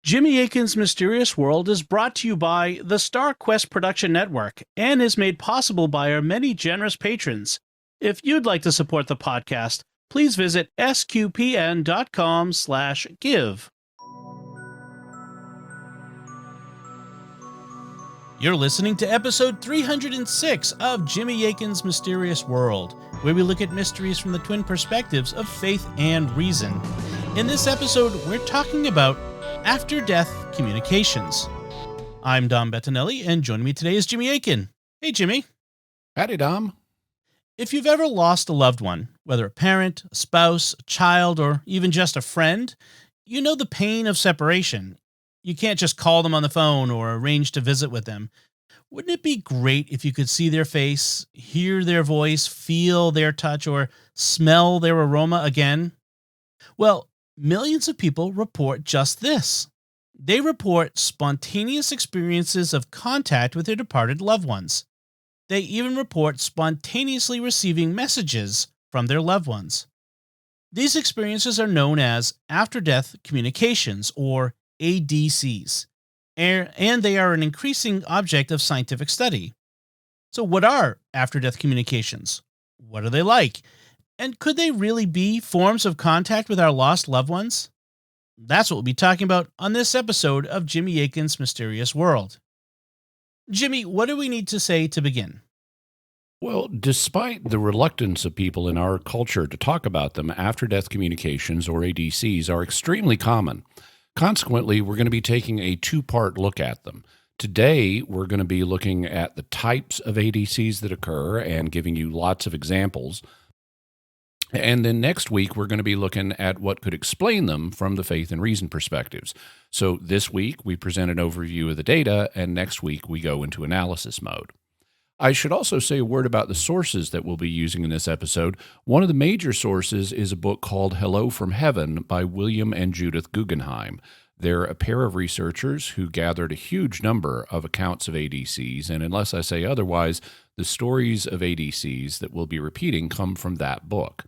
Jimmy Akin's Mysterious World is brought to you by the Star Quest Production Network and is made possible by our many generous patrons. If you'd like to support the podcast, please visit sqpn.com/give. You're listening to episode 306 of Jimmy Akin's Mysterious World, where we look at mysteries from the twin perspectives of faith and reason. In this episode, we're talking about after-death communications. I'm Dom Bettinelli, and joining me today is Jimmy Akin. Hey, Jimmy. Howdy, Dom. If you've ever lost a loved one, whether a parent, a spouse, a child, or even just a friend, you know the pain of separation. You can't just call them on the phone or arrange to visit with them. Wouldn't it be great if you could see their face, hear their voice, feel their touch, or smell their aroma again? Well, millions of people report just this. They report spontaneous experiences of contact with their departed loved ones. They even report spontaneously receiving messages from their loved ones. These experiences are known as after-death communications, or ADCs, and they are an increasing object of scientific study. So what are after-death communications? What are they like? And could they really be forms of contact with our lost loved ones? That's what we'll be talking about on this episode of Jimmy Akin's Mysterious World. Jimmy, what do we need to say to begin? Well, despite the reluctance of people in our culture to talk about them, after-death communications, or ADCs, are extremely common. Consequently, we're going to be taking a two-part look at them. Today, we're going to be looking at the types of ADCs that occur and giving you lots of examples. And then next week, we're going to be looking at what could explain them from the faith and reason perspectives. So this week, we present an overview of the data, and next week, we go into analysis mode. I should also say a word about the sources that we'll be using in this episode. One of the major sources is a book called Hello from Heaven by William and Judith Guggenheim. They're a pair of researchers who gathered a huge number of accounts of ADCs, and unless I say otherwise, the stories of ADCs that we'll be repeating come from that book.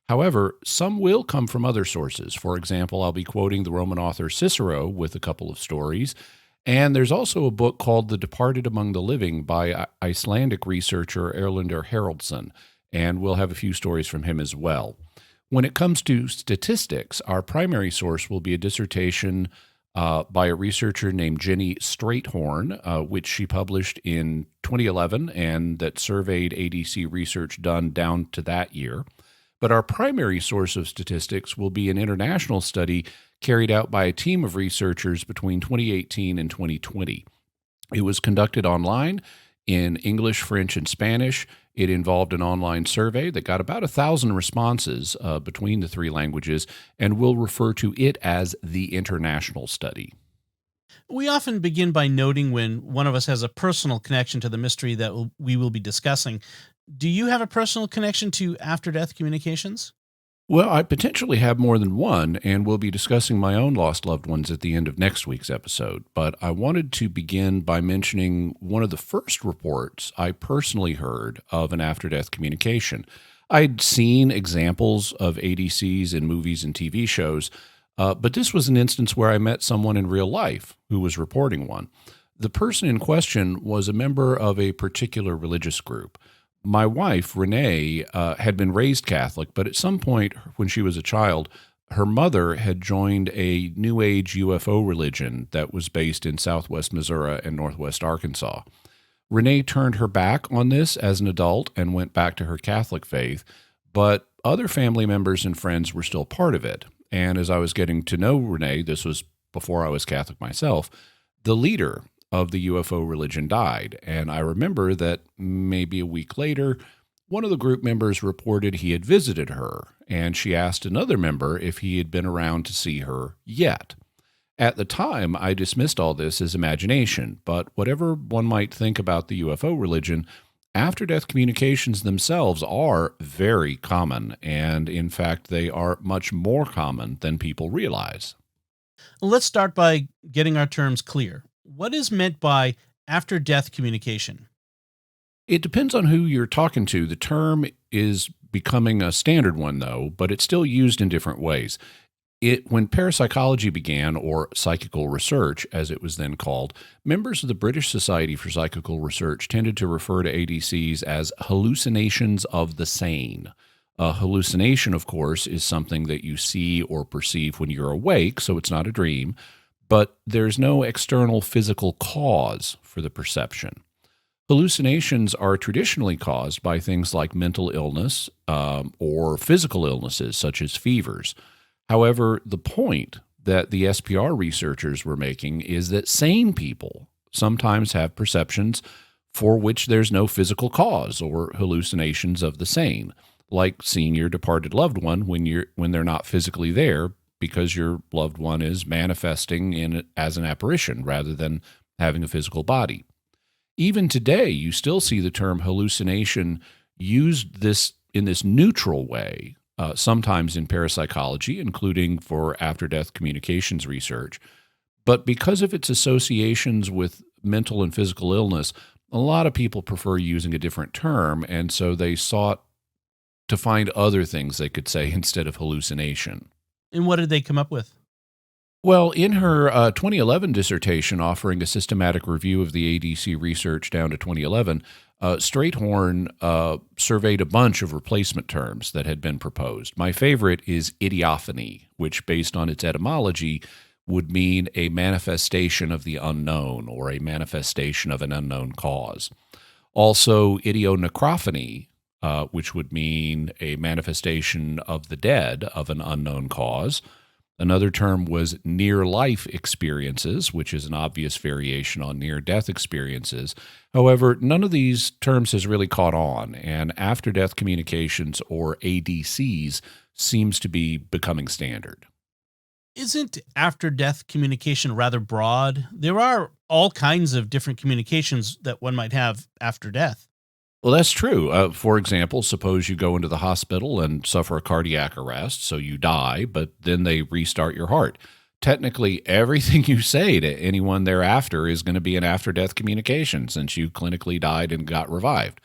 However, some will come from other sources. For example, I'll be quoting the Roman author Cicero with a couple of stories. And there's also a book called The Departed Among the Living by Icelandic researcher Erlendur Haraldsson, and we'll have a few stories from him as well. When it comes to statistics, our primary source will be a dissertation by a researcher named Jenny Straythorn, which she published in 2011, and that surveyed ADC research done down to that year. But our primary source of statistics will be an international study carried out by a team of researchers between 2018 and 2020. It was conducted online in English, French, and Spanish. It involved an online survey that got about 1,000 responses between the three languages, and we'll refer to it as the international study. We often begin by noting when one of us has a personal connection to the mystery that we will be discussing. Do you have a personal connection to after-death communications? Well, I potentially have more than one, and we'll be discussing my own lost loved ones at the end of next week's episode. But I wanted to begin by mentioning one of the first reports I personally heard of an after-death communication. I'd seen examples of ADCs in movies and TV shows, but this was an instance where I met someone in real life who was reporting one. The person in question was a member of a particular religious group. My wife, Renee, had been raised Catholic, but at some point when she was a child, her mother had joined a New Age UFO religion that was based in southwest Missouri and northwest Arkansas. Renee turned her back on this as an adult and went back to her Catholic faith, but other family members and friends were still part of it. And as I was getting to know Renee, this was before I was Catholic myself, the leader of the UFO religion died. And I remember that maybe a week later, one of the group members reported he had visited her, and she asked another member if he had been around to see her yet. At the time, I dismissed all this as imagination, but whatever one might think about the UFO religion, after-death communications themselves are very common, and in fact, they are much more common than people realize. Let's start by getting our terms clear. What is meant by after-death communication? It depends on who you're talking to. The term is becoming a standard one, though, but it's still used in different ways. When parapsychology began, or psychical research, as it was then called, members of the British Society for Psychical Research tended to refer to ADCs as hallucinations of the sane. A hallucination, of course, is something that you see or perceive when you're awake, so it's not a dream, but there's no external physical cause for the perception. Hallucinations are traditionally caused by things like mental illness or physical illnesses, such as fevers. However, the point that the SPR researchers were making is that sane people sometimes have perceptions for which there's no physical cause, or hallucinations of the sane, like seeing your departed loved one when they're not physically there, because your loved one is manifesting as an apparition rather than having a physical body. Even today, you still see the term hallucination used in this neutral way, sometimes in parapsychology, including for after-death communications research. But because of its associations with mental and physical illness, a lot of people prefer using a different term, and so they sought to find other things they could say instead of hallucination. And what did they come up with? Well, in her 2011 dissertation offering a systematic review of the ADC research down to 2011, Strayhorn surveyed a bunch of replacement terms that had been proposed. My favorite is idiophony, which, based on its etymology, would mean a manifestation of the unknown, or a manifestation of an unknown cause. Also, idionecrophony, which would mean a manifestation of the dead of an unknown cause. Another term was near-life experiences, which is an obvious variation on near-death experiences. However, none of these terms has really caught on, and after-death communications, or ADCs, seems to be becoming standard. Isn't after-death communication rather broad? There are all kinds of different communications that one might have after death. Well, that's true. For example, suppose you go into the hospital and suffer a cardiac arrest, so you die, but then they restart your heart. Technically, everything you say to anyone thereafter is going to be an after-death communication, since you clinically died and got revived.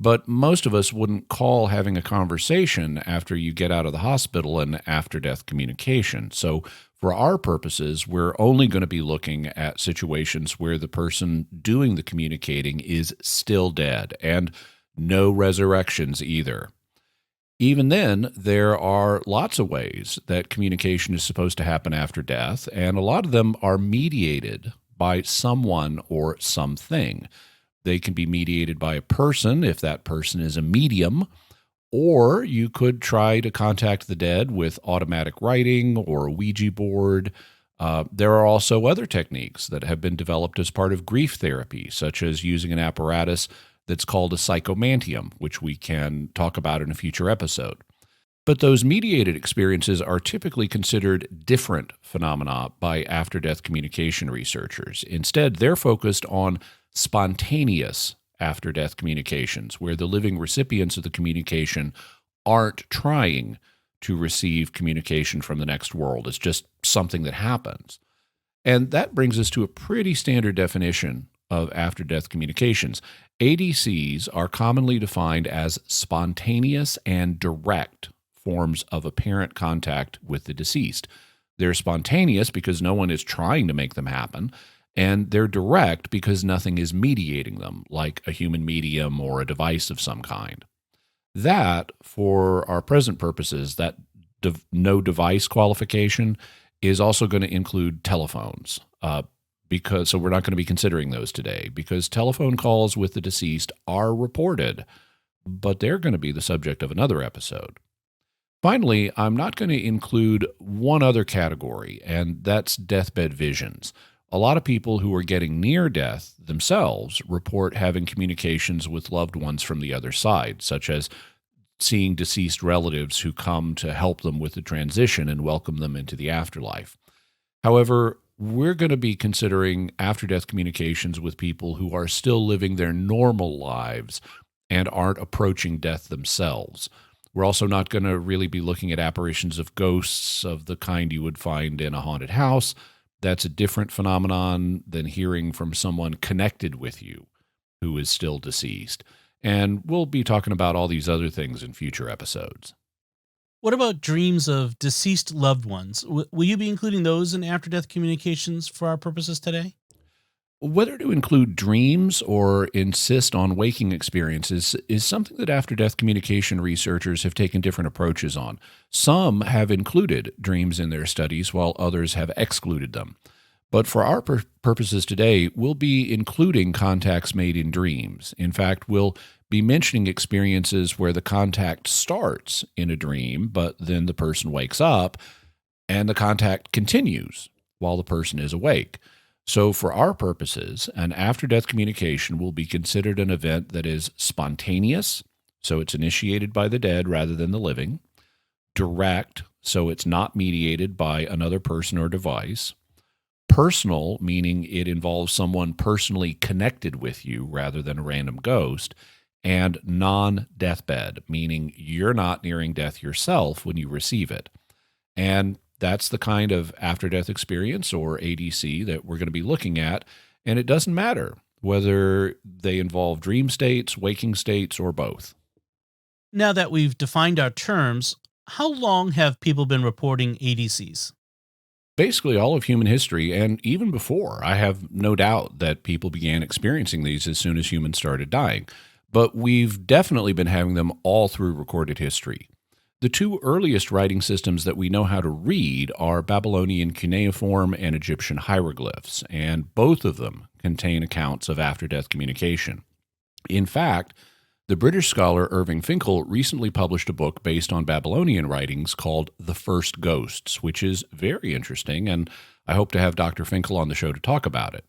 But most of us wouldn't call having a conversation after you get out of the hospital an after-death communication. So for our purposes, we're only going to be looking at situations where the person doing the communicating is still dead, and no resurrections either. Even then, there are lots of ways that communication is supposed to happen after death, and a lot of them are mediated by someone or something. They can be mediated by a person, if that person is a medium, or you could try to contact the dead with automatic writing or a Ouija board. There are also other techniques that have been developed as part of grief therapy, such as using an apparatus that's called a psychomantium, which we can talk about in a future episode. But those mediated experiences are typically considered different phenomena by after-death communication researchers. Instead, they're focused on spontaneous after-death communications, where the living recipients of the communication aren't trying to receive communication from the next world. It's just something that happens. And that brings us to a pretty standard definition of after-death communications. ADCs are commonly defined as spontaneous and direct forms of apparent contact with the deceased. They're spontaneous because no one is trying to make them happen, and they're direct because nothing is mediating them, like a human medium or a device of some kind. That, for our present purposes, that no device qualification is also going to include telephones, so we're not going to be considering those today, because telephone calls with the deceased are reported, but they're going to be the subject of another episode. Finally, I'm not going to include one other category, and that's deathbed visions. A lot of people who are getting near death themselves report having communications with loved ones from the other side, such as seeing deceased relatives who come to help them with the transition and welcome them into the afterlife. However, we're going to be considering after-death communications with people who are still living their normal lives and aren't approaching death themselves. We're also not going to really be looking at apparitions of ghosts of the kind you would find in a haunted house. That's a different phenomenon than hearing from someone connected with you who is still deceased. And we'll be talking about all these other things in future episodes. What about dreams of deceased loved ones? Will you be including those in after death communications for our purposes today? Whether to include dreams or insist on waking experiences is something that after death communication researchers have taken different approaches on. Some have included dreams in their studies, while others have excluded them. But for our purposes today, we'll be including contacts made in dreams. In fact, we'll be mentioning experiences where the contact starts in a dream, but then the person wakes up and the contact continues while the person is awake. So, for our purposes, an after death communication will be considered an event that is spontaneous, so it's initiated by the dead rather than the living, direct, so it's not mediated by another person or device, personal, meaning it involves someone personally connected with you rather than a random ghost, and non deathbed, meaning you're not nearing death yourself when you receive it. And that's the kind of after death experience or ADC that we're going to be looking at. And it doesn't matter whether they involve dream states, waking states, or both. Now that we've defined our terms, how long have people been reporting ADCs? Basically, all of human history, and even before, I have no doubt that people began experiencing these as soon as humans started dying. But we've definitely been having them all through recorded history. The two earliest writing systems that we know how to read are Babylonian cuneiform and Egyptian hieroglyphs, and both of them contain accounts of after-death communication. In fact, the British scholar Irving Finkel recently published a book based on Babylonian writings called The First Ghosts, which is very interesting, and I hope to have Dr. Finkel on the show to talk about it.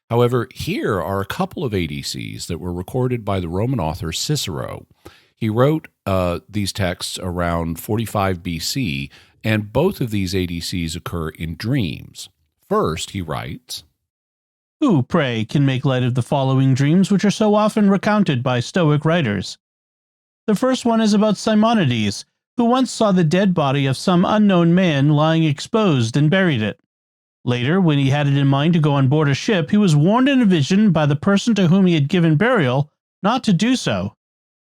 However, here are a couple of ADCs that were recorded by the Roman author Cicero. He wrote these texts around 45 BC, and both of these ADCs occur in dreams. First, he writes, Who, pray, can make light of the following dreams which are so often recounted by Stoic writers? The first one is about Simonides, who once saw the dead body of some unknown man lying exposed and buried it. Later, when he had it in mind to go on board a ship, he was warned in a vision by the person to whom he had given burial not to do so,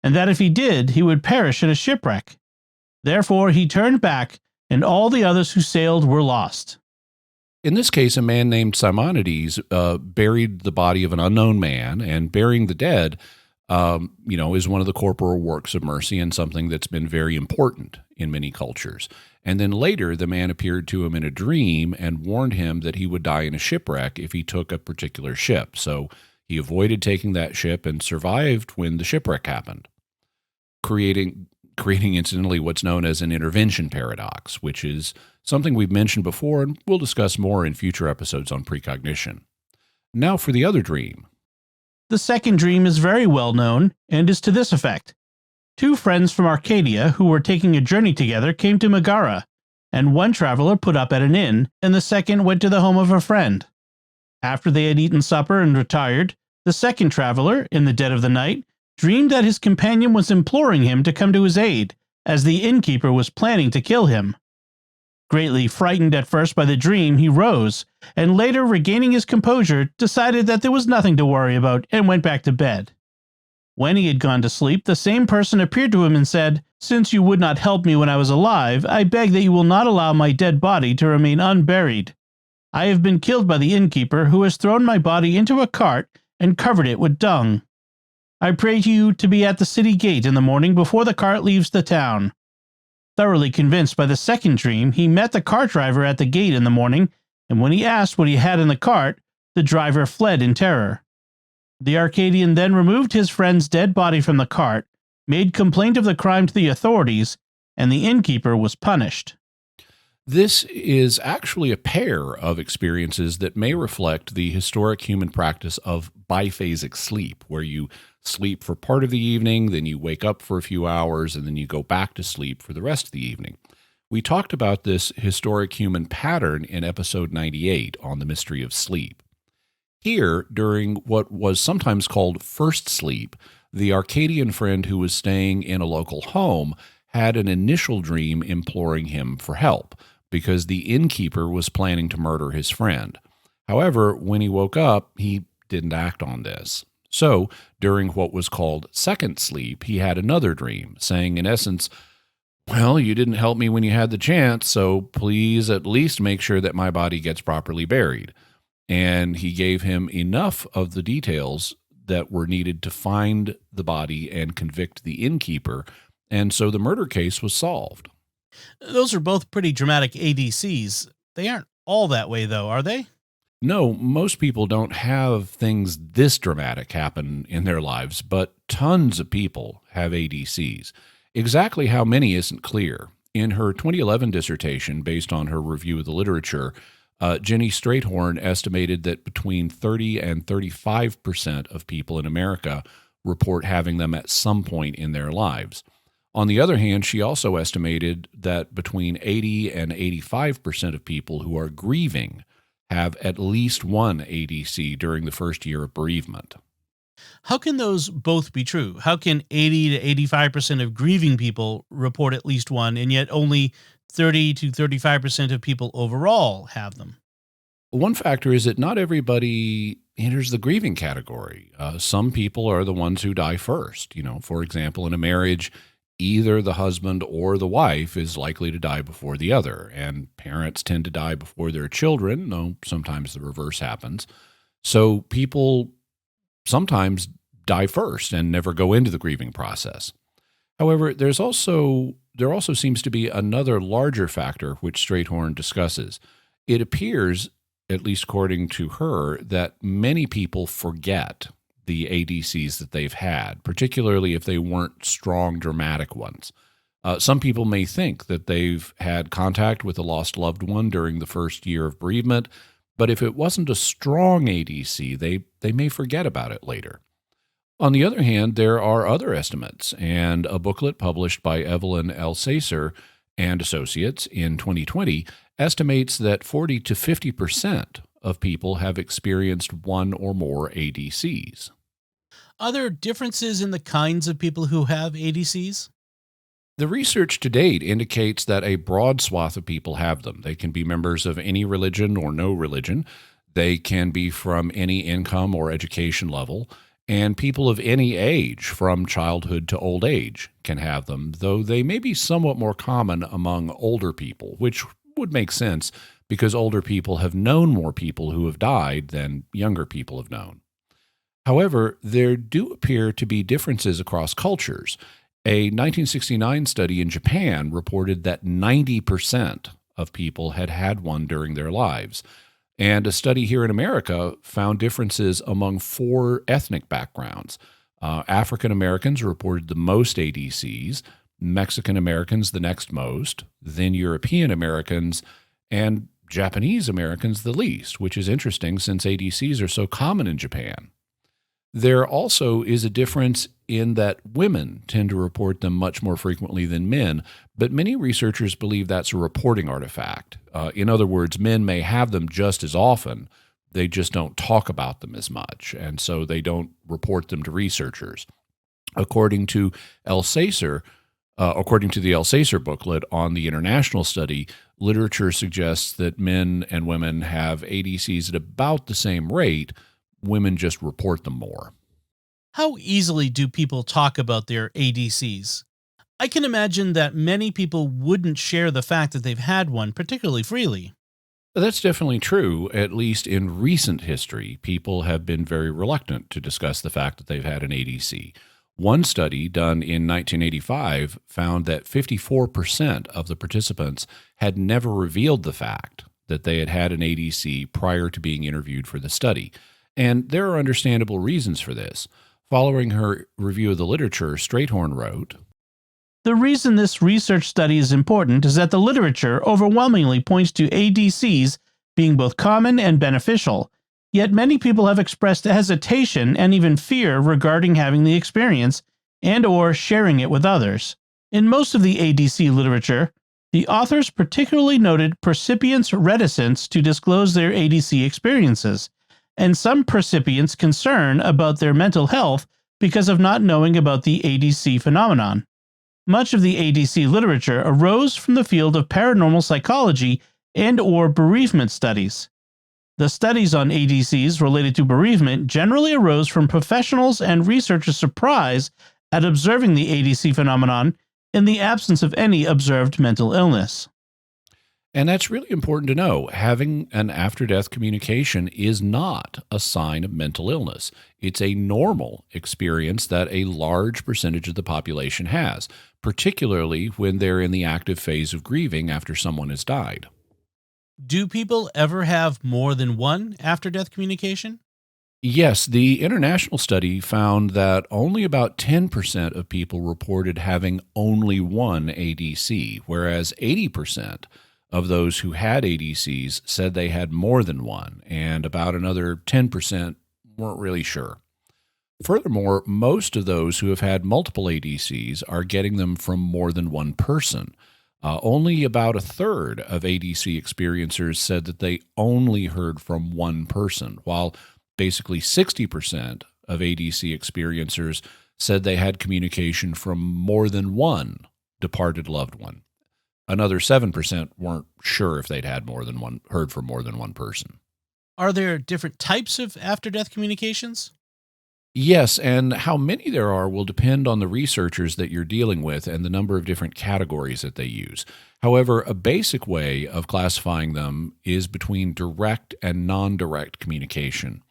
and that if he did, he would perish in a shipwreck. Therefore he turned back, and all the others who sailed were lost. In this case, a man named Simonides buried the body of an unknown man, and burying the dead, is one of the corporal works of mercy and something that's been very important in many cultures. And then later, the man appeared to him in a dream and warned him that he would die in a shipwreck if he took a particular ship. So he avoided taking that ship and survived when the shipwreck happened, creating incidentally what's known as an intervention paradox, which is something we've mentioned before and we'll discuss more in future episodes on precognition. Now for the other dream. The second dream is very well known and is to this effect. Two friends from Arcadia who were taking a journey together came to Megara, and one traveler put up at an inn, and the second went to the home of a friend. After they had eaten supper and retired, the second traveler, in the dead of the night, dreamed that his companion was imploring him to come to his aid, as the innkeeper was planning to kill him. Greatly frightened at first by the dream, he rose, and later, regaining his composure, decided that there was nothing to worry about and went back to bed. When he had gone to sleep, the same person appeared to him and said, "Since you would not help me when I was alive, I beg that you will not allow my dead body to remain unburied. I have been killed by the innkeeper, who has thrown my body into a cart and covered it with dung. I pray you to be at the city gate in the morning before the cart leaves the town." Thoroughly convinced by the second dream, he met the cart driver at the gate in the morning, and when he asked what he had in the cart, the driver fled in terror. The Arcadian then removed his friend's dead body from the cart, made complaint of the crime to the authorities, and the innkeeper was punished. This is actually a pair of experiences that may reflect the historic human practice of biphasic sleep, where you sleep for part of the evening, then you wake up for a few hours, and then you go back to sleep for the rest of the evening. We talked about this historic human pattern in episode 98 on the mystery of sleep. Here, during what was sometimes called first sleep, the Arcadian friend who was staying in a local home had an initial dream imploring him for help, because the innkeeper was planning to murder his friend. However, when he woke up, he didn't act on this. So, during what was called second sleep, he had another dream, saying, in essence, Well, you didn't help me when you had the chance, so please at least make sure that my body gets properly buried. And he gave him enough of the details that were needed to find the body and convict the innkeeper. And so the murder case was solved. Those are both pretty dramatic ADCs. They aren't all that way, though, are they? No, most people don't have things this dramatic happen in their lives, but tons of people have ADCs. Exactly how many isn't clear. In her 2011 dissertation, based on her review of the literature, Jenny Strayhorn estimated that between 30 and 35% of people in America report having them at some point in their lives. On the other hand, she also estimated that between 80 and 85% of people who are grieving have at least one ADC during the first year of bereavement. How can those both be true? How can 80 to 85% of grieving people report at least one, and yet only 30 to 35% of people overall have them? One factor is that not everybody enters the grieving category. Some people are the ones who die first. For example, in a marriage, either the husband or the wife is likely to die before the other, and parents tend to die before their children, though sometimes the reverse happens. So people sometimes die first and never go into the grieving process. However, there also seems to be another larger factor which Strayhorn discusses. It appears, at least according to her, that many people forget the ADCs that they've had, particularly if they weren't strong, dramatic ones. Some people may think that they've had contact with a lost loved one during the first year of bereavement, but if it wasn't a strong ADC, they may forget about it later. On the other hand, there are other estimates, and a booklet published by Evelyn Alsacer and Associates in 2020 estimates that 40 to 50% of people have experienced one or more ADCs. Are there differences in the kinds of people who have ADCs? The research to date indicates that a broad swath of people have them. They can be members of any religion or no religion. They can be from any income or education level. And people of any age, from childhood to old age, can have them, though they may be somewhat more common among older people, which would make sense because older people have known more people who have died than younger people have known. However, there do appear to be differences across cultures. A 1969 study in Japan reported that 90% of people had had one during their lives. And a study here in America found differences among 4 ethnic backgrounds. African Americans reported the most ADCs, Mexican Americans the next most, then European Americans, and Japanese Americans the least, which is interesting since ADCs are so common in Japan. There also is a difference in that women tend to report them much more frequently than men, but many researchers believe that's a reporting artifact. In other words, men may have them just as often, they just don't talk about them as much, and so they don't report them to researchers. According to according to the Alsacer booklet on the international study, literature suggests that men and women have ADCs at about the same rate. Women just report them more. How easily do people talk about their ADCs? I can imagine that many people wouldn't share the fact that they've had one particularly freely. That's definitely true. At least in recent history, people have been very reluctant to discuss the fact that they've had an ADC. One study done in 1985 found that 54% of the participants had never revealed the fact that they had had an ADC prior to being interviewed for the study. And there are understandable reasons for this. Following her review of the literature, Strayhorn wrote, The reason this research study is important is that the literature overwhelmingly points to ADCs being both common and beneficial, yet many people have expressed hesitation and even fear regarding having the experience and or sharing it with others. In most of the ADC literature, the authors particularly noted percipients' reticence to disclose their ADC experiences, and some percipients' concern about their mental health because of not knowing about the ADC phenomenon. Much of the ADC literature arose from the field of paranormal psychology and or bereavement studies. The studies on ADCs related to bereavement generally arose from professionals and researchers' surprise at observing the ADC phenomenon in the absence of any observed mental illness. And that's really important to know. Having an after death communication is not a sign of mental illness. It's a normal experience that a large percentage of the population has, particularly when they're in the active phase of grieving after someone has died. Do people ever have more than one after death communication? Yes, the international study found that only about 10% of people reported having only one ADC, whereas 80% of those who had ADCs said they had more than one, and about another 10% weren't really sure. Furthermore, most of those who have had multiple ADCs are getting them from more than one person. Only about a third of ADC experiencers said that they only heard from one person, while basically 60% of ADC experiencers said they had communication from more than one departed loved one. Another 7% weren't sure if they'd heard from more than one person. Are there different types of after death communications? Yes, and how many there are will depend on the researchers that you're dealing with and the number of different categories that they use. However, a basic way of classifying them is between direct and non-direct communication.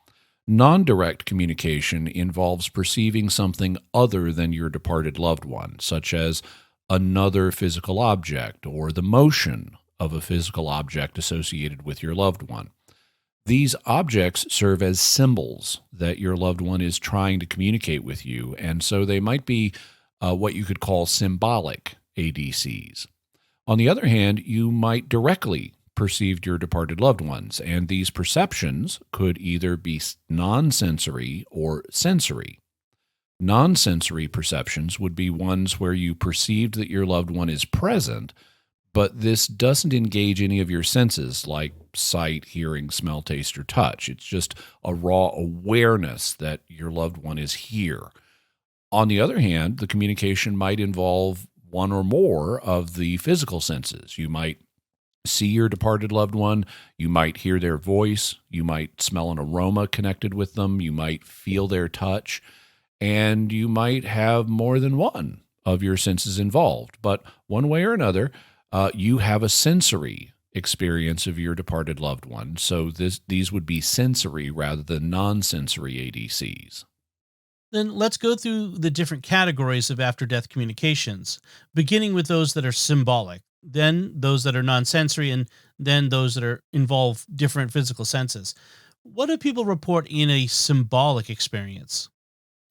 Non-direct communication involves perceiving something other than your departed loved one, such as another physical object or the motion of a physical object associated with your loved one. These objects serve as symbols that your loved one is trying to communicate with you, and so they might be what you could call symbolic ADCs. On the other hand, you might directly perceive your departed loved ones, and these perceptions could either be non-sensory or sensory. Non-sensory perceptions would be ones where you perceived that your loved one is present, but this doesn't engage any of your senses like sight, hearing, smell, taste, or touch. It's just a raw awareness that your loved one is here. On the other hand, the communication might involve one or more of the physical senses. You might see your departed loved one, you might hear their voice, you might smell an aroma connected with them, you might feel their touch, and you might have more than one of your senses involved. But one way or another, you have a sensory experience of your departed loved one. So these would be sensory rather than non-sensory ADCs. Then let's go through the different categories of after death communications, beginning with those that are symbolic, then those that are non-sensory, and then those that involve different physical senses. What do people report in a symbolic experience?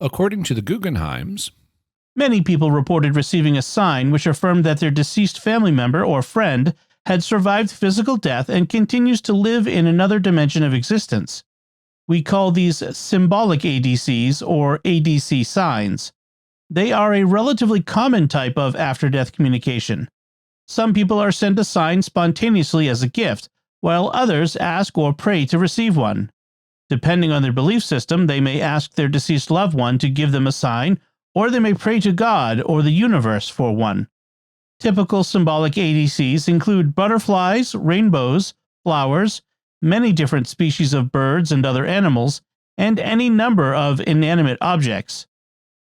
According to the Guggenheims, many people reported receiving a sign which affirmed that their deceased family member or friend had survived physical death and continues to live in another dimension of existence. We call these symbolic ADCs or ADC signs. They are a relatively common type of after-death communication. Some people are sent a sign spontaneously as a gift, while others ask or pray to receive one. Depending on their belief system, they may ask their deceased loved one to give them a sign, or they may pray to God or the universe for one. Typical symbolic ADCs include butterflies, rainbows, flowers, many different species of birds and other animals, and any number of inanimate objects.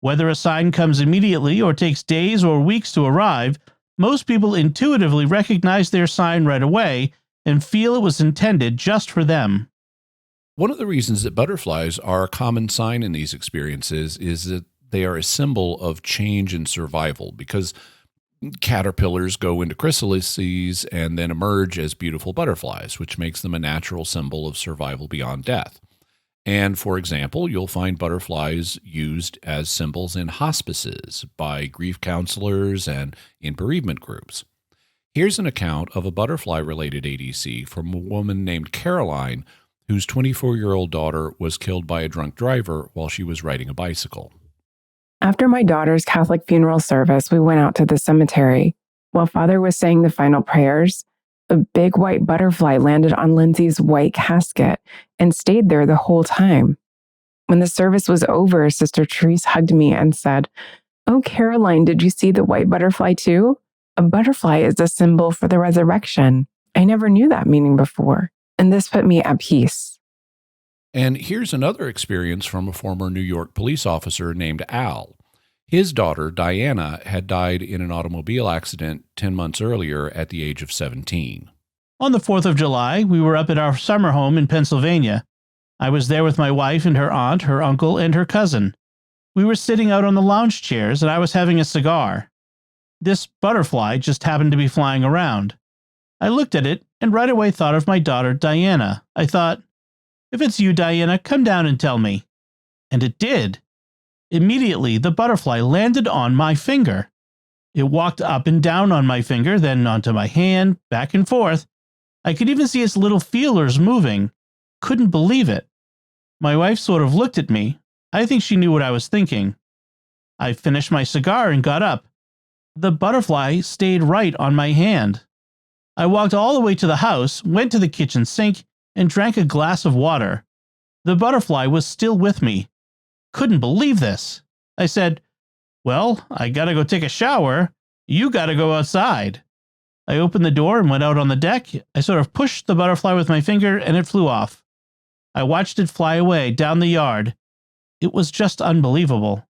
Whether a sign comes immediately or takes days or weeks to arrive, most people intuitively recognize their sign right away and feel it was intended just for them. One of the reasons that butterflies are a common sign in these experiences is that they are a symbol of change and survival, because caterpillars go into chrysalises and then emerge as beautiful butterflies, which makes them a natural symbol of survival beyond death. And for example, you'll find butterflies used as symbols in hospices by grief counselors and in bereavement groups. Here's an account of a butterfly-related ADC from a woman named Caroline, whose 24-year-old daughter was killed by a drunk driver while she was riding a bicycle. After my daughter's Catholic funeral service, we went out to the cemetery. While Father was saying the final prayers, a big white butterfly landed on Lindsay's white casket and stayed there the whole time. When the service was over, Sister Therese hugged me and said, "Oh, Caroline, did you see the white butterfly too? A butterfly is a symbol for the resurrection. I never knew that meaning before, and this put me at peace." And here's another experience from a former New York police officer named Al. His daughter, Diana, had died in an automobile accident 10 months earlier at the age of 17. On the 4th of July, we were up at our summer home in Pennsylvania. I was there with my wife and her aunt, her uncle, and her cousin. We were sitting out on the lounge chairs, and I was having a cigar. This butterfly just happened to be flying around. I looked at it and right away thought of my daughter, Diana. I thought, if it's you, Diana, come down and tell me. And it did. Immediately, the butterfly landed on my finger. It walked up and down on my finger, then onto my hand, back and forth. I could even see its little feelers moving. Couldn't believe it. My wife sort of looked at me. I think she knew what I was thinking. I finished my cigar and got up. The butterfly stayed right on my hand. I walked all the way to the house, went to the kitchen sink, and drank a glass of water. The butterfly was still with me. Couldn't believe this. I said, well, I gotta go take a shower. You gotta go outside. I opened the door and went out on the deck. I sort of pushed the butterfly with my finger and it flew off. I watched it fly away down the yard. It was just unbelievable.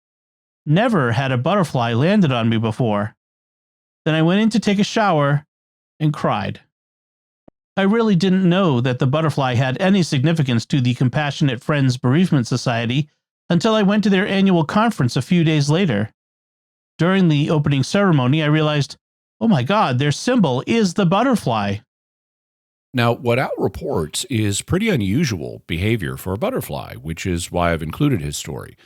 Never had a butterfly landed on me before. Then I went in to take a shower and cried. I really didn't know that the butterfly had any significance to the Compassionate Friends Bereavement Society until I went to their annual conference a few days later. During the opening ceremony, I realized, oh my God, their symbol is the butterfly. Now, what Al reports is pretty unusual behavior for a butterfly, which is why I've included his story.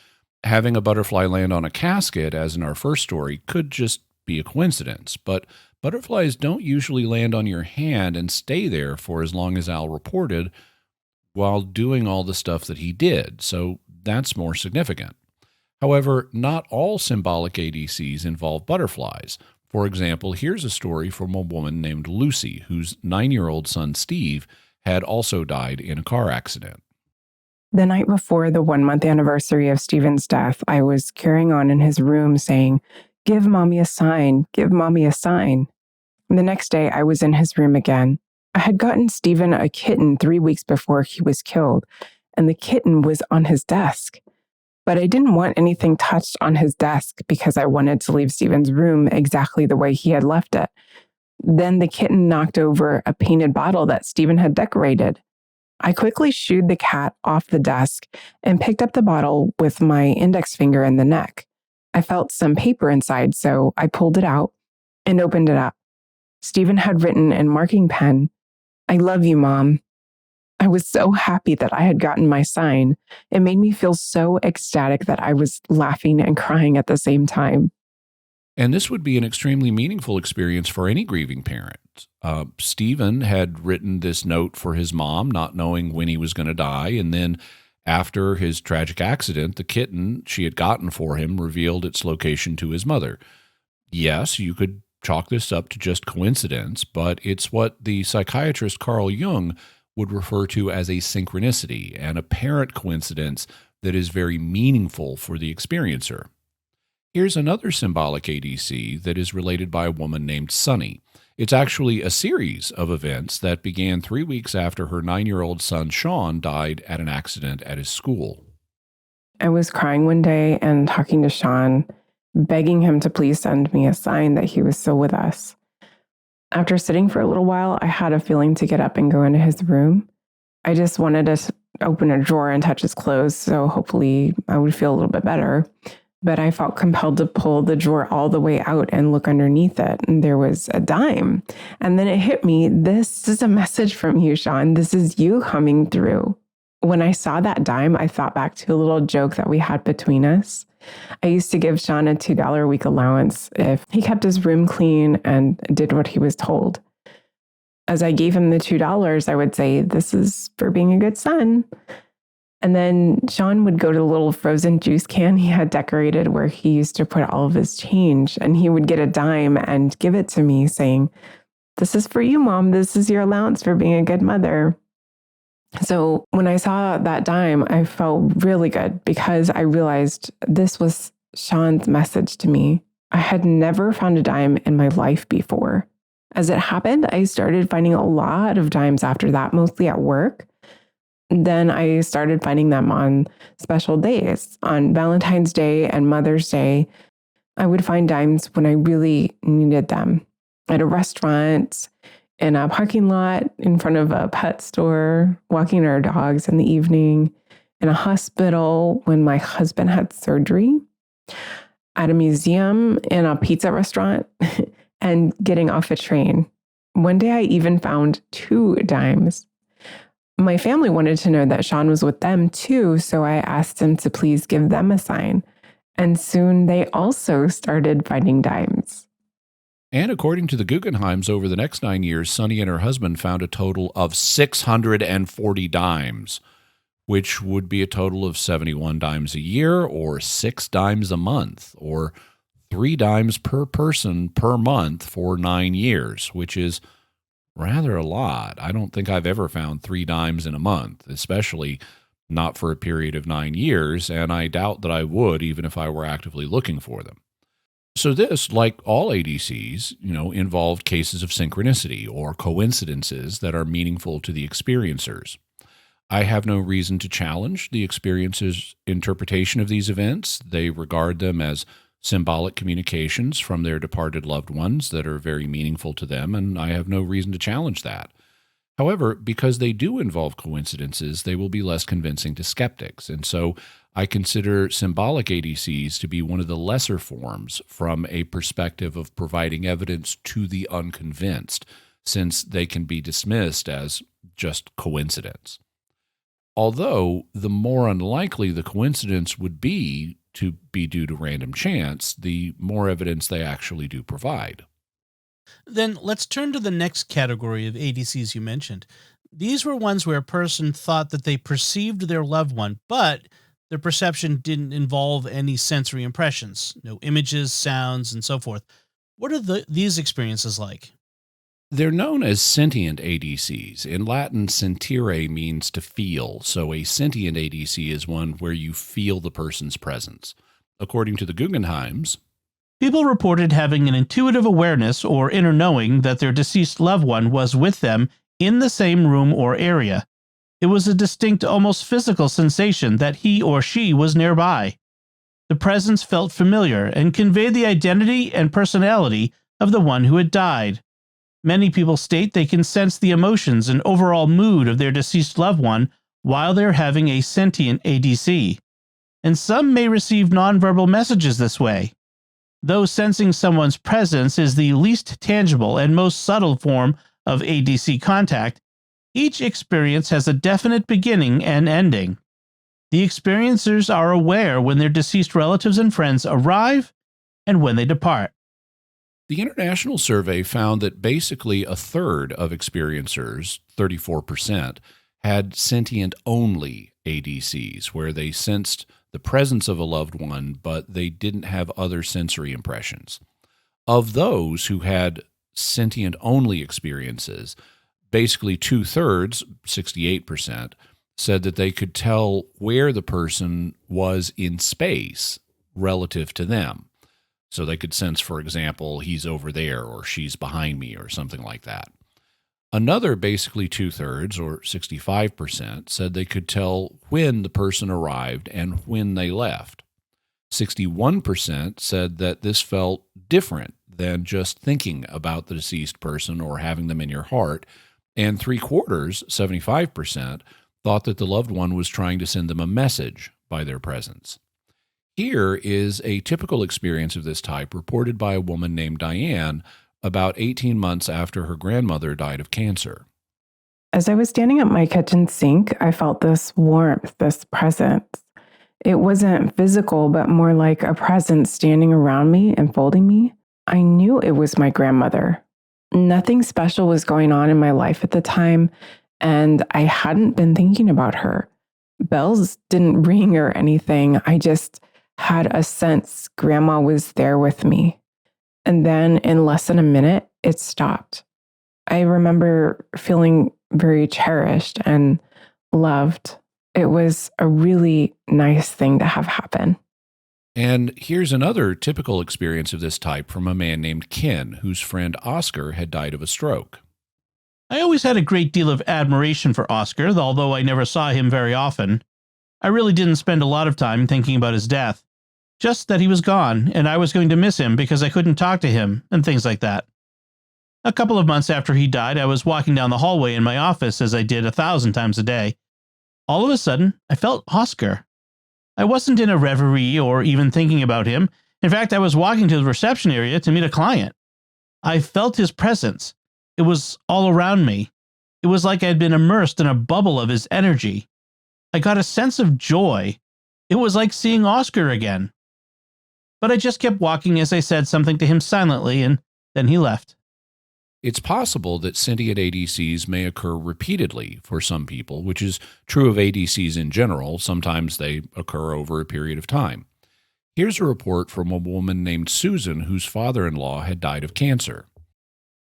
Having a butterfly land on a casket, as in our first story, could just be a coincidence, but butterflies don't usually land on your hand and stay there for as long as Al reported while doing all the stuff that he did, so that's more significant. However, not all symbolic ADCs involve butterflies. For example, here's a story from a woman named Lucy, whose 9-year-old son Steve had also died in a car accident. The night before the 1-month anniversary of Stephen's death, I was carrying on in his room saying, "Give mommy a sign, give mommy a sign." And the next day, I was in his room again. I had gotten Stephen a kitten 3 weeks before he was killed, and the kitten was on his desk. But I didn't want anything touched on his desk because I wanted to leave Stephen's room exactly the way he had left it. Then the kitten knocked over a painted bottle that Stephen had decorated. I quickly shooed the cat off the desk and picked up the bottle with my index finger in the neck. I felt some paper inside, so I pulled it out and opened it up. Stephen had written in marking pen, "I love you, Mom." I was so happy that I had gotten my sign. It made me feel so ecstatic that I was laughing and crying at the same time. And this would be an extremely meaningful experience for any grieving parent. Stephen had written this note for his mom, not knowing when he was going to die. And then after his tragic accident, the kitten she had gotten for him revealed its location to his mother. Yes, you could chalk this up to just coincidence, but it's what the psychiatrist Carl Jung would refer to as a synchronicity, an apparent coincidence that is very meaningful for the experiencer. Here's another symbolic ADC that is related by a woman named Sunny. It's actually a series of events that began 3 weeks after her 9-year-old son Sean died at an accident at his school. I was crying one day and talking to Sean, begging him to please send me a sign that he was still with us. After sitting for a little while, I had a feeling to get up and go into his room. I just wanted to open a drawer and touch his clothes, so hopefully I would feel a little bit better. But I felt compelled to pull the drawer all the way out and look underneath it, and there was a dime. And then it hit me, this is a message from you, Sean. This is you coming through. When I saw that dime, I thought back to a little joke that we had between us. I used to give Sean a $2 a week allowance if he kept his room clean and did what he was told. As I gave him the $2, I would say, "This is for being a good son." And then Sean would go to the little frozen juice can he had decorated where he used to put all of his change, and he would get a dime and give it to me saying, "This is for you, Mom. This is your allowance for being a good mother." So when I saw that dime, I felt really good because I realized this was Sean's message to me. I had never found a dime in my life before. As it happened, I started finding a lot of dimes after that, mostly at work. Then I started finding them on special days, on Valentine's Day and Mother's Day. I would find dimes when I really needed them. At a restaurant, in a parking lot, in front of a pet store, walking our dogs in the evening, in a hospital when my husband had surgery, at a museum, in a pizza restaurant, and getting off a train. One day I even found 2 dimes. My family wanted to know that Sean was with them too, so I asked him to please give them a sign. And soon they also started finding dimes. And according to the Guggenheims, over the next 9 years, Sunny and her husband found a total of 640 dimes, which would be a total of 71 dimes a year, or 6 dimes a month, or 3 dimes per person per month for 9 years, which is rather a lot. I don't think I've ever found 3 dimes in a month, especially not for a period of 9 years, and I doubt that I would even if I were actively looking for them. So this, like all ADCs, involved cases of synchronicity or coincidences that are meaningful to the experiencers. I have no reason to challenge the experiencers' interpretation of these events. They regard them as symbolic communications from their departed loved ones that are very meaningful to them, and I have no reason to challenge that. However, because they do involve coincidences, they will be less convincing to skeptics, and so I consider symbolic ADCs to be one of the lesser forms from a perspective of providing evidence to the unconvinced, since they can be dismissed as just coincidence. Although the more unlikely the coincidence would be to be due to random chance, the more evidence they actually do provide. Then let's turn to the next category of ADCs you mentioned. These were ones where a person thought that they perceived their loved one, but their perception didn't involve any sensory impressions, no images, sounds, and so forth. What are these experiences like? They're known as sentient ADCs. In Latin, sentire means to feel, so a sentient ADC is one where you feel the person's presence. According to the Guggenheims, people reported having an intuitive awareness or inner knowing that their deceased loved one was with them in the same room or area. It was a distinct, almost physical sensation that he or she was nearby. The presence felt familiar and conveyed the identity and personality of the one who had died. Many people state they can sense the emotions and overall mood of their deceased loved one while they're having a sentient ADC. And some may receive nonverbal messages this way. Though sensing someone's presence is the least tangible and most subtle form of ADC contact, each experience has a definite beginning and ending. The experiencers are aware when their deceased relatives and friends arrive and when they depart. the international survey found that basically a third of experiencers, 34%, had sentient-only ADCs, where they sensed the presence of a loved one, but they didn't have other sensory impressions. Of those who had sentient-only experiences, basically two-thirds, 68%, said that they could tell where the person was in space relative to them. So they could sense, for example, he's over there or she's behind me or something like that. Another, basically two-thirds, or 65%, said they could tell when the person arrived and when they left. 61% said that this felt different than just thinking about the deceased person or having them in your heart, and three-quarters, 75%, thought that the loved one was trying to send them a message by their presence. Here is a typical experience of this type reported by a woman named Diane about 18 months after her grandmother died of cancer. As I was standing at my kitchen sink, I felt this warmth, this presence. It wasn't physical, but more like a presence standing around me and folding me. I knew it was my grandmother. Nothing special was going on in my life at the time, and I hadn't been thinking about her. Bells didn't ring or anything. I just had a sense Grandma was there with me. And then in less than a minute, it stopped. I remember feeling very cherished and loved. It was a really nice thing to have happen. And here's another typical experience of this type from a man named Ken, whose friend Oscar had died of a stroke. I always had a great deal of admiration for Oscar, although I never saw him very often. I really didn't spend a lot of time thinking about his death. Just that he was gone, and I was going to miss him because I couldn't talk to him, and things like that. A couple of months after he died, I was walking down the hallway in my office as I did 1,000 times a day. All of a sudden, I felt Oscar. I wasn't in a reverie or even thinking about him. In fact, I was walking to the reception area to meet a client. I felt his presence. It was all around me. It was like I had been immersed in a bubble of his energy. I got a sense of joy. It was like seeing Oscar again. But I just kept walking as I said something to him silently, and then he left. It's possible that sentient ADCs may occur repeatedly for some people, which is true of ADCs in general. Sometimes they occur over a period of time. Here's a report from a woman named Susan whose father-in-law had died of cancer.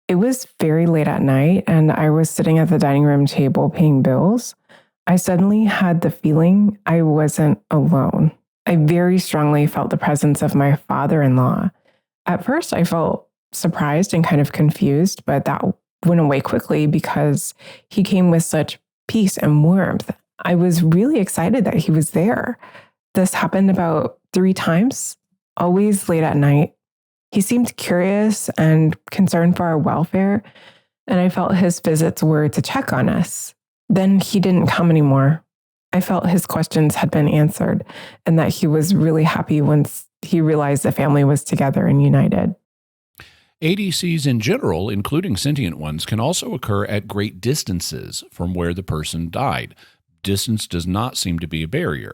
It was very late at night, and I was sitting at the dining room table paying bills. I suddenly had the feeling I wasn't alone. I very strongly felt the presence of my father-in-law. At first, I felt surprised and kind of confused, but that went away quickly because he came with such peace and warmth. I was really excited that he was there. This happened about 3 times, always late at night. He seemed curious and concerned for our welfare, and I felt his visits were to check on us. Then he didn't come anymore. I felt his questions had been answered and that he was really happy once he realized the family was together and united. ADCs in general, including sentient ones, can also occur at great distances from where the person died. Distance does not seem to be a barrier.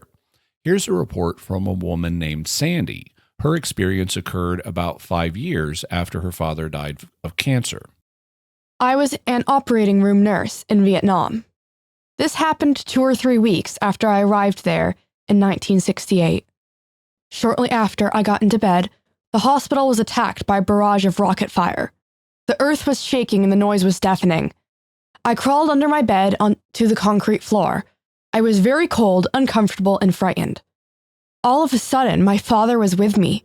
Here's a report from a woman named Sandy. Her experience occurred about 5 years after her father died of cancer. I was an operating room nurse in Vietnam. This happened 2 or 3 weeks after I arrived there in 1968. Shortly after I got into bed, the hospital was attacked by a barrage of rocket fire. The earth was shaking and the noise was deafening. I crawled under my bed onto the concrete floor. I was very cold, uncomfortable, and frightened. All of a sudden, my father was with me.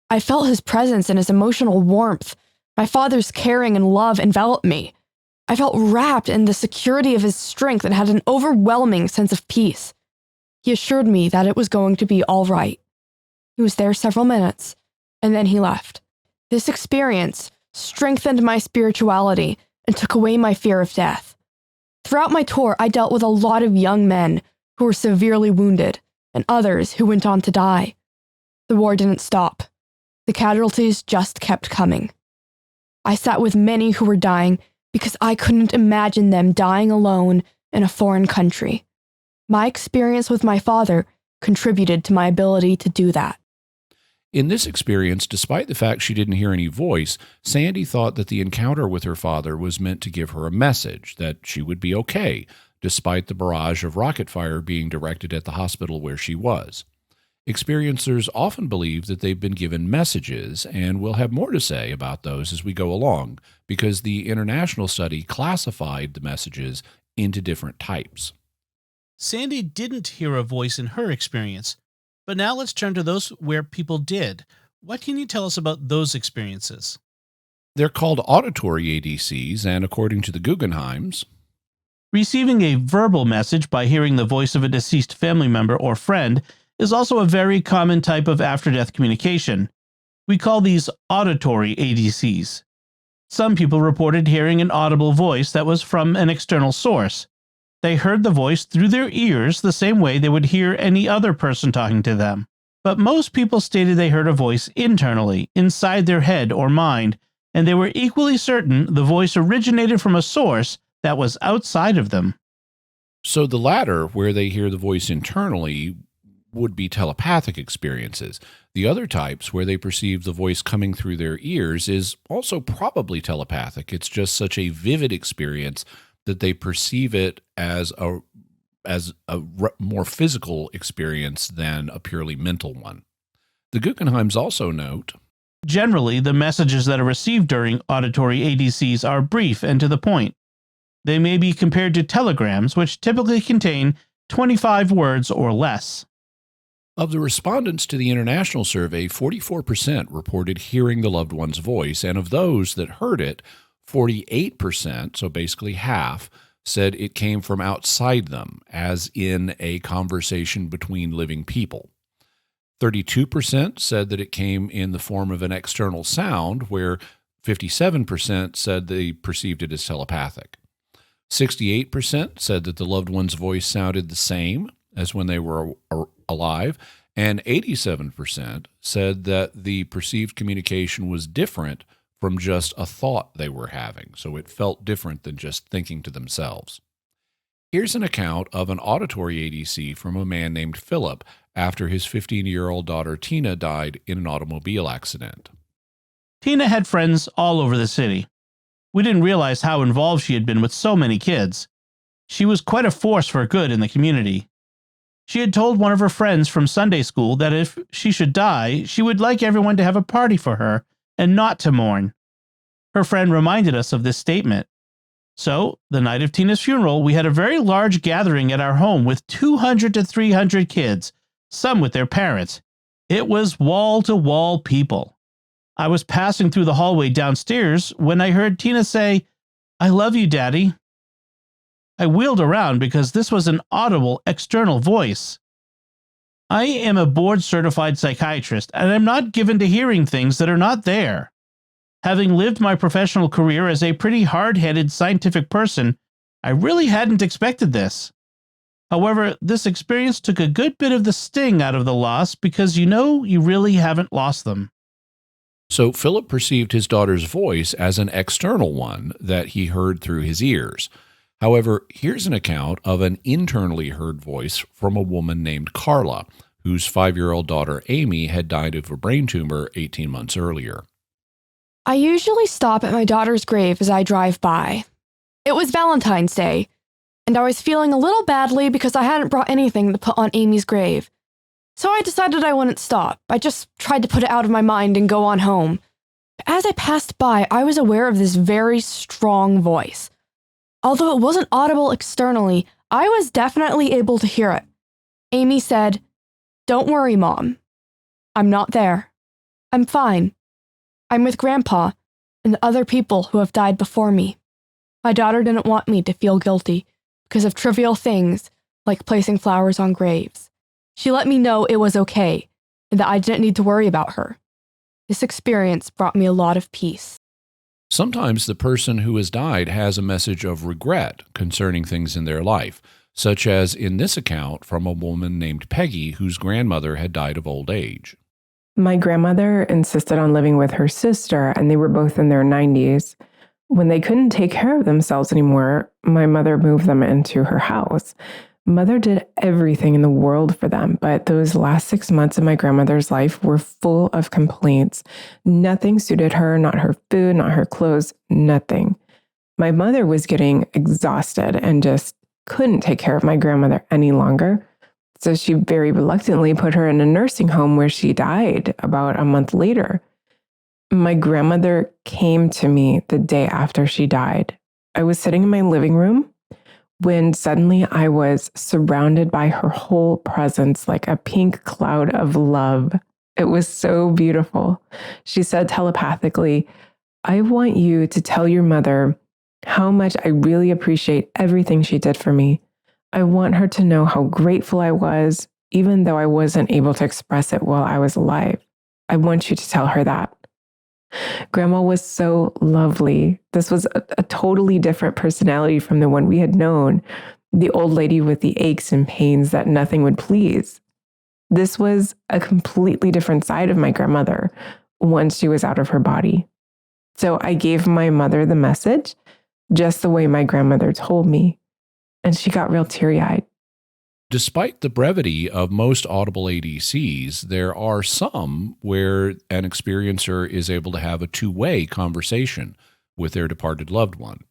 I felt his presence and his emotional warmth. My father's caring and love enveloped me. I felt wrapped in the security of his strength and had an overwhelming sense of peace. He assured me that it was going to be all right. He was there several minutes, and then he left. This experience strengthened my spirituality and took away my fear of death. Throughout my tour, I dealt with a lot of young men who were severely wounded and others who went on to die. The war didn't stop. The casualties just kept coming. I sat with many who were dying because I couldn't imagine them dying alone in a foreign country. My experience with my father contributed to my ability to do that. In this experience, despite the fact she didn't hear any voice, Sandy thought that the encounter with her father was meant to give her a message that she would be okay, despite the barrage of rocket fire being directed at the hospital where she was. Experiencers often believe that they've been given messages, and we'll have more to say about those as we go along, because the international study classified the messages into different types. Sandy didn't hear a voice in her experience, but now let's turn to those where people did. What can you tell us about those experiences? They're called auditory ADCs, and according to the Guggenheims, receiving a verbal message by hearing the voice of a deceased family member or friend is also a very common type of after-death communication. We call these auditory ADCs. Some people reported hearing an audible voice that was from an external source. They heard the voice through their ears the same way they would hear any other person talking to them. But most people stated they heard a voice internally, inside their head or mind, and they were equally certain the voice originated from a source that was outside of them. So the latter, where they hear the voice internally, would be telepathic experiences. The other types, where they perceive the voice coming through their ears, is also probably telepathic. It's just such a vivid experience that they perceive it as a more physical experience than a purely mental one. The Guggenheims also note, generally, the messages that are received during auditory ADCs are brief and to the point. They may be compared to telegrams, which typically contain 25 words or less. Of the respondents to the international survey, 44% reported hearing the loved one's voice, and of those that heard it, 48%, so basically half, said it came from outside them, as in a conversation between living people. 32% said that it came in the form of an external sound, where 57% said they perceived it as telepathic. 68% said that the loved one's voice sounded the same as when they were alive, and 87% said that the perceived communication was different from just a thought they were having, so it felt different than just thinking to themselves. Here's an account of an auditory ADC from a man named Philip after his 15-year-old daughter Tina died in an automobile accident. Tina had friends all over the city. We didn't realize how involved she had been with so many kids. She was quite a force for good in the community. She had told one of her friends from Sunday school that if she should die, she would like everyone to have a party for her and not to mourn. Her friend reminded us of this statement. So, the night of Tina's funeral, we had a very large gathering at our home with 200 to 300 kids, some with their parents. It was wall-to-wall people. I was passing through the hallway downstairs when I heard Tina say, "I love you, Daddy." I wheeled around because this was an audible external voice. I am a board-certified psychiatrist, and I'm not given to hearing things that are not there. Having lived my professional career as a pretty hard-headed scientific person, I really hadn't expected this. However, this experience took a good bit of the sting out of the loss because you really haven't lost them. So Philip perceived his daughter's voice as an external one that he heard through his ears. However, here's an account of an internally heard voice from a woman named Carla, whose 5-year-old daughter Amy had died of a brain tumor 18 months earlier. I usually stop at my daughter's grave as I drive by. It was Valentine's Day, and I was feeling a little badly because I hadn't brought anything to put on Amy's grave. So I decided I wouldn't stop. I just tried to put it out of my mind and go on home. But as I passed by, I was aware of this very strong voice. Although it wasn't audible externally, I was definitely able to hear it. Amy said, "Don't worry, Mom. I'm not there. I'm fine. I'm with Grandpa and the other people who have died before me." My daughter didn't want me to feel guilty because of trivial things like placing flowers on graves. She let me know it was okay and that I didn't need to worry about her. This experience brought me a lot of peace. Sometimes the person who has died has a message of regret concerning things in their life, such as in this account from a woman named Peggy whose grandmother had died of old age. My grandmother insisted on living with her sister, and they were both in their 90s. When they couldn't take care of themselves anymore, my mother moved them into her house. Mother did everything in the world for them, but those last 6 months of my grandmother's life were full of complaints. Nothing suited her, not her food, not her clothes, nothing. My mother was getting exhausted and just couldn't take care of my grandmother any longer. So she very reluctantly put her in a nursing home where she died about a month later. My grandmother came to me the day after she died. I was sitting in my living room when suddenly I was surrounded by her whole presence like a pink cloud of love. It was so beautiful. She said telepathically, "I want you to tell your mother how much I really appreciate everything she did for me. I want her to know how grateful I was, even though I wasn't able to express it while I was alive. I want you to tell her that." Grandma was so lovely. This was a totally different personality from the one we had known, the old lady with the aches and pains that nothing would please. This was a completely different side of my grandmother once she was out of her body. So I gave my mother the message just the way my grandmother told me, and she got real teary-eyed. Despite the brevity of most audible ADCs, there are some where an experiencer is able to have a two-way conversation with their departed loved one.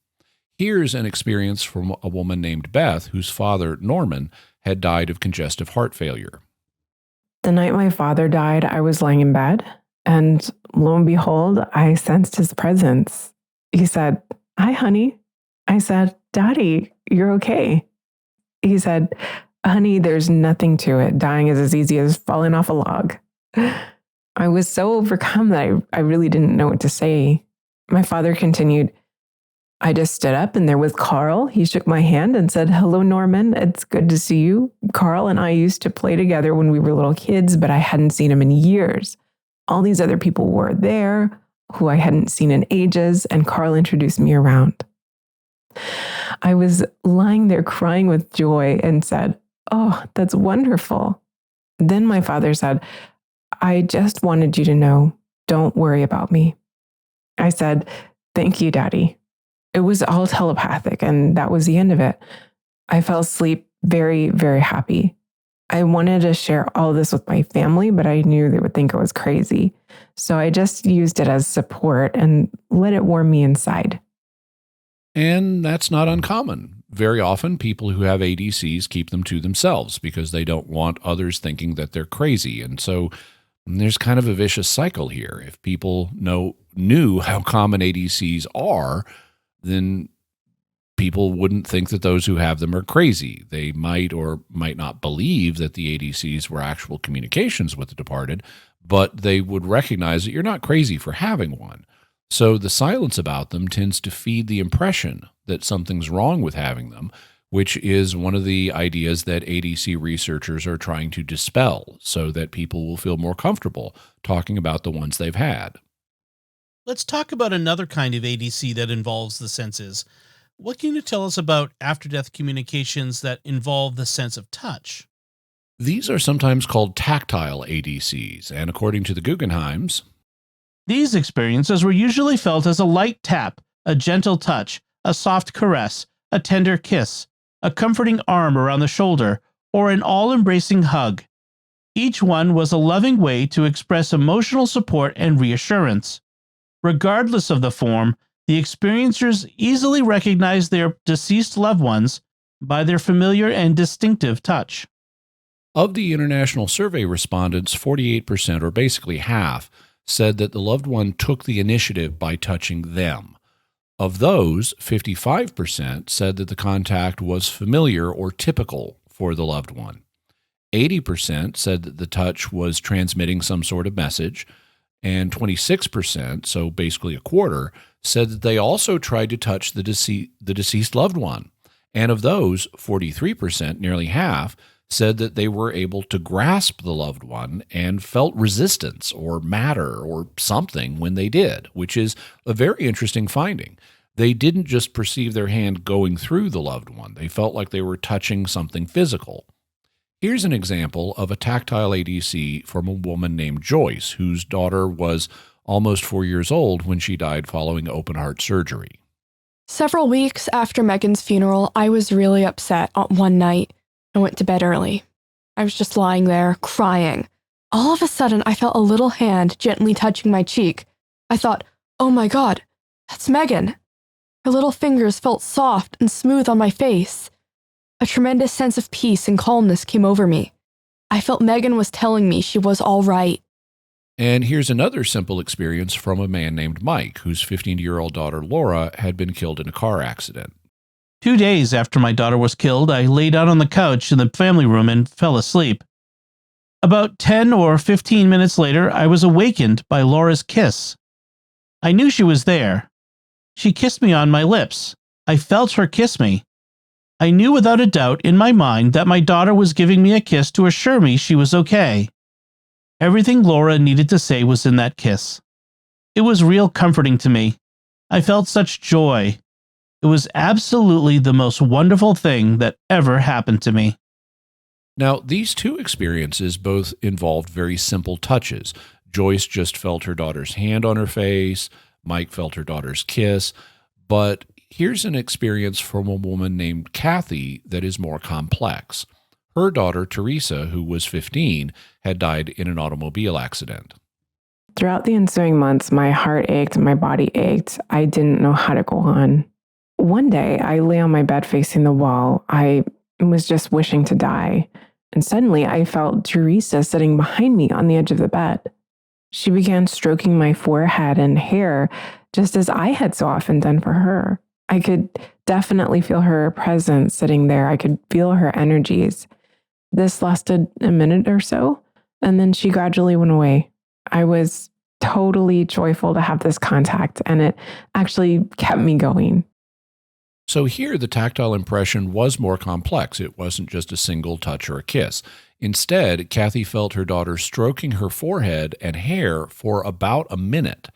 Here's an experience from a woman named Beth, whose father, Norman, had died of congestive heart failure. The night my father died, I was lying in bed, and lo and behold, I sensed his presence. He said, "Hi, honey." I said, "Daddy, you're okay." He said, "Honey, there's nothing to it. Dying is as easy as falling off a log." I was so overcome that I really didn't know what to say. My father continued, I just stood up and there was Carl. He shook my hand and said, "Hello, Norman. It's good to see you." Carl and I used to play together when we were little kids, but I hadn't seen him in years. All these other people were there who I hadn't seen in ages, and Carl introduced me around. I was lying there crying with joy and said, "Oh, that's wonderful." Then my father said, "I just wanted you to know, don't worry about me." I said, "Thank you, Daddy." It was all telepathic, and that was the end of it. I fell asleep very, very happy. I wanted to share all this with my family, but I knew they would think I was crazy. So I just used it as support and let it warm me inside. And that's not uncommon. Very often, people who have ADCs keep them to themselves because they don't want others thinking that they're crazy. And so there's kind of a vicious cycle here. If people knew how common ADCs are, then people wouldn't think that those who have them are crazy. They might or might not believe that the ADCs were actual communications with the departed, but they would recognize that you're not crazy for having one. So the silence about them tends to feed the impression that something's wrong with having them, which is one of the ideas that ADC researchers are trying to dispel so that people will feel more comfortable talking about the ones they've had. Let's talk about another kind of ADC that involves the senses. What can you tell us about after-death communications that involve the sense of touch? These are sometimes called tactile ADCs, and according to the Guggenheims, these experiences were usually felt as a light tap, a gentle touch, a soft caress, a tender kiss, a comforting arm around the shoulder, or an all-embracing hug. Each one was a loving way to express emotional support and reassurance. Regardless of the form, the experiencers easily recognized their deceased loved ones by their familiar and distinctive touch. Of the international survey respondents, 48%, or basically half, said that the loved one took the initiative by touching them. Of those, 55% said that the contact was familiar or typical for the loved one. 80% said that the touch was transmitting some sort of message, and 26%, so basically a quarter, said that they also tried to touch the deceased loved one. And of those, 43%, nearly half, said that they were able to grasp the loved one and felt resistance or matter or something when they did, which is a very interesting finding. They didn't just perceive their hand going through the loved one. They felt like they were touching something physical. Here's an example of a tactile ADC from a woman named Joyce, whose daughter was almost 4 years old when she died following open heart surgery. Several weeks after Megan's funeral, I was really upset one night. I went to bed early. I was just lying there, crying. All of a sudden, I felt a little hand gently touching my cheek. I thought, "Oh my God, that's Megan." Her little fingers felt soft and smooth on my face. A tremendous sense of peace and calmness came over me. I felt Megan was telling me she was all right. And here's another simple experience from a man named Mike, whose 15-year-old daughter Laura had been killed in a car accident. 2 days after my daughter was killed, I lay down on the couch in the family room and fell asleep. About 10 or 15 minutes later, I was awakened by Laura's kiss. I knew she was there. She kissed me on my lips. I felt her kiss me. I knew without a doubt in my mind that my daughter was giving me a kiss to assure me she was okay. Everything Laura needed to say was in that kiss. It was real comforting to me. I felt such joy. It was absolutely the most wonderful thing that ever happened to me. Now, these two experiences both involved very simple touches. Joyce just felt her daughter's hand on her face. Mike felt her daughter's kiss. But here's an experience from a woman named Kathy that is more complex. Her daughter, Teresa, who was 15, had died in an automobile accident. Throughout the ensuing months, my heart ached and my body ached. I didn't know how to go on. One day, I lay on my bed facing the wall. I was just wishing to die. And suddenly, I felt Teresa sitting behind me on the edge of the bed. She began stroking my forehead and hair, just as I had so often done for her. I could definitely feel her presence sitting there. I could feel her energies. This lasted a minute or so, and then she gradually went away. I was totally joyful to have this contact, and it actually kept me going. So here, the tactile impression was more complex. It wasn't just a single touch or a kiss. Instead, Kathy felt her daughter stroking her forehead and hair for about a minute.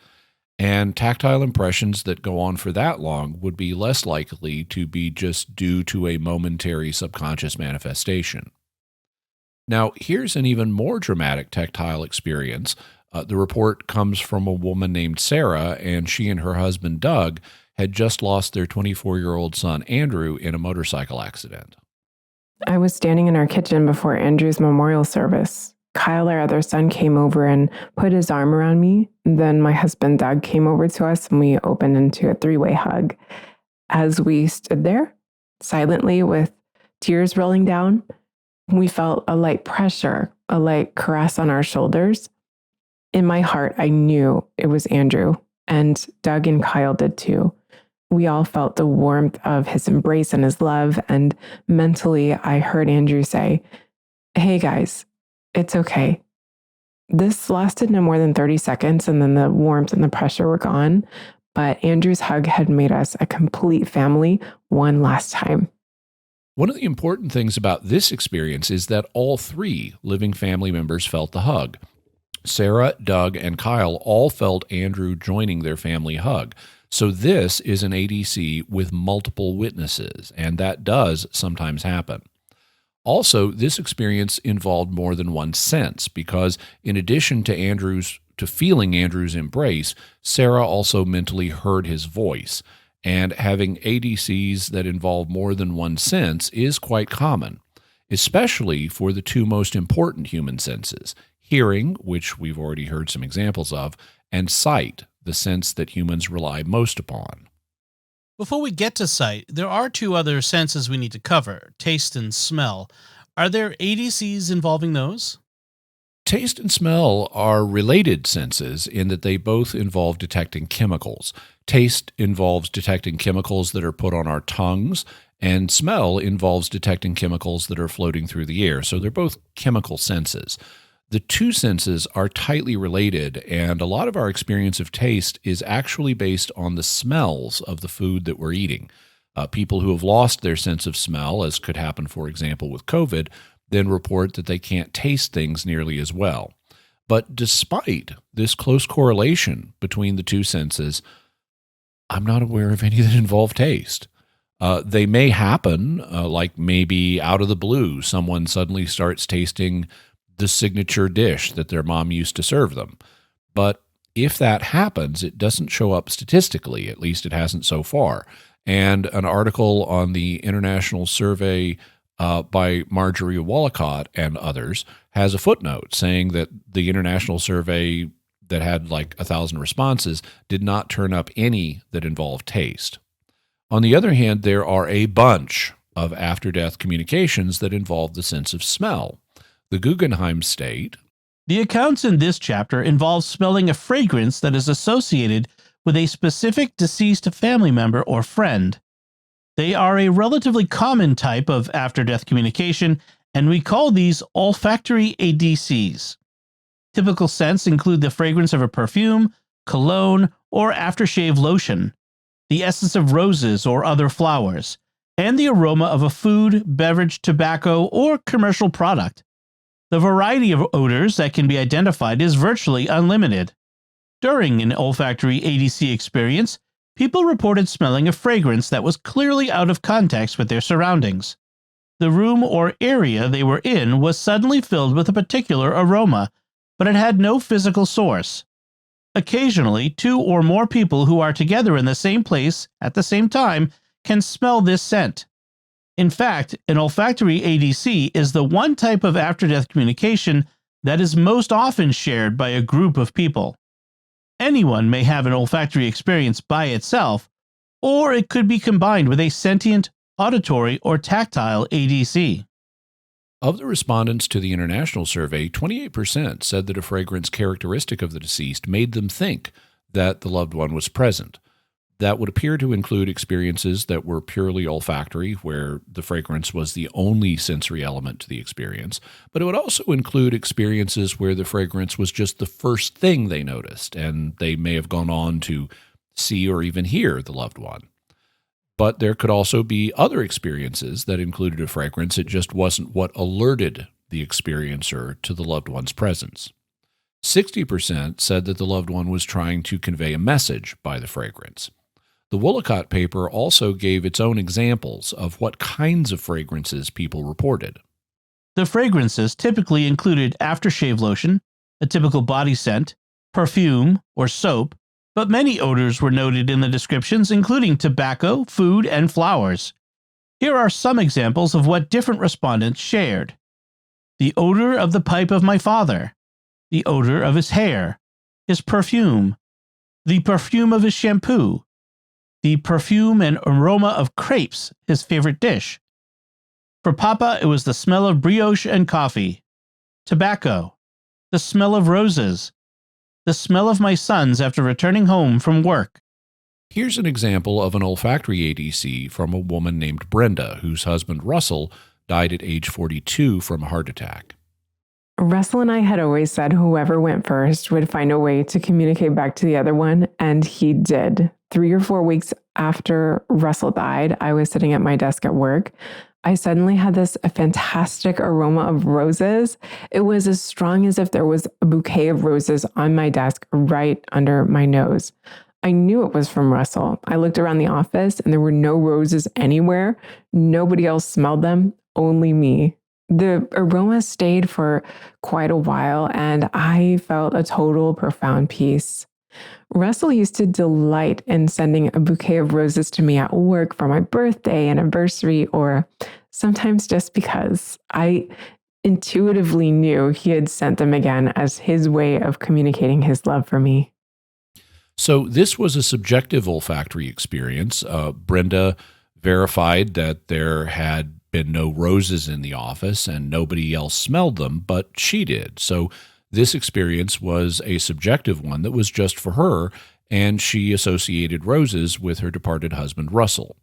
And tactile impressions that go on for that long would be less likely to be just due to a momentary subconscious manifestation. Now, here's an even more dramatic tactile experience. The report comes from a woman named Sarah, and she and her husband, Doug, had just lost their 24-year-old son, Andrew, in a motorcycle accident. I was standing in our kitchen before Andrew's memorial service. Kyle, our other son, came over and put his arm around me. Then my husband, Doug, came over to us and we opened into a three-way hug. As we stood there, silently with tears rolling down, we felt a light pressure, a light caress on our shoulders. In my heart, I knew it was Andrew, and Doug and Kyle did too. We all felt the warmth of his embrace and his love, and mentally, I heard Andrew say, "Hey guys, it's okay." This lasted no more than 30 seconds, and then the warmth and the pressure were gone, but Andrew's hug had made us a complete family one last time. One of the important things about this experience is that all three living family members felt the hug. Sarah, Doug, and Kyle all felt Andrew joining their family hug. So this is an ADC with multiple witnesses, and that does sometimes happen. Also, this experience involved more than one sense, because in addition to feeling Andrew's embrace, Sarah also mentally heard his voice. And having ADCs that involve more than one sense is quite common, especially for the two most important human senses, hearing, which we've already heard some examples of, and sight, the sense that humans rely most upon. Before we get to sight, there are two other senses we need to cover, taste and smell. Are there ADCs involving those? Taste and smell are related senses in that they both involve detecting chemicals. Taste involves detecting chemicals that are put on our tongues, and smell involves detecting chemicals that are floating through the air. So they're both chemical senses. The two senses are tightly related, and a lot of our experience of taste is actually based on the smells of the food that we're eating. People who have lost their sense of smell, as could happen, for example, with COVID, then report that they can't taste things nearly as well. But despite this close correlation between the two senses, I'm not aware of any that involve taste. They may happen, like maybe out of the blue, someone suddenly starts tasting the signature dish that their mom used to serve them. But if that happens, it doesn't show up statistically, at least it hasn't so far. And an article on the International Survey by Marjorie Wallicott and others has a footnote saying that the international survey that had like 1,000 responses did not turn up any that involved taste. On the other hand, there are a bunch of after-death communications that involve the sense of smell. The Guggenheim state, the accounts in this chapter involve smelling a fragrance that is associated with a specific deceased family member or friend. They are a relatively common type of after-death communication, and we call these olfactory ADCs. Typical scents include the fragrance of a perfume, cologne, or aftershave lotion, the essence of roses or other flowers, and the aroma of a food, beverage, tobacco, or commercial product. The variety of odors that can be identified is virtually unlimited. During an olfactory ADC experience, people reported smelling a fragrance that was clearly out of context with their surroundings. The room or area they were in was suddenly filled with a particular aroma, but it had no physical source. Occasionally, two or more people who are together in the same place at the same time can smell this scent. In fact, an olfactory ADC is the one type of after-death communication that is most often shared by a group of people. Anyone may have an olfactory experience by itself, or it could be combined with a sentient, auditory, or tactile ADC. Of the respondents to the international survey, 28% said that a fragrance characteristic of the deceased made them think that the loved one was present. That would appear to include experiences that were purely olfactory, where the fragrance was the only sensory element to the experience, but it would also include experiences where the fragrance was just the first thing they noticed, and they may have gone on to see or even hear the loved one. But there could also be other experiences that included a fragrance. It just wasn't what alerted the experiencer to the loved one's presence. 60% said that the loved one was trying to convey a message by the fragrance. The Woolacott paper also gave its own examples of what kinds of fragrances people reported. The fragrances typically included aftershave lotion, a typical body scent, perfume, or soap, but many odors were noted in the descriptions, including tobacco, food, and flowers. Here are some examples of what different respondents shared. The odor of the pipe of my father, the odor of his hair, his perfume, the perfume of his shampoo, the perfume and aroma of crepes, his favorite dish. For Papa, it was the smell of brioche and coffee, tobacco, the smell of roses, the smell of my sons after returning home from work. Here's an example of an olfactory ADC from a woman named Brenda, whose husband Russell died at age 42 from a heart attack. Russell and I had always said whoever went first would find a way to communicate back to the other one, and he did. 3 or 4 weeks after Russell died, I was sitting at my desk at work. I suddenly had this fantastic aroma of roses. It was as strong as if there was a bouquet of roses on my desk right under my nose. I knew it was from Russell. I looked around the office and there were no roses anywhere. Nobody else smelled them, only me. The aroma stayed for quite a while and I felt a total profound peace. Russell used to delight in sending a bouquet of roses to me at work for my birthday, anniversary, or sometimes just because I intuitively knew he had sent them again as his way of communicating his love for me. So this was a subjective olfactory experience. Brenda verified that there had been no roses in the office and nobody else smelled them, but she did. So this experience was a subjective one that was just for her, and she associated roses with her departed husband, Russell.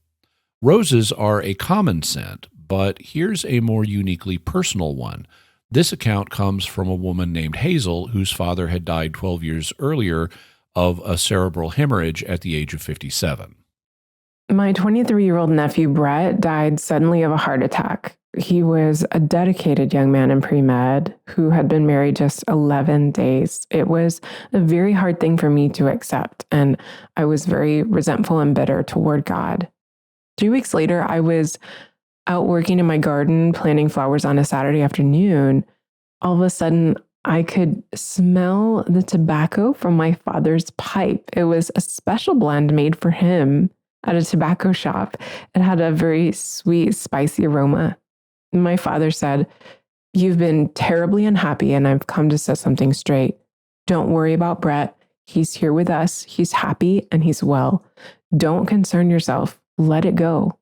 Roses are a common scent, but here's a more uniquely personal one. This account comes from a woman named Hazel, whose father had died 12 years earlier of a cerebral hemorrhage at the age of 57. My 23-year-old nephew, Brett, died suddenly of a heart attack. He was a dedicated young man in pre-med who had been married just 11 days. It was a very hard thing for me to accept, and I was very resentful and bitter toward God. 3 weeks later, I was out working in my garden, planting flowers on a Saturday afternoon. All of a sudden, I could smell the tobacco from my father's pipe. It was a special blend made for him at a tobacco shop. It had a very sweet, spicy aroma. My father said, "You've been terribly unhappy and I've come to set something straight. Don't worry about Brett. He's here with us. He's happy and he's well. Don't concern yourself. Let it go."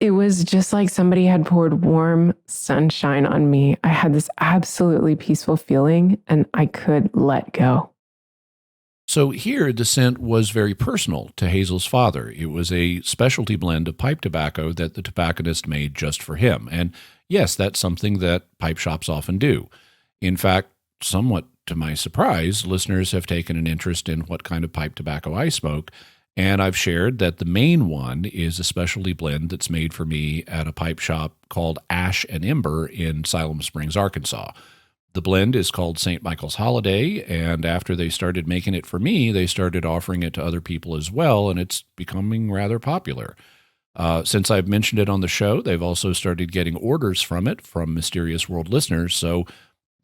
It was just like somebody had poured warm sunshine on me. I had this absolutely peaceful feeling and I could let go. So here, the scent was very personal to Hazel's father. It was a specialty blend of pipe tobacco that the tobacconist made just for him. And yes, that's something that pipe shops often do. In fact, somewhat to my surprise, listeners have taken an interest in what kind of pipe tobacco I smoke. And I've shared that the main one is a specialty blend that's made for me at a pipe shop called Ash and Ember in Siloam Springs, Arkansas. The blend is called St. Michael's Holiday, and after they started making it for me, they started offering it to other people as well, and it's becoming rather popular. Since I've mentioned it on the show, they've also started getting orders from it from Mysterious World listeners, so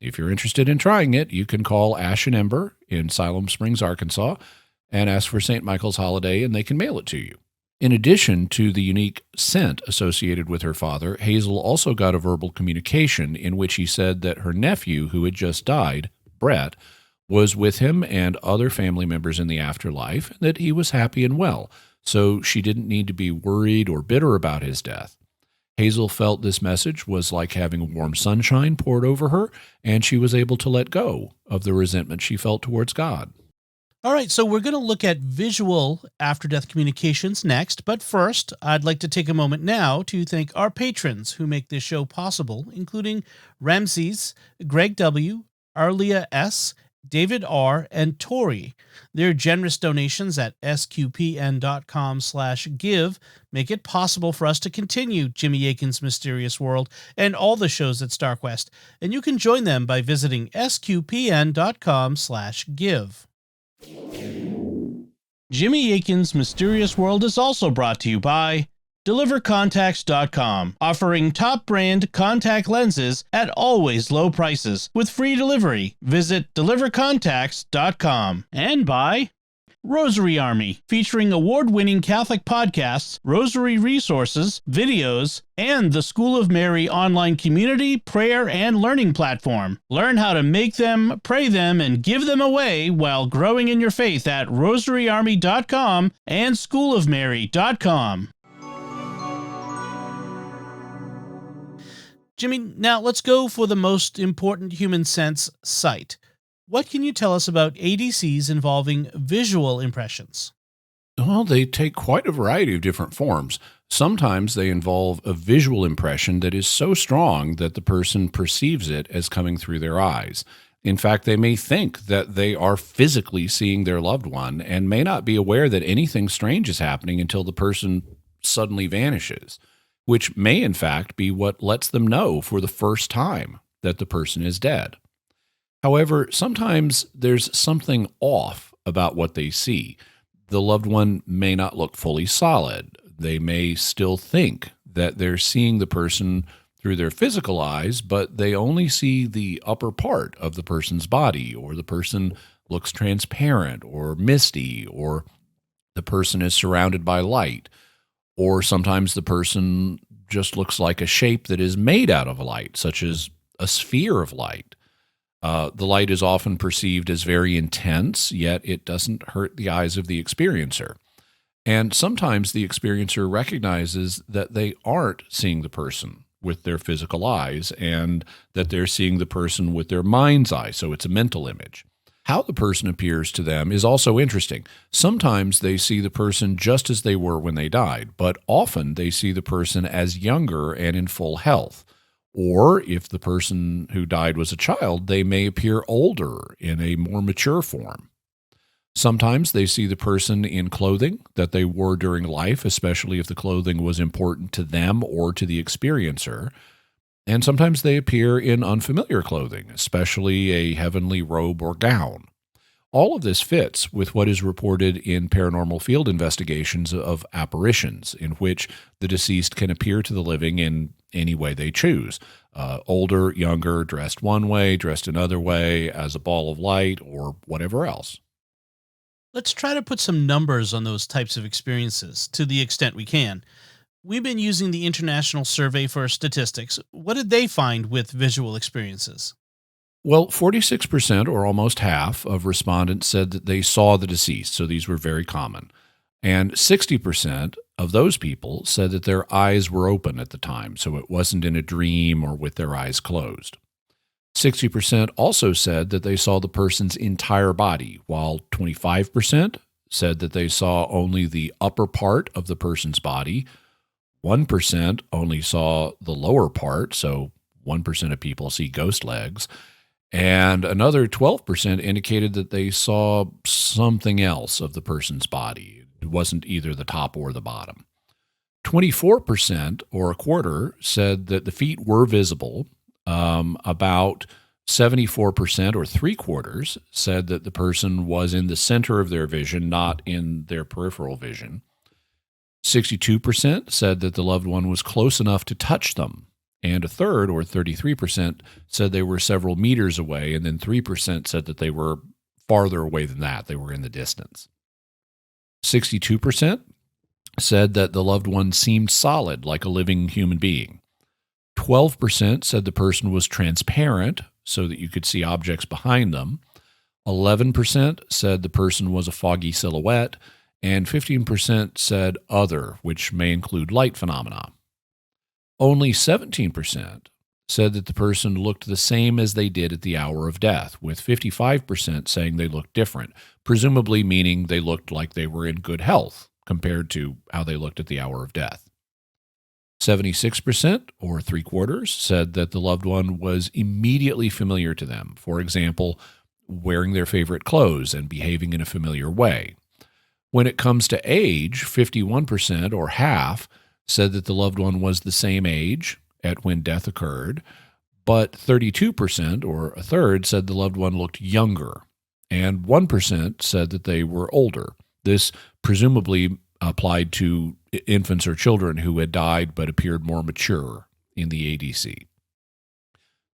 if you're interested in trying it, you can call Ash and Ember in Siloam Springs, Arkansas, and ask for St. Michael's Holiday, and they can mail it to you. In addition to the unique scent associated with her father, Hazel also got a verbal communication in which he said that her nephew, who had just died, Brett, was with him and other family members in the afterlife, and that he was happy and well, so she didn't need to be worried or bitter about his death. Hazel felt this message was like having warm sunshine poured over her, and she was able to let go of the resentment she felt towards God. All right, so we're going to look at visual after-death communications next, but first, I'd like to take a moment now to thank our patrons who make this show possible, including Ramses, Greg W., Arlia S., David R., and Tori. Their generous donations at sqpn.com/give make it possible for us to continue Jimmy Akin's Mysterious World and all the shows at StarQuest, and you can join them by visiting sqpn.com/give. Jimmy Akin's Mysterious World is also brought to you by DeliverContacts.com, offering top brand contact lenses at always low prices with free delivery. Visit DeliverContacts.com. And by Rosary Army, featuring award-winning Catholic podcasts, rosary resources, videos, and the School of Mary online community, prayer, and learning platform. Learn how to make them, pray them, and give them away while growing in your faith at rosaryarmy.com and schoolofmary.com. Jimmy, now let's go for the most important human sense, sight. What can you tell us about ADCs involving visual impressions? Well, they take quite a variety of different forms. Sometimes they involve a visual impression that is so strong that the person perceives it as coming through their eyes. In fact, they may think that they are physically seeing their loved one and may not be aware that anything strange is happening until the person suddenly vanishes, which may in fact be what lets them know for the first time that the person is dead. However, sometimes there's something off about what they see. The loved one may not look fully solid. They may still think that they're seeing the person through their physical eyes, but they only see the upper part of the person's body, or the person looks transparent or misty, or the person is surrounded by light, or sometimes the person just looks like a shape that is made out of light, such as a sphere of light. The light is often perceived as very intense, yet it doesn't hurt the eyes of the experiencer. And sometimes the experiencer recognizes that they aren't seeing the person with their physical eyes and that they're seeing the person with their mind's eye, so it's a mental image. How the person appears to them is also interesting. Sometimes they see the person just as they were when they died, but often they see the person as younger and in full health. Or if the person who died was a child, they may appear older in a more mature form. Sometimes they see the person in clothing that they wore during life, especially if the clothing was important to them or to the experiencer. And sometimes they appear in unfamiliar clothing, especially a heavenly robe or gown. All of this fits with what is reported in paranormal field investigations of apparitions, in which the deceased can appear to the living in any way they choose. Older, younger, dressed one way, dressed another way, as a ball of light, or whatever else. Let's try to put some numbers on those types of experiences to the extent we can. We've been using the International Survey for Statistics. What did they find with visual experiences? Well, 46%, or almost half, of respondents said that they saw the deceased, so these were very common. And 60% of those people said that their eyes were open at the time, so it wasn't in a dream or with their eyes closed. 60% also said that they saw the person's entire body, while 25% said that they saw only the upper part of the person's body. 1% only saw the lower part, so 1% of people see ghost legs. And another 12% indicated that they saw something else of the person's body. It wasn't either the top or the bottom. 24%, or a quarter, said that the feet were visible. About 74%, or three-quarters, said that the person was in the center of their vision, not in their peripheral vision. 62% said that the loved one was close enough to touch them. And a third, or 33%, said they were several meters away, and then 3% said that they were farther away than that. They were in the distance. 62% said that the loved one seemed solid, like a living human being. 12% said the person was transparent, so that you could see objects behind them. 11% said the person was a foggy silhouette, and 15% said other, which may include light phenomena. Only 17% said that the person looked the same as they did at the hour of death, with 55% saying they looked different, presumably meaning they looked like they were in good health compared to how they looked at the hour of death. 76%, or three-quarters, said that the loved one was immediately familiar to them. For example, wearing their favorite clothes and behaving in a familiar way. When it comes to age, 51% or half said that the loved one was the same age at when death occurred, but 32% or a third said the loved one looked younger, and 1% said that they were older. This presumably applied to infants or children who had died but appeared more mature in the ADC.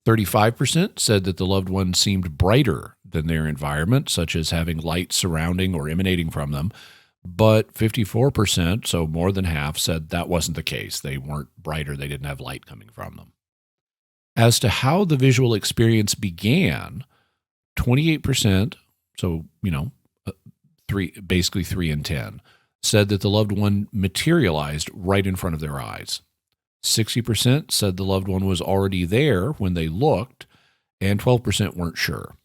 35% said that the loved one seemed brighter than their environment, such as having light surrounding or emanating from them, but 54%, so more than half, said that wasn't the case. They weren't brighter, they didn't have light coming from them. As to how the visual experience began, 28%, so, basically 3 in 10, said that the loved one materialized right in front of their eyes. 60% said the loved one was already there when they looked, and 12% weren't sure.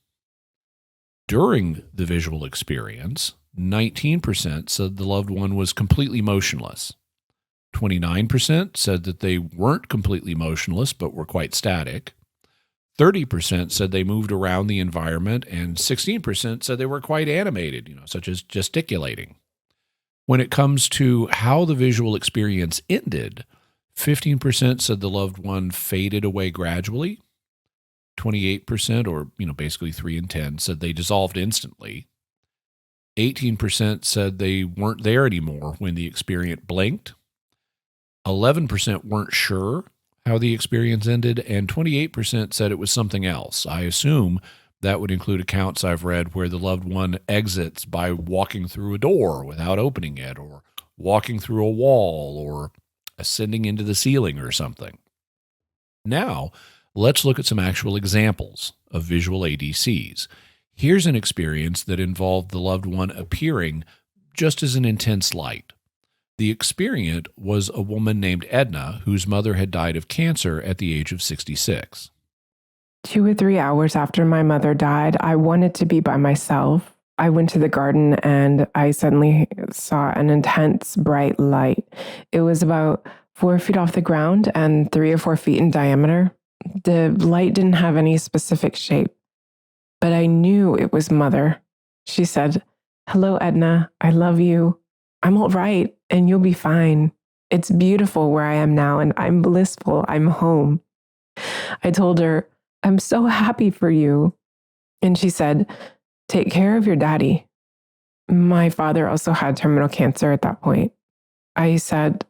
During the visual experience, 19% said the loved one was completely motionless. 29% said that they weren't completely motionless but were quite static. 30% said they moved around the environment, and 16% said they were quite animated, such as gesticulating. When it comes to how the visual experience ended, 15% said the loved one faded away gradually. 28%, or basically 3 in 10, said they dissolved instantly. 18% said they weren't there anymore when the experience blinked. 11% weren't sure how the experience ended, and 28% said it was something else. I assume that would include accounts I've read where the loved one exits by walking through a door without opening it, or walking through a wall, or ascending into the ceiling or something. Now, let's look at some actual examples of visual ADCs. Here's an experience that involved the loved one appearing just as an intense light. The experient was a woman named Edna, whose mother had died of cancer at the age of 66. 2 or 3 hours after my mother died, I wanted to be by myself. I went to the garden and I suddenly saw an intense bright light. It was about 4 feet off the ground and 3 or 4 feet in diameter. The light didn't have any specific shape, but I knew it was Mother. She said, "Hello, Edna. I love you. I'm all right, and you'll be fine. It's beautiful where I am now, and I'm blissful. I'm home." I told her, "I'm so happy for you." And she said, "Take care of your daddy." My father also had terminal cancer at that point. I said,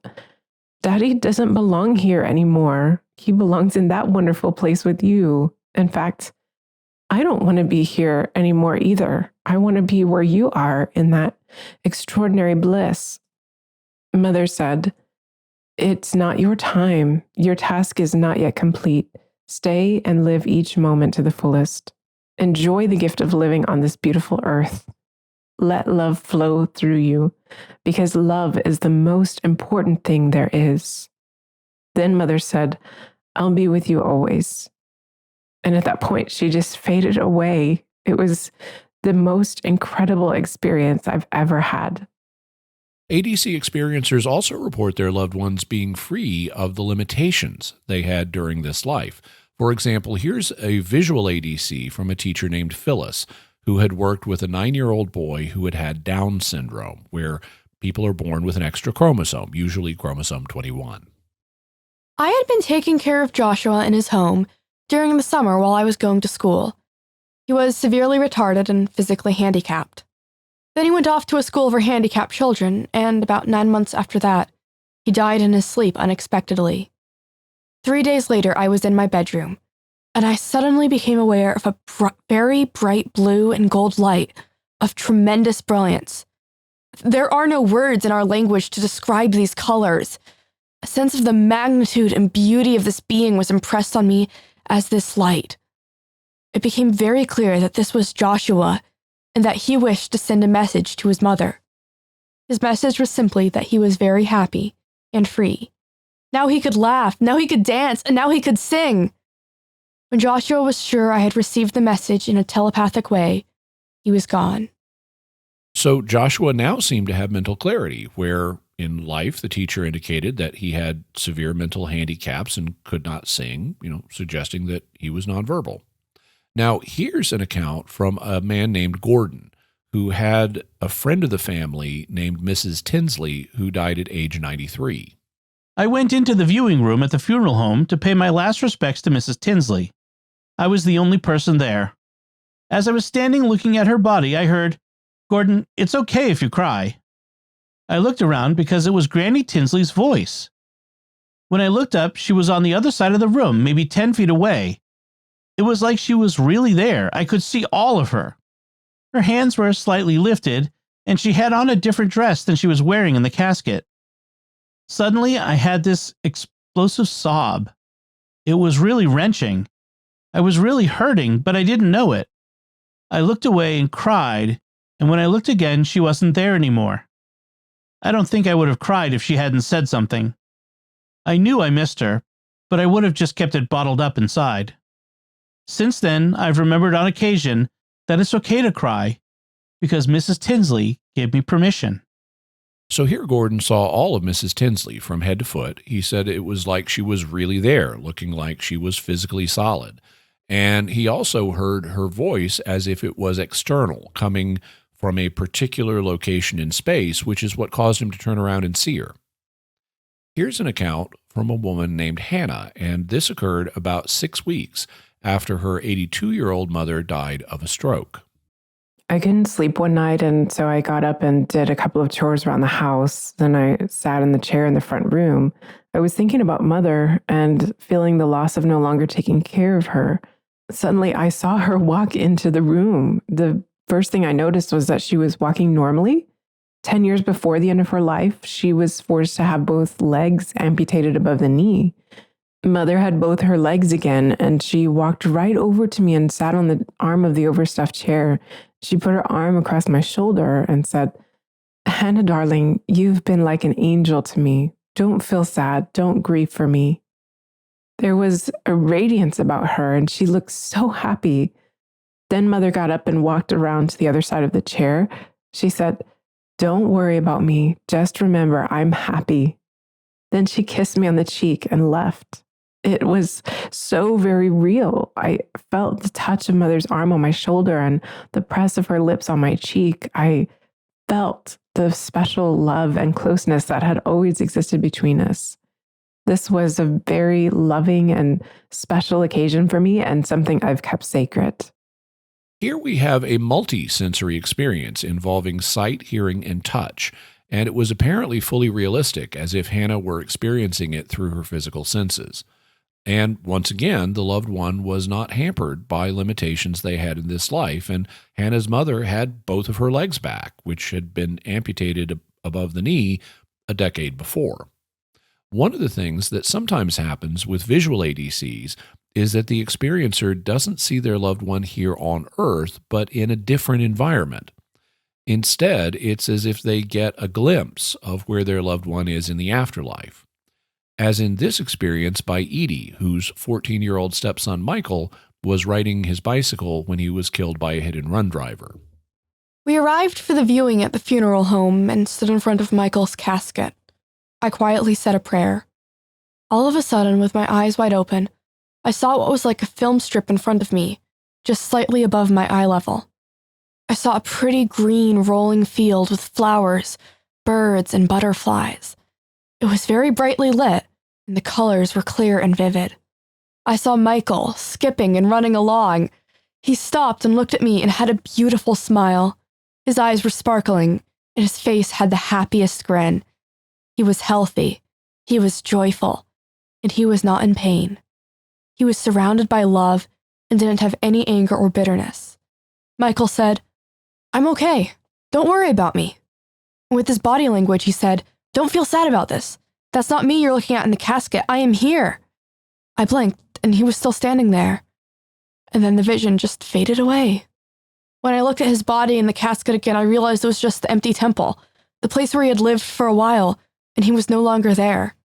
"Daddy doesn't belong here anymore. He belongs in that wonderful place with you. In fact, I don't want to be here anymore either. I want to be where you are in that extraordinary bliss." Mother said, "It's not your time. Your task is not yet complete. Stay and live each moment to the fullest. Enjoy the gift of living on this beautiful earth. Let love flow through you, because love is the most important thing there is." Then Mother said, "I'll be with you always." And at that point, she just faded away. It was the most incredible experience I've ever had. ADC experiencers also report their loved ones being free of the limitations they had during this life. For example, here's a visual ADC from a teacher named Phyllis, who had worked with a 9-year-old boy who had had Down syndrome, where people are born with an extra chromosome, usually chromosome 21. I had been taking care of Joshua in his home during the summer while I was going to school. He was severely retarded and physically handicapped. Then he went off to a school for handicapped children, and about 9 months after that, he died in his sleep unexpectedly. 3 days later, I was in my bedroom, and I suddenly became aware of a very bright blue and gold light of tremendous brilliance. There are no words in our language to describe these colors. A sense of the magnitude and beauty of this being was impressed on me as this light. It became very clear that this was Joshua, and that he wished to send a message to his mother. His message was simply that he was very happy and free. Now he could laugh, now he could dance, and now he could sing. When Joshua was sure I had received the message in a telepathic way, he was gone. So Joshua now seemed to have mental clarity, where in life the teacher indicated that he had severe mental handicaps and could not sing, suggesting that he was nonverbal. Now, here's an account from a man named Gordon, who had a friend of the family named Mrs. Tinsley, who died at age 93. I went into the viewing room at the funeral home to pay my last respects to Mrs. Tinsley. I was the only person there. As I was standing looking at her body, I heard, "Gordon, it's okay if you cry." I looked around because it was Granny Tinsley's voice. When I looked up, she was on the other side of the room, maybe 10 feet away. It was like she was really there. I could see all of her. Her hands were slightly lifted, and she had on a different dress than she was wearing in the casket. Suddenly, I had this explosive sob. It was really wrenching. I was really hurting, but I didn't know it. I looked away and cried, and when I looked again, she wasn't there anymore. I don't think I would have cried if she hadn't said something. I knew I missed her, but I would have just kept it bottled up inside. Since then, I've remembered on occasion that it's okay to cry, because Mrs. Tinsley gave me permission. So here Gordon saw all of Mrs. Tinsley from head to foot. He said it was like she was really there, looking like she was physically solid. And he also heard her voice as if it was external, coming from a particular location in space, which is what caused him to turn around and see her. Here's an account from a woman named Hannah, and this occurred about 6 weeks after her 82-year-old mother died of a stroke. I couldn't sleep one night, and so I got up and did a couple of chores around the house. Then I sat in the chair in the front room. I was thinking about Mother and feeling the loss of no longer taking care of her. Suddenly, I saw her walk into the room. The first thing I noticed was that she was walking normally. 10 years before the end of her life, she was forced to have both legs amputated above the knee. Mother had both her legs again, and she walked right over to me and sat on the arm of the overstuffed chair. She put her arm across my shoulder and said, "Hannah, darling, you've been like an angel to me. Don't feel sad. Don't grieve for me." There was a radiance about her, and she looked so happy. Then Mother got up and walked around to the other side of the chair. She said, "Don't worry about me. Just remember, I'm happy." Then she kissed me on the cheek and left. It was so very real. I felt the touch of Mother's arm on my shoulder and the press of her lips on my cheek. I felt the special love and closeness that had always existed between us. This was a very loving and special occasion for me and something I've kept sacred. Here we have a multi-sensory experience involving sight, hearing, and touch, and it was apparently fully realistic, as if Hannah were experiencing it through her physical senses. And once again, the loved one was not hampered by limitations they had in this life, and Hannah's mother had both of her legs back, which had been amputated above the knee a decade before. One of the things that sometimes happens with visual ADCs is that the experiencer doesn't see their loved one here on Earth, but in a different environment. Instead, it's as if they get a glimpse of where their loved one is in the afterlife. As in this experience by Edie, whose 14-year-old stepson Michael was riding his bicycle when he was killed by a hit-and-run driver. We arrived for the viewing at the funeral home and stood in front of Michael's casket. I quietly said a prayer. All of a sudden, with my eyes wide open, I saw what was like a film strip in front of me, just slightly above my eye level. I saw a pretty green rolling field with flowers, birds, and butterflies. It was very brightly lit, and the colors were clear and vivid. I saw Michael skipping and running along. He stopped and looked at me and had a beautiful smile. His eyes were sparkling, and his face had the happiest grin. He was healthy, he was joyful, and he was not in pain. He was surrounded by love and didn't have any anger or bitterness. Michael said, "I'm okay. Don't worry about me." With his body language, he said, "Don't feel sad about this. That's not me you're looking at in the casket. I am here." I blinked, and he was still standing there. And then the vision just faded away. When I looked at his body in the casket again, I realized it was just the empty temple, the place where he had lived for a while, and he was no longer there.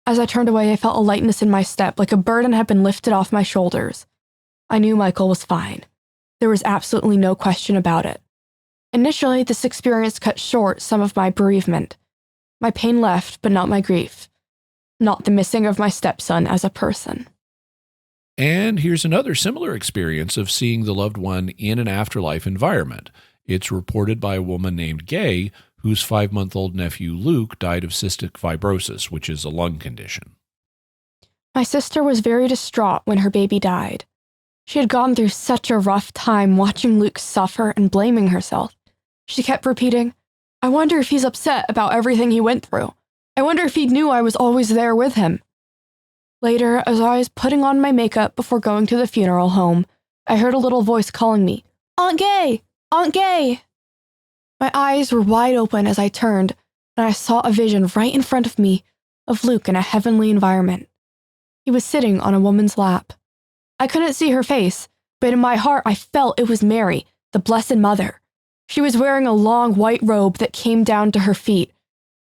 As I turned away, I felt a lightness in my step, like a burden had been lifted off my shoulders. I knew Michael was fine. There was absolutely no question about it. Initially, this experience cut short some of my bereavement. My pain left, but not my grief. Not the missing of my stepson as a person. And here's another similar experience of seeing the loved one in an afterlife environment. It's reported by a woman named Gay, whose 5-month-old nephew Luke died of cystic fibrosis, which is a lung condition. My sister was very distraught when her baby died. She had gone through such a rough time watching Luke suffer and blaming herself. She kept repeating, "I wonder if he's upset about everything he went through. I wonder if he knew I was always there with him." Later, as I was putting on my makeup before going to the funeral home, I heard a little voice calling me, "Aunt Gay! Aunt Gay!" My eyes were wide open as I turned, and I saw a vision right in front of me of Luke in a heavenly environment. He was sitting on a woman's lap. I couldn't see her face, but in my heart I felt it was Mary, the Blessed Mother. She was wearing a long white robe that came down to her feet,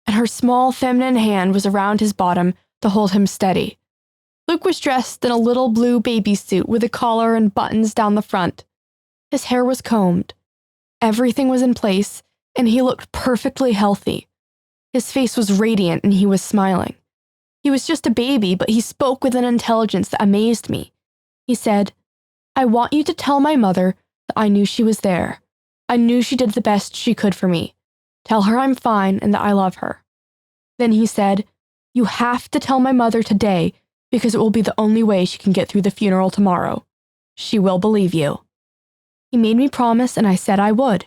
and her small feminine hand was around his bottom to hold him steady. Luke was dressed in a little blue baby suit with a collar and buttons down the front. His hair was combed. Everything was in place, and he looked perfectly healthy. His face was radiant and he was smiling. He was just a baby, but he spoke with an intelligence that amazed me. He said, "I want you to tell my mother that I knew she was there. I knew she did the best she could for me. Tell her I'm fine and that I love her." Then he said, "You have to tell my mother today because it will be the only way she can get through the funeral tomorrow. She will believe you." He made me promise and I said I would.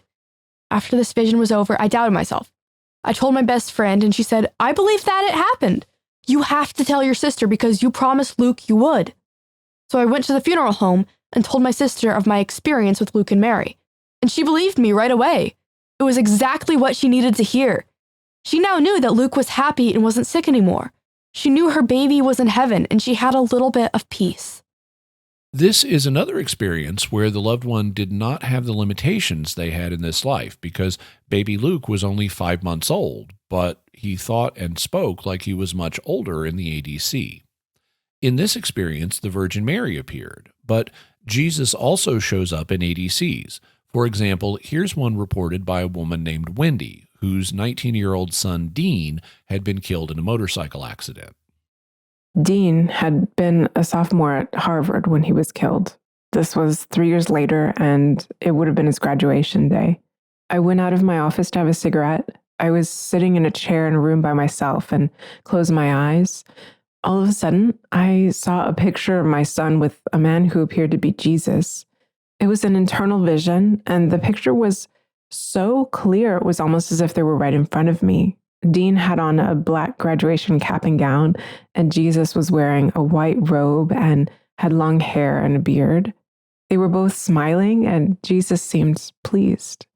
After this vision was over, I doubted myself. I told my best friend and she said, "I believe that it happened. You have to tell your sister because you promised Luke you would." So I went to the funeral home and told my sister of my experience with Luke and Mary. And she believed me right away. It was exactly what she needed to hear. She now knew that Luke was happy and wasn't sick anymore. She knew her baby was in heaven and she had a little bit of peace. This is another experience where the loved one did not have the limitations they had in this life because baby Luke was only 5 months old, but he thought and spoke like he was much older in the ADC. In this experience, the Virgin Mary appeared, but Jesus also shows up in ADCs. For example, here's one reported by a woman named Wendy, whose 19-year-old son Dean had been killed in a motorcycle accident. Dean had been a sophomore at Harvard when he was killed. This was 3 years later, and it would have been his graduation day. I went out of my office to have a cigarette. I was sitting in a chair in a room by myself and closed my eyes. All of a sudden, I saw a picture of my son with a man who appeared to be Jesus. It was an internal vision, and the picture was so clear it was almost as if they were right in front of me. Dean had on a black graduation cap and gown, and Jesus was wearing a white robe and had long hair and a beard. They were both smiling, and Jesus seemed pleased.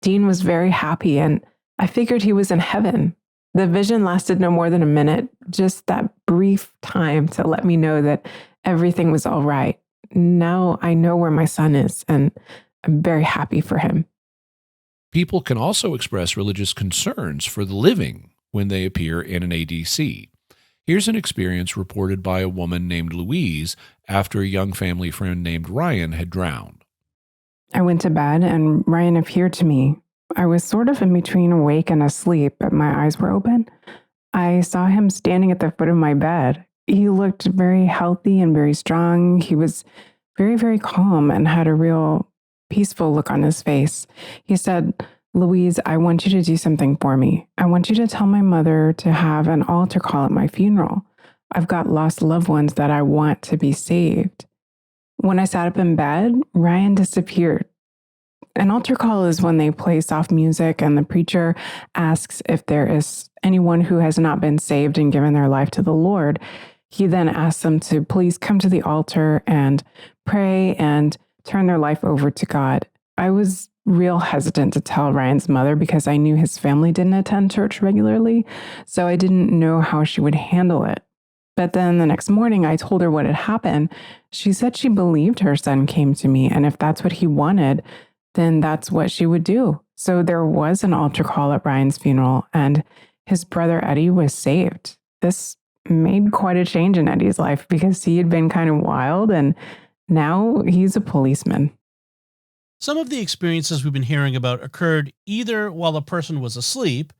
Dean was very happy, and I figured he was in heaven. The vision lasted no more than a minute, just that brief time to let me know that everything was all right. Now I know where my son is, and I'm very happy for him. People can also express religious concerns for the living when they appear in an ADC. Here's an experience reported by a woman named Louise after a young family friend named Ryan had drowned. I went to bed and Ryan appeared to me. I was sort of in between awake and asleep, but my eyes were open. I saw him standing at the foot of my bed. He looked very healthy and very strong. He was very, very calm and had a real peaceful look on his face. He said, "Louise, I want you to do something for me. I want you to tell my mother to have an altar call at my funeral. I've got lost loved ones that I want to be saved." When I sat up in bed, Ryan disappeared. An altar call is when they play soft music and the preacher asks if there is anyone who has not been saved and given their life to the Lord. He then asks them to please come to the altar and pray and turn their life over to God. I was real hesitant to tell Ryan's mother because I knew his family didn't attend church regularly, so I didn't know how she would handle it. But then the next morning, I told her what had happened. She said she believed her son came to me, and if that's what he wanted, then that's what she would do. So there was an altar call at Ryan's funeral, and his brother Eddie was saved. This made quite a change in Eddie's life because he had been kind of wild, and now he's a policeman. Some of the experiences we've been hearing about occurred either while a person was asleep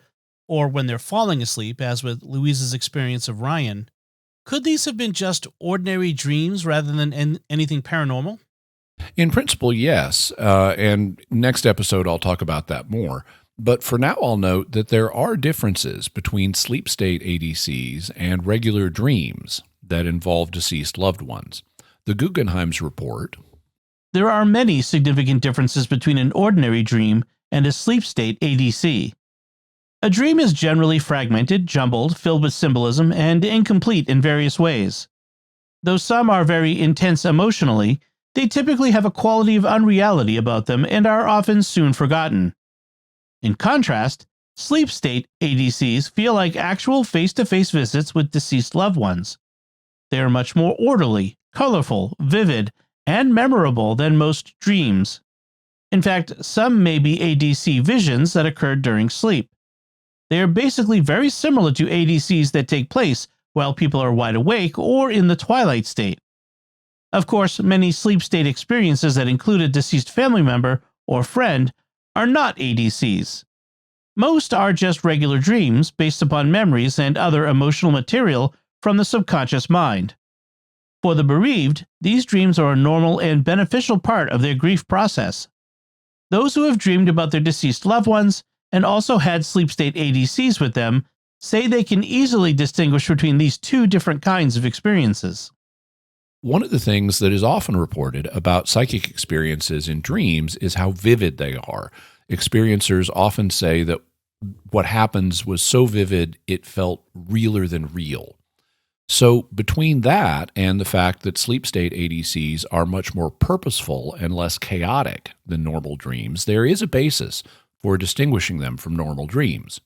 or when they're falling asleep, as with Louise's experience of Ryan. Could these have been just ordinary dreams rather than anything paranormal? In principle, yes. And next episode, I'll talk about that more. But for now, I'll note that there are differences between sleep state ADCs and regular dreams that involve deceased loved ones. The Guggenheim's report. There are many significant differences between an ordinary dream and a sleep state ADC. A dream is generally fragmented, jumbled, filled with symbolism, and incomplete in various ways. Though some are very intense emotionally, they typically have a quality of unreality about them and are often soon forgotten. In contrast, sleep state ADCs feel like actual face-to-face visits with deceased loved ones. They are much more orderly, colorful, vivid, and memorable than most dreams. In fact, some may be ADC visions that occurred during sleep. They are basically very similar to ADCs that take place while people are wide awake or in the twilight state. Of course, many sleep state experiences that include a deceased family member or friend are not ADCs. Most are just regular dreams based upon memories and other emotional material from the subconscious mind. For the bereaved, these dreams are a normal and beneficial part of their grief process. Those who have dreamed about their deceased loved ones and also had sleep state ADCs with them say they can easily distinguish between these two different kinds of experiences. One of the things that is often reported about psychic experiences in dreams is how vivid they are. Experiencers often say that what happens was so vivid it felt realer than real. So between that and the fact that sleep state ADCs are much more purposeful and less chaotic than normal dreams, there is a basis for distinguishing them from normal dreams.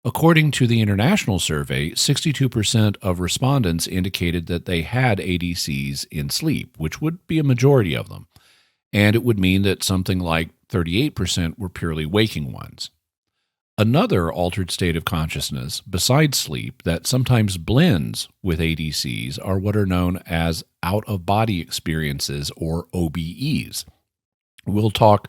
According to the international survey, 62% of respondents indicated that they had ADCs in sleep, which would be a majority of them. And it would mean that something like 38% were purely waking ones. Another altered state of consciousness, besides sleep, that sometimes blends with ADCs are what are known as out-of-body experiences, or OBEs. We'll talk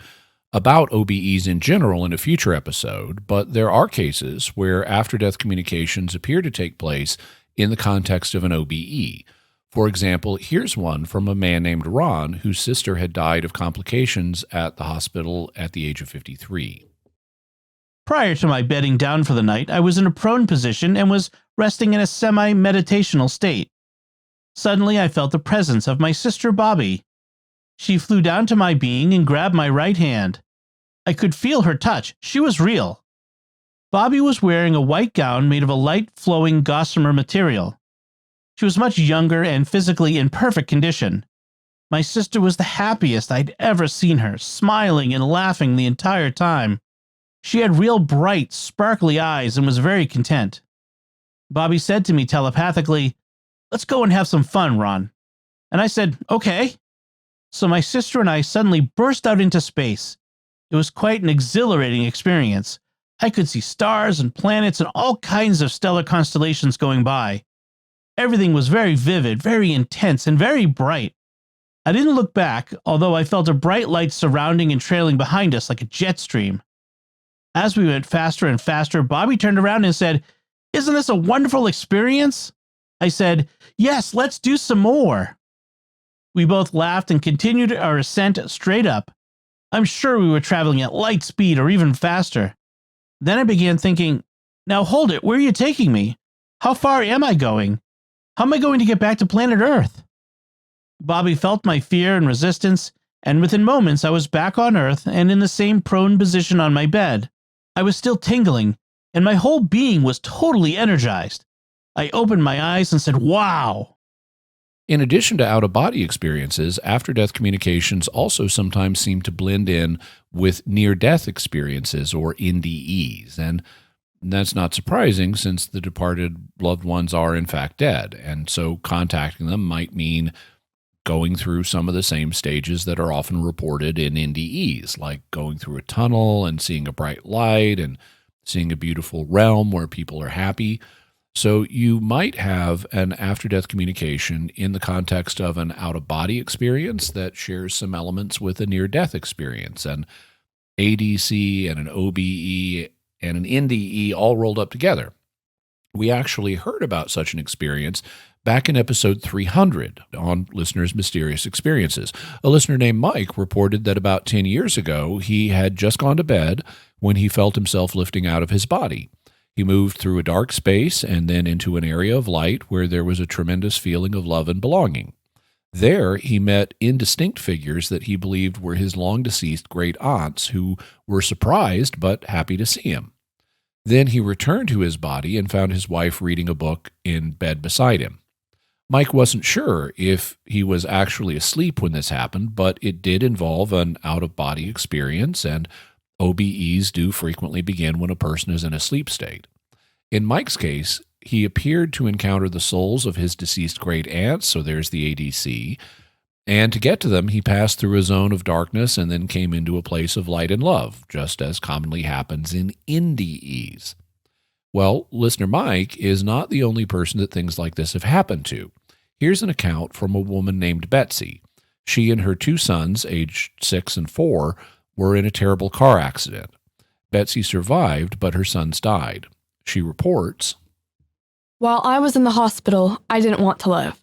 about OBEs in general in a future episode, but there are cases where after-death communications appear to take place in the context of an OBE. For example, here's one from a man named Ron, whose sister had died of complications at the hospital at the age of 53. Prior to my bedding down for the night, I was in a prone position and was resting in a semi-meditational state. Suddenly, I felt the presence of my sister Bobby. She flew down to my being and grabbed my right hand. I could feel her touch. She was real. Bobby was wearing a white gown made of a light, flowing gossamer material. She was much younger and physically in perfect condition. My sister was the happiest I'd ever seen her, smiling and laughing the entire time. She had real bright, sparkly eyes and was very content. Bobby said to me telepathically, "Let's go and have some fun, Ron." And I said, "Okay." So my sister and I suddenly burst out into space. It was quite an exhilarating experience. I could see stars and planets and all kinds of stellar constellations going by. Everything was very vivid, very intense, and very bright. I didn't look back, although I felt a bright light surrounding and trailing behind us like a jet stream. As we went faster and faster, Bobby turned around and said, "Isn't this a wonderful experience?" I said, "Yes, let's do some more." We both laughed and continued our ascent straight up. I'm sure we were traveling at light speed or even faster. Then I began thinking, now hold it, where are you taking me? How far am I going? How am I going to get back to planet Earth? Bobby felt my fear and resistance, and within moments I was back on Earth and in the same prone position on my bed. I was still tingling, and my whole being was totally energized. I opened my eyes and said, "Wow!" In addition to out-of-body experiences, after-death communications also sometimes seem to blend in with near-death experiences, or NDEs, and that's not surprising since the departed loved ones are in fact dead, and so contacting them might mean going through some of the same stages that are often reported in NDEs, like going through a tunnel and seeing a bright light and seeing a beautiful realm where people are happy. So you might have an after-death communication in the context of an out-of-body experience that shares some elements with a near-death experience. An ADC and an OBE and an NDE all rolled up together. We actually heard about such an experience Back in episode 300 on Listeners' Mysterious Experiences, a listener named Mike reported that about 10 years ago, he had just gone to bed when he felt himself lifting out of his body. He moved through a dark space and then into an area of light where there was a tremendous feeling of love and belonging. There, he met indistinct figures that he believed were his long-deceased great aunts who were surprised but happy to see him. Then he returned to his body and found his wife reading a book in bed beside him. Mike wasn't sure if he was actually asleep when this happened, but it did involve an out-of-body experience, and OBEs do frequently begin when a person is in a sleep state. In Mike's case, he appeared to encounter the souls of his deceased great aunts, so there's the ADC, and to get to them, he passed through a zone of darkness and then came into a place of light and love, just as commonly happens in NDEs. Well, listener Mike is not the only person that things like this have happened to. Here's an account from a woman named Betsy. She and her two sons, aged 6 and 4, were in a terrible car accident. Betsy survived, but her sons died. She reports, While I was in the hospital, I didn't want to live.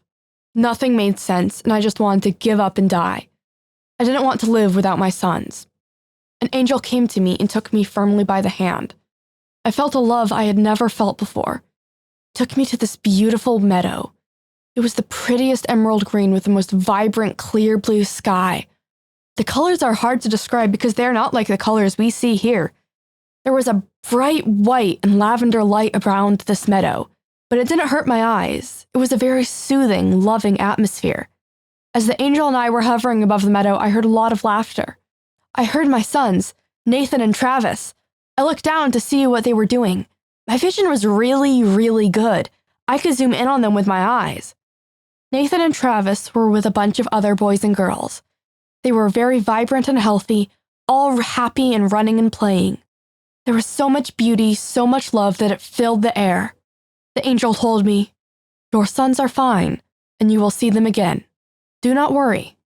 Nothing made sense, and I just wanted to give up and die. I didn't want to live without my sons. An angel came to me and took me firmly by the hand. I felt a love I had never felt before. It took me to this beautiful meadow. It was the prettiest emerald green with the most vibrant, clear blue sky. The colors are hard to describe because they're not like the colors we see here. There was a bright white and lavender light around this meadow, but it didn't hurt my eyes. It was a very soothing, loving atmosphere. As the angel and I were hovering above the meadow, I heard a lot of laughter. I heard my sons, Nathan and Travis. I looked down to see what they were doing. My vision was really, really good. I could zoom in on them with my eyes. Nathan and Travis were with a bunch of other boys and girls. They were very vibrant and healthy, all happy and running and playing. There was so much beauty, so much love that it filled the air. The angel told me, "Your sons are fine, and you will see them again. Do not worry."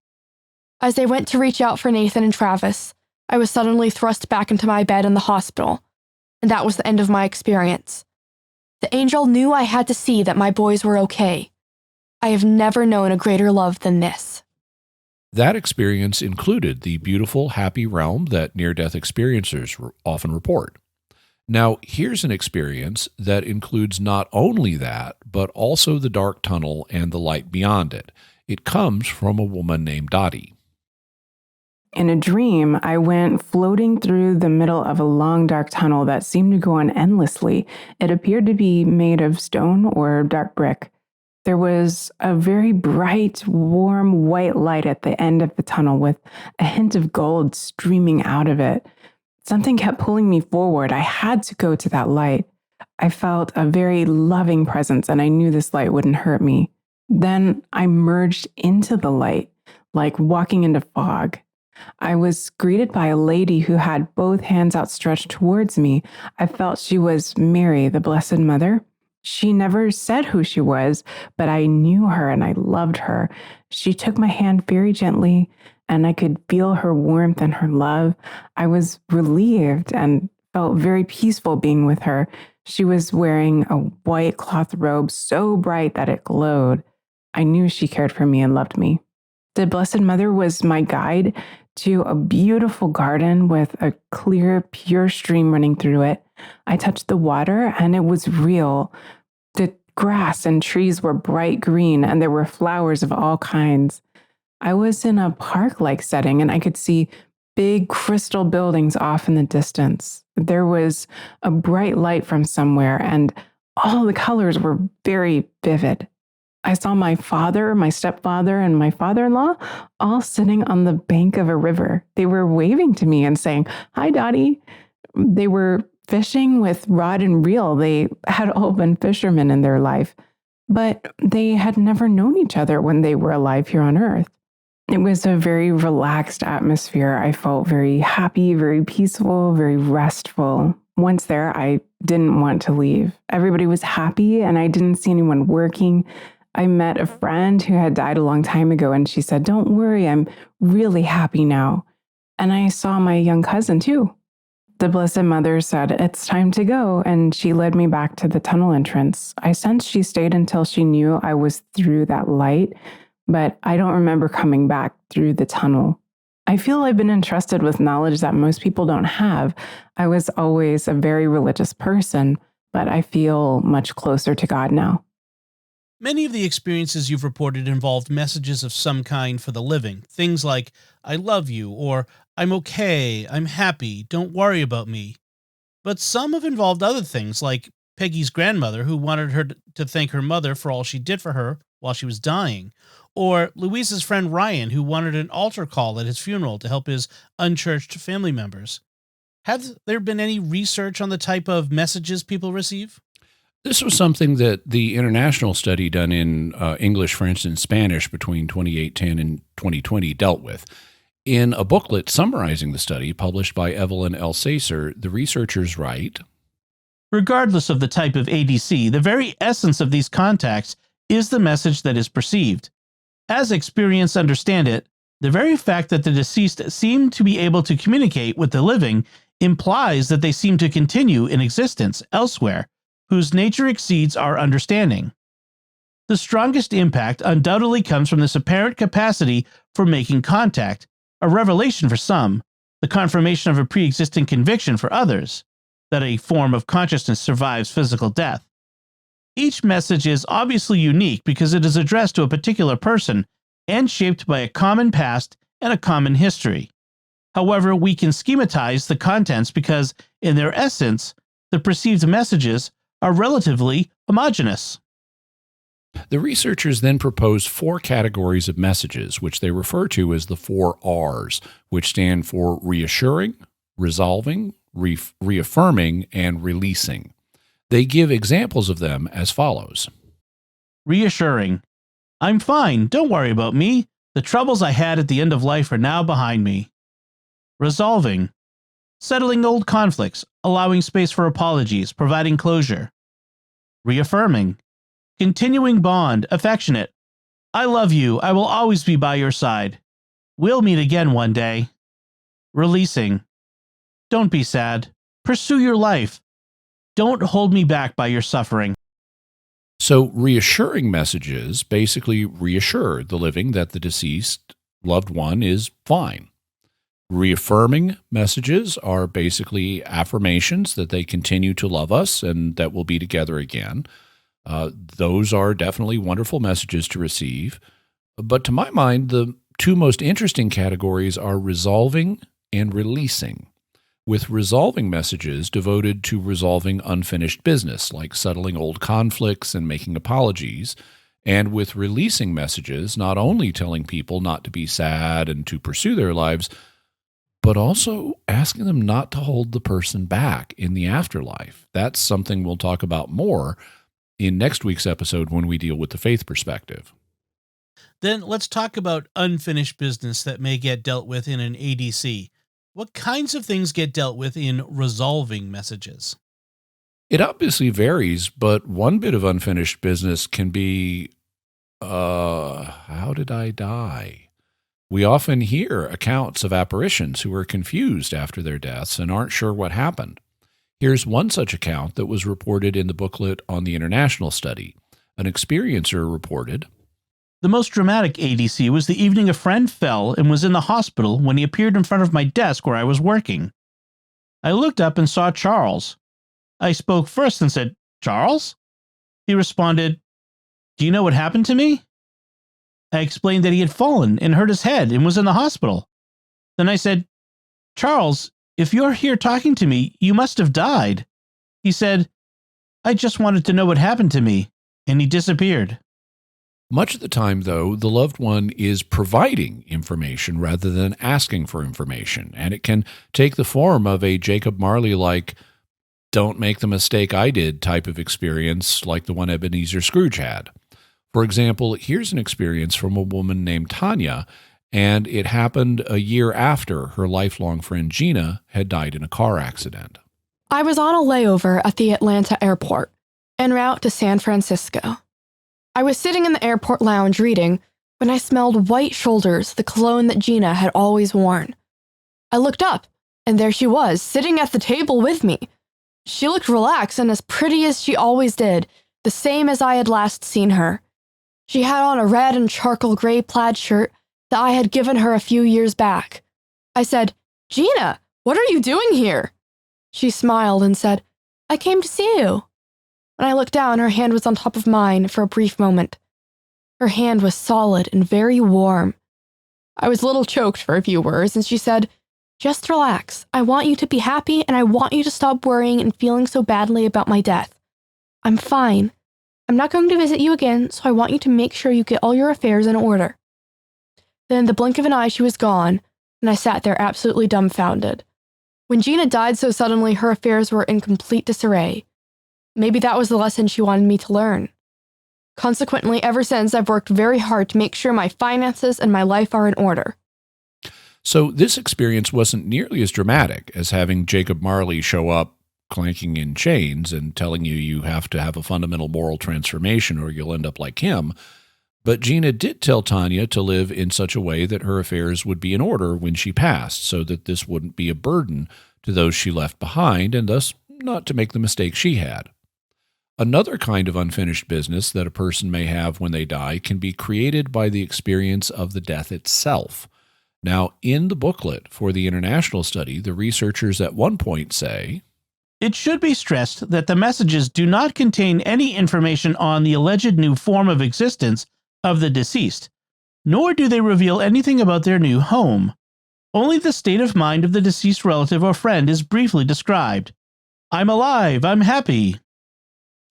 As I went to reach out for Nathan and Travis, I was suddenly thrust back into my bed in the hospital, and that was the end of my experience. The angel knew I had to see that my boys were okay. I have never known a greater love than this. That experience included the beautiful, happy realm that near-death experiencers often report. Now, here's an experience that includes not only that, but also the dark tunnel and the light beyond it. It comes from a woman named Dottie. In a dream, I went floating through the middle of a long, dark tunnel that seemed to go on endlessly. It appeared to be made of stone or dark brick. There was a very bright, warm, white light at the end of the tunnel with a hint of gold streaming out of it. Something kept pulling me forward. I had to go to that light. I felt a very loving presence, and I knew this light wouldn't hurt me. Then I merged into the light, like walking into fog. I was greeted by a lady who had both hands outstretched towards me. I felt she was Mary, the Blessed Mother. She never said who she was, but I knew her and I loved her. She took my hand very gently, and I could feel her warmth and her love. I was relieved and felt very peaceful being with her. She was wearing a white cloth robe so bright that it glowed. I knew she cared for me and loved me. The Blessed Mother was my guide to a beautiful garden with a clear, pure stream running through it. I touched the water and it was real. The grass and trees were bright green and there were flowers of all kinds. I was in a park-like setting and I could see big crystal buildings off in the distance. There was a bright light from somewhere and all the colors were very vivid. I saw my father, my stepfather, and my father-in-law all sitting on the bank of a river. They were waving to me and saying, "Hi, Dottie." They were fishing with rod and reel. They had all been fishermen in their life, but they had never known each other when they were alive here on Earth. It was a very relaxed atmosphere. I felt very happy, very peaceful, very restful. Once there, I didn't want to leave. Everybody was happy and I didn't see anyone working. I met a friend who had died a long time ago and she said, "Don't worry, I'm really happy now." And I saw my young cousin too. The Blessed Mother said, "It's time to go," and she led me back to the tunnel entrance. I sensed she stayed until she knew I was through that light, but I don't remember coming back through the tunnel. I feel I've been entrusted with knowledge that most people don't have. I was always a very religious person, but I feel much closer to God now. Many of the experiences you've reported involved messages of some kind for the living. Things like, "I love you," or "I'm okay, I'm happy, don't worry about me." But some have involved other things, like Peggy's grandmother, who wanted her to thank her mother for all she did for her while she was dying, or Louise's friend Ryan, who wanted an altar call at his funeral to help his unchurched family members. Have there been any research on the type of messages people receive? This was something that the international study done in English, French, and Spanish between 2010 and 2020 dealt with. In a booklet summarizing the study published by Evelyn Alsacer, the researchers write, Regardless of the type of ADC, the very essence of these contacts is the message that is perceived. As experienced understand it, the very fact that the deceased seem to be able to communicate with the living implies that they seem to continue in existence elsewhere, whose nature exceeds our understanding. The strongest impact undoubtedly comes from this apparent capacity for making contact, a revelation for some, the confirmation of a pre-existing conviction for others, that a form of consciousness survives physical death. Each message is obviously unique because it is addressed to a particular person and shaped by a common past and a common history. However, we can schematize the contents because, in their essence, the perceived messages are relatively homogeneous. The researchers then proposed 4 categories of messages, which they refer to as the 4 R's, which stand for reassuring, resolving, reaffirming, and releasing. They give examples of them as follows. Reassuring. I'm fine, don't worry about me. The troubles I had at the end of life are now behind me. Resolving. Settling old conflicts, allowing space for apologies, providing closure. Reaffirming. Continuing bond, affectionate. I love you, I will always be by your side. We'll meet again one day. Releasing. Don't be sad. Pursue your life. Don't hold me back by your suffering. So reassuring messages basically reassure the living that the deceased loved one is fine. Reaffirming messages are basically affirmations that they continue to love us and that we'll be together again. Those are definitely wonderful messages to receive. But to my mind, the 2 most interesting categories are resolving and releasing, with resolving messages devoted to resolving unfinished business, like settling old conflicts and making apologies, and with releasing messages not only telling people not to be sad and to pursue their lives, but also asking them not to hold the person back in the afterlife. That's something we'll talk about more in next week's episode when we deal with the faith perspective. Then let's talk about unfinished business that may get dealt with in an ADC. What kinds of things get dealt with in resolving messages? It obviously varies, but one bit of unfinished business can be, how did I die? We often hear accounts of apparitions who are confused after their deaths and aren't sure what happened. Here's one such account that was reported in the booklet on the international study. An experiencer reported, The most dramatic ADC was the evening a friend fell and was in the hospital when he appeared in front of my desk where I was working. I looked up and saw Charles. I spoke first and said, "Charles?" He responded, "Do you know what happened to me?" I explained that he had fallen and hurt his head and was in the hospital. Then I said, "Charles, if you're here talking to me, you must have died." He said, "I just wanted to know what happened to me," and he disappeared. Much of the time, though, the loved one is providing information rather than asking for information, and it can take the form of a Jacob Marley-like "don't make the mistake I did" type of experience like the one Ebenezer Scrooge had. For example, here's an experience from a woman named Tanya, and it happened a year after her lifelong friend Gina had died in a car accident. I was on a layover at the Atlanta airport, en route to San Francisco. I was sitting in the airport lounge reading when I smelled white shoulders, the cologne that Gina had always worn. I looked up And there she was, sitting at the table with me. She looked relaxed and as pretty as she always did, the same as I had last seen her. She had on a red and charcoal gray plaid shirt that I had given her a few years back. I said, "Gina, what are you doing here?" She smiled and said, "I came to see you." When I looked down, her hand was on top of mine for a brief moment. Her hand was solid and very warm. I was a little choked for a few words, and she said, "Just relax. I want you to be happy, and I want you to stop worrying and feeling so badly about my death. I'm fine. I'm not going to visit you again, so I want you to make sure you get all your affairs in order." Then in the blink of an eye, she was gone, and I sat there absolutely dumbfounded. When Gina died so suddenly, her affairs were in complete disarray. Maybe that was the lesson she wanted me to learn. Consequently, ever since, I've worked very hard to make sure my finances and my life are in order. So this experience wasn't nearly as dramatic as having Jacob Marley show up clanking in chains and telling you have to have a fundamental moral transformation or you'll end up like him. But Gina did tell Tanya to live in such a way that her affairs would be in order when she passed, so that this wouldn't be a burden to those she left behind, and thus not to make the mistake she had. Another kind of unfinished business that a person may have when they die can be created by the experience of the death itself. Now, in the booklet for the international study, the researchers at one point say, It should be stressed that the messages do not contain any information on the alleged new form of existence of the deceased, nor do they reveal anything about their new home. Only the state of mind of the deceased relative or friend is briefly described. I'm alive, I'm happy.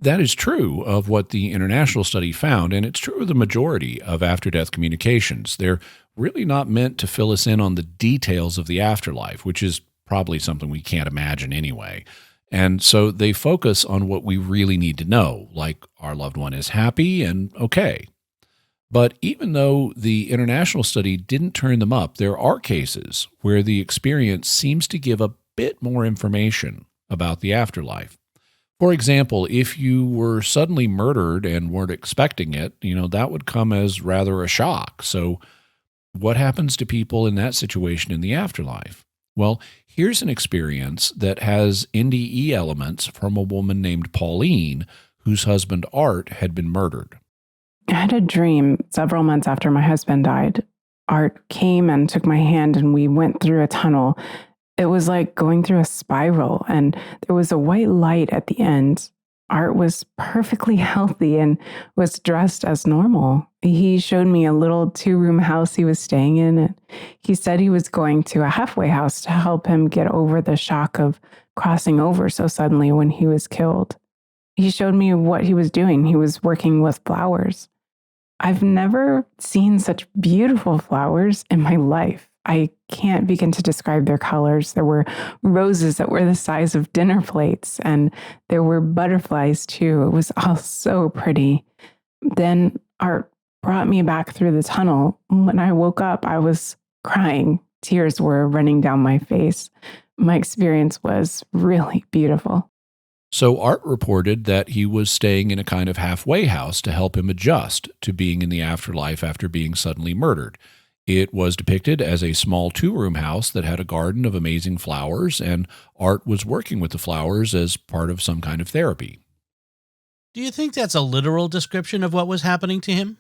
That is true of what the international study found, and it's true of the majority of after-death communications. They're really not meant to fill us in on the details of the afterlife, which is probably something we can't imagine anyway. And so they focus on what we really need to know, like our loved one is happy and okay. But even though the international study didn't turn them up, there are cases where the experience seems to give a bit more information about the afterlife. For example, if you were suddenly murdered and weren't expecting it, that would come as rather a shock. So what happens to people in that situation in the afterlife? Well, here's an experience that has NDE elements from a woman named Pauline, whose husband Art had been murdered. I had a dream several months after my husband died. Art came and took my hand and we went through a tunnel. It was like going through a spiral and there was a white light at the end. Art was perfectly healthy and was dressed as normal. He showed me a little 2-room house he was staying in. And he said he was going to a halfway house to help him get over the shock of crossing over so suddenly when he was killed. He showed me what he was doing. He was working with flowers. I've never seen such beautiful flowers in my life. I can't begin to describe their colors. There were roses that were the size of dinner plates, and there were butterflies too. It was all so pretty. Then Art brought me back through the tunnel. When I woke up, I was crying. Tears were running down my face. My experience was really beautiful. So Art reported that he was staying in a kind of halfway house to help him adjust to being in the afterlife after being suddenly murdered. It was depicted as a small 2-room house that had a garden of amazing flowers, and Art was working with the flowers as part of some kind of therapy. Do you think that's a literal description of what was happening to him?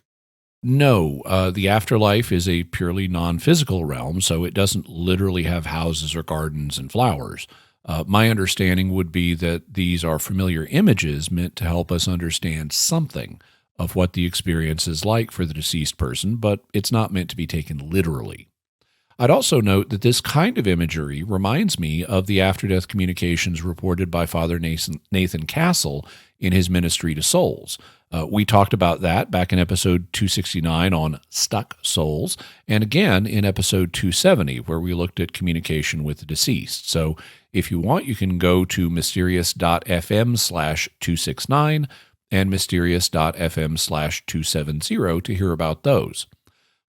No, the afterlife is a purely non-physical realm, so it doesn't literally have houses or gardens and flowers. My understanding would be that these are familiar images meant to help us understand something of what the experience is like for the deceased person, but it's not meant to be taken literally. I'd also note that this kind of imagery reminds me of the after-death communications reported by Father Nathan Castle in his ministry to souls. We talked about that back in episode 269 on stuck souls, and again in episode 270 where we looked at communication with the deceased. So if you want, you can go to mysterious.fm/269 and mysterious.fm/270 to hear about those.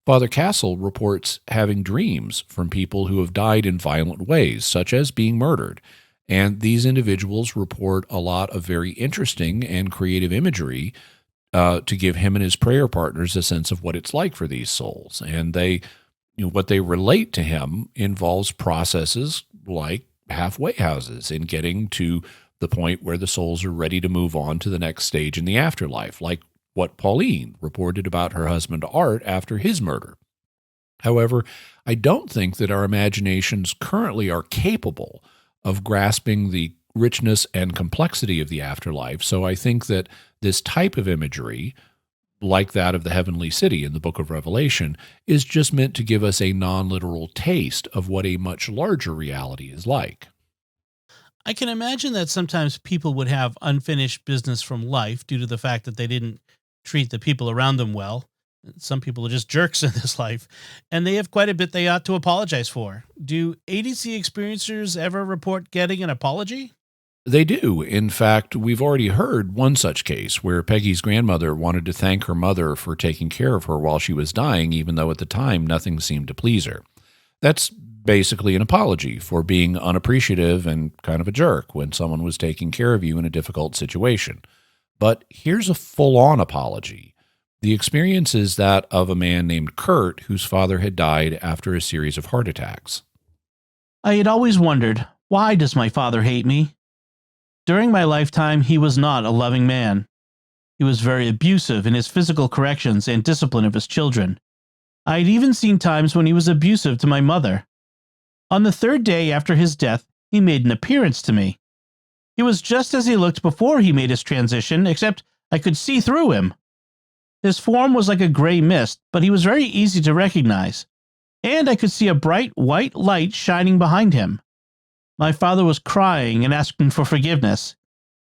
Father Castle reports having dreams from people who have died in violent ways, such as being murdered. And these individuals report a lot of very interesting and creative imagery to give him and his prayer partners a sense of what it's like for these souls. And what they relate to him involves processes like halfway houses in getting to the point where the souls are ready to move on to the next stage in the afterlife, like what Pauline reported about her husband Art after his murder. However, I don't think that our imaginations currently are capable of grasping the richness and complexity of the afterlife, so I think that this type of imagery, like that of the heavenly city in the book of Revelation, is just meant to give us a non-literal taste of what a much larger reality is like. I can imagine that sometimes people would have unfinished business from life due to the fact that they didn't treat the people around them well. Some people are just jerks in this life, and they have quite a bit they ought to apologize for. Do ADC experiencers ever report getting an apology? They do. In fact, we've already heard one such case where Peggy's grandmother wanted to thank her mother for taking care of her while she was dying, even though at the time nothing seemed to please her. That's basically an apology for being unappreciative and kind of a jerk when someone was taking care of you in a difficult situation. But here's a full-on apology. The experience is that of a man named Kurt, whose father had died after a series of heart attacks. I had always wondered, why does my father hate me? During my lifetime, he was not a loving man. He was very abusive in his physical corrections and discipline of his children. I had even seen times when he was abusive to my mother. On the third day after his death, he made an appearance to me. He was just as he looked before he made his transition, except I could see through him. His form was like a gray mist, but he was very easy to recognize, and I could see a bright white light shining behind him. My father was crying and asking for forgiveness.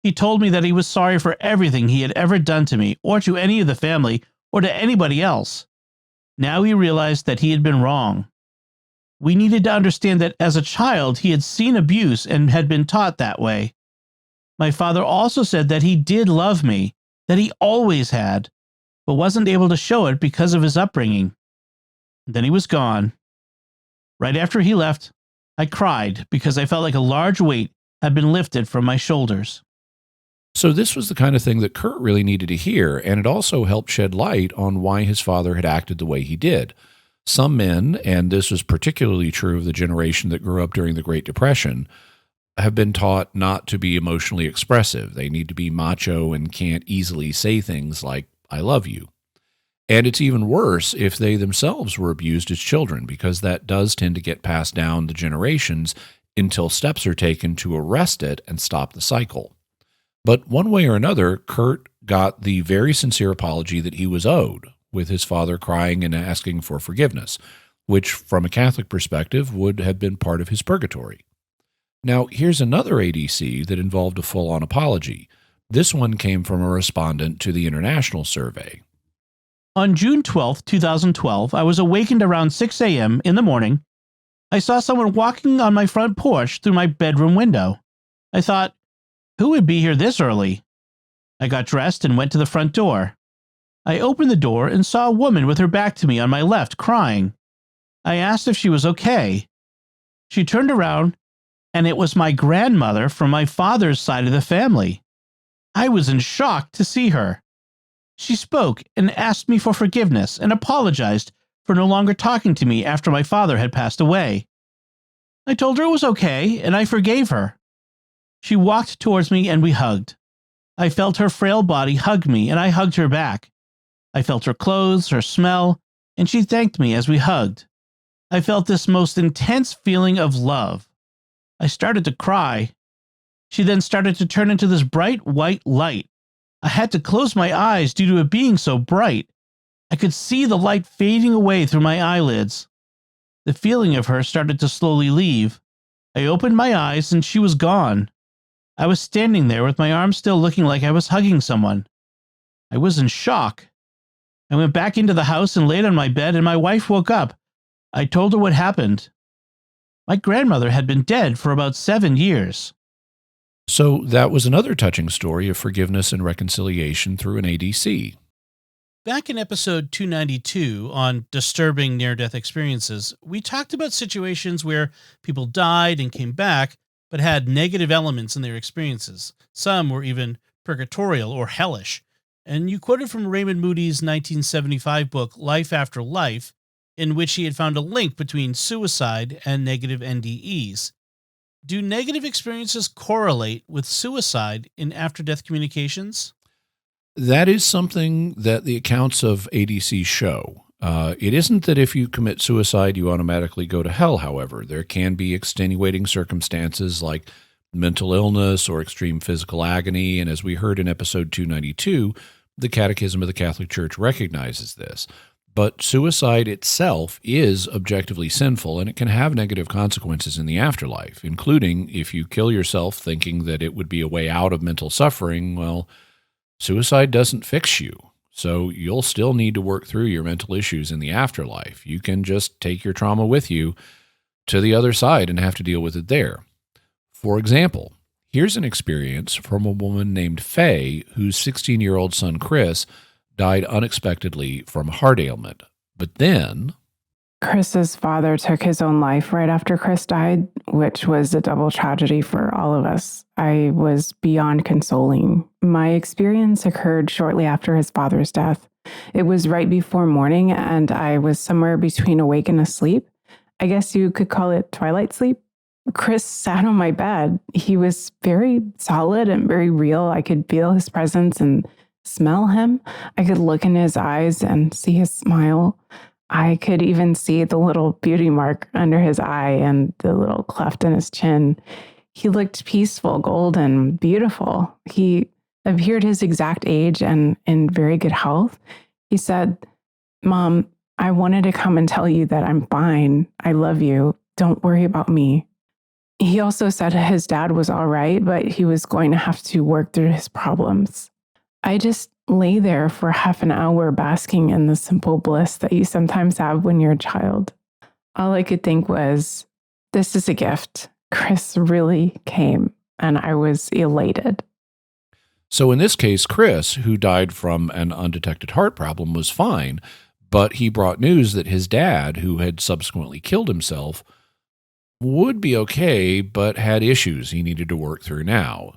He told me that he was sorry for everything he had ever done to me, or to any of the family, or to anybody else. Now he realized that he had been wrong. We needed to understand that as a child he had seen abuse and had been taught that way. My father also said that he did love me, that he always had, but wasn't able to show it because of his upbringing. Then he was gone. Right after he left, I cried because I felt like a large weight had been lifted from my shoulders. So this was the kind of thing that Kurt really needed to hear, and it also helped shed light on why his father had acted the way he did. Some men, and this was particularly true of the generation that grew up during the Great Depression, have been taught not to be emotionally expressive. They need to be macho and can't easily say things like, I love you. And it's even worse if they themselves were abused as children, because that does tend to get passed down the generations until steps are taken to arrest it and stop the cycle. But one way or another, Kurt got the very sincere apology that he was owed, with his father crying and asking for forgiveness, which from a Catholic perspective would have been part of his purgatory. Now, here's another ADC that involved a full-on apology. This one came from a respondent to the international survey. On June 12, 2012, I was awakened around 6 a.m. in the morning. I saw someone walking on my front porch through my bedroom window. I thought, who would be here this early? I got dressed and went to the front door. I opened the door and saw a woman with her back to me on my left crying. I asked if she was okay. She turned around, and it was my grandmother from my father's side of the family. I was in shock to see her. She spoke and asked me for forgiveness and apologized for no longer talking to me after my father had passed away. I told her it was okay, and I forgave her. She walked towards me and we hugged. I felt her frail body hug me, and I hugged her back. I felt her clothes, her smell, and she thanked me as we hugged. I felt this most intense feeling of love. I started to cry. She then started to turn into this bright white light. I had to close my eyes due to it being so bright. I could see the light fading away through my eyelids. The feeling of her started to slowly leave. I opened my eyes and she was gone. I was standing there with my arms still looking like I was hugging someone. I was in shock. I went back into the house and laid on my bed, and my wife woke up. I told her what happened. My grandmother had been dead for about 7 years. So that was another touching story of forgiveness and reconciliation through an ADC. Back in episode 292 on disturbing near-death experiences, we talked about situations where people died and came back, but had negative elements in their experiences. Some were even purgatorial or hellish. And you quoted from Raymond Moody's 1975 book, Life After Life, in which he had found a link between suicide and negative NDEs. Do negative experiences correlate with suicide in after-death communications? That is something that the accounts of ADCs show. It isn't that if you commit suicide, you automatically go to hell, however. There can be extenuating circumstances like mental illness or extreme physical agony, and as we heard in episode 292, the Catechism of the Catholic Church recognizes this. But suicide itself is objectively sinful, and it can have negative consequences in the afterlife, including if you kill yourself thinking that it would be a way out of mental suffering. Well, suicide doesn't fix you, so you'll still need to work through your mental issues in the afterlife. You can just take your trauma with you to the other side and have to deal with it there. For example, here's an experience from a woman named Faye, whose 16-year-old son Chris died unexpectedly from a heart ailment. But then Chris's father took his own life right after Chris died, which was a double tragedy for all of us. I was beyond consoling. My experience occurred shortly after his father's death. It was right before morning, and I was somewhere between awake and asleep. I guess you could call it twilight sleep. Chris sat on my bed. He was very solid and very real. I could feel his presence and smell him. I could look in his eyes and see his smile. I could even see the little beauty mark under his eye and the little cleft in his chin. He looked peaceful, golden, beautiful. He appeared his exact age and in very good health. He said, "Mom, I wanted to come and tell you that I'm fine. I love you. Don't worry about me." He also said his dad was all right, but he was going to have to work through his problems. I just lay there for half an hour basking in the simple bliss that you sometimes have when you're a child. All I could think was, this is a gift. Chris really came, and I was elated. So in this case, Chris, who died from an undetected heart problem, was fine, but he brought news that his dad, who had subsequently killed himself, would be okay, but had issues he needed to work through now,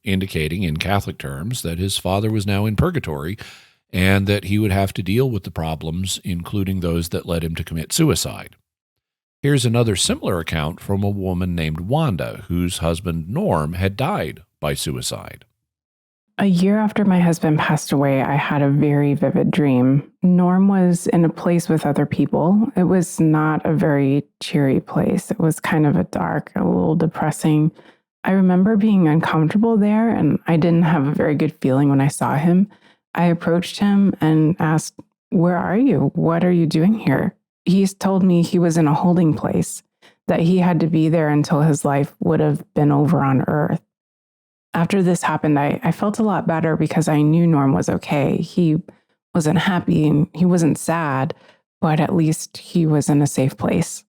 indicating in Catholic terms that his father was now in purgatory and that he would have to deal with the problems, including those that led him to commit suicide. Here's another similar account from a woman named Wanda, whose husband Norm had died by suicide. A year after my husband passed away, I had a very vivid dream. Norm was in a place with other people. It was not a very cheery place. It was kind of a dark, a little depressing. I remember being uncomfortable there, and I didn't have a very good feeling when I saw him. I approached him and asked, "Where are you? What are you doing here?" He's told me he was in a holding place, that he had to be there until his life would have been over on Earth. After this happened, I felt a lot better because I knew Norm was okay. He wasn't happy and he wasn't sad, but at least he was in a safe place.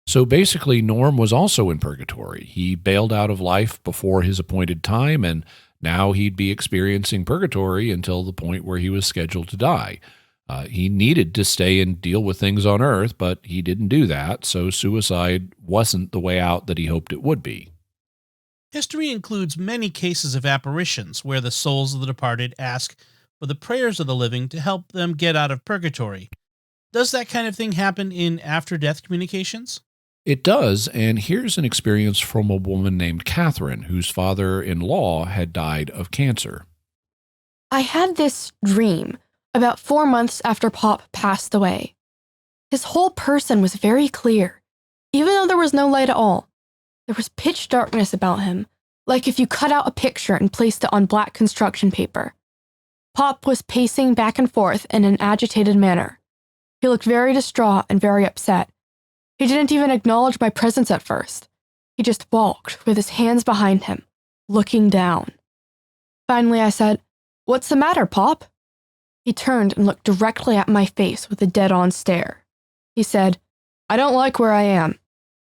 So basically, Norm was also in purgatory. He bailed out of life before his appointed time, and now he'd be experiencing purgatory until the point where he was scheduled to die. He needed to stay and deal with things on Earth, but he didn't do that, so suicide wasn't the way out that he hoped it would be. History includes many cases of apparitions where the souls of the departed ask for the prayers of the living to help them get out of purgatory. Does that kind of thing happen in after-death communications? It does, and here's an experience from a woman named Catherine, whose father-in-law had died of cancer. I had this dream about 4 months after Pop passed away. His whole person was very clear, even though there was no light at all. There was pitch darkness about him, like if you cut out a picture and placed it on black construction paper. Pop was pacing back and forth in an agitated manner. He looked very distraught and very upset. He didn't even acknowledge my presence at first. He just walked with his hands behind him, looking down. Finally, I said, "What's the matter, Pop?" He turned and looked directly at my face with a dead-on stare. He said, "I don't like where I am.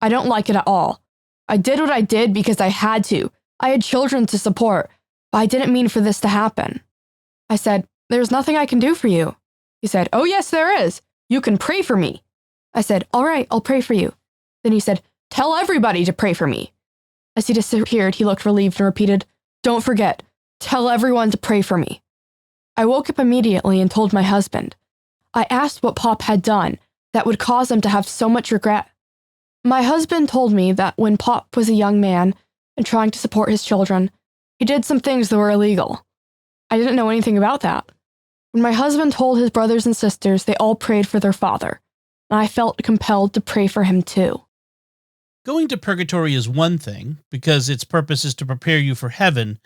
I don't like it at all. I did what I did because I had to. I had children to support, but I didn't mean for this to happen." I said, "There's nothing I can do for you." He said, "Oh yes, there is. You can pray for me." I said, "All right, I'll pray for you." Then he said, "Tell everybody to pray for me." As he disappeared, he looked relieved and repeated, "Don't forget, tell everyone to pray for me." I woke up immediately and told my husband. I asked what Pop had done that would cause him to have so much regret. My husband told me that when Pop was a young man and trying to support his children, he did some things that were illegal. I didn't know anything about that. When my husband told his brothers and sisters, they all prayed for their father, and I felt compelled to pray for him too. Going to purgatory is one thing, because its purpose is to prepare you for heaven,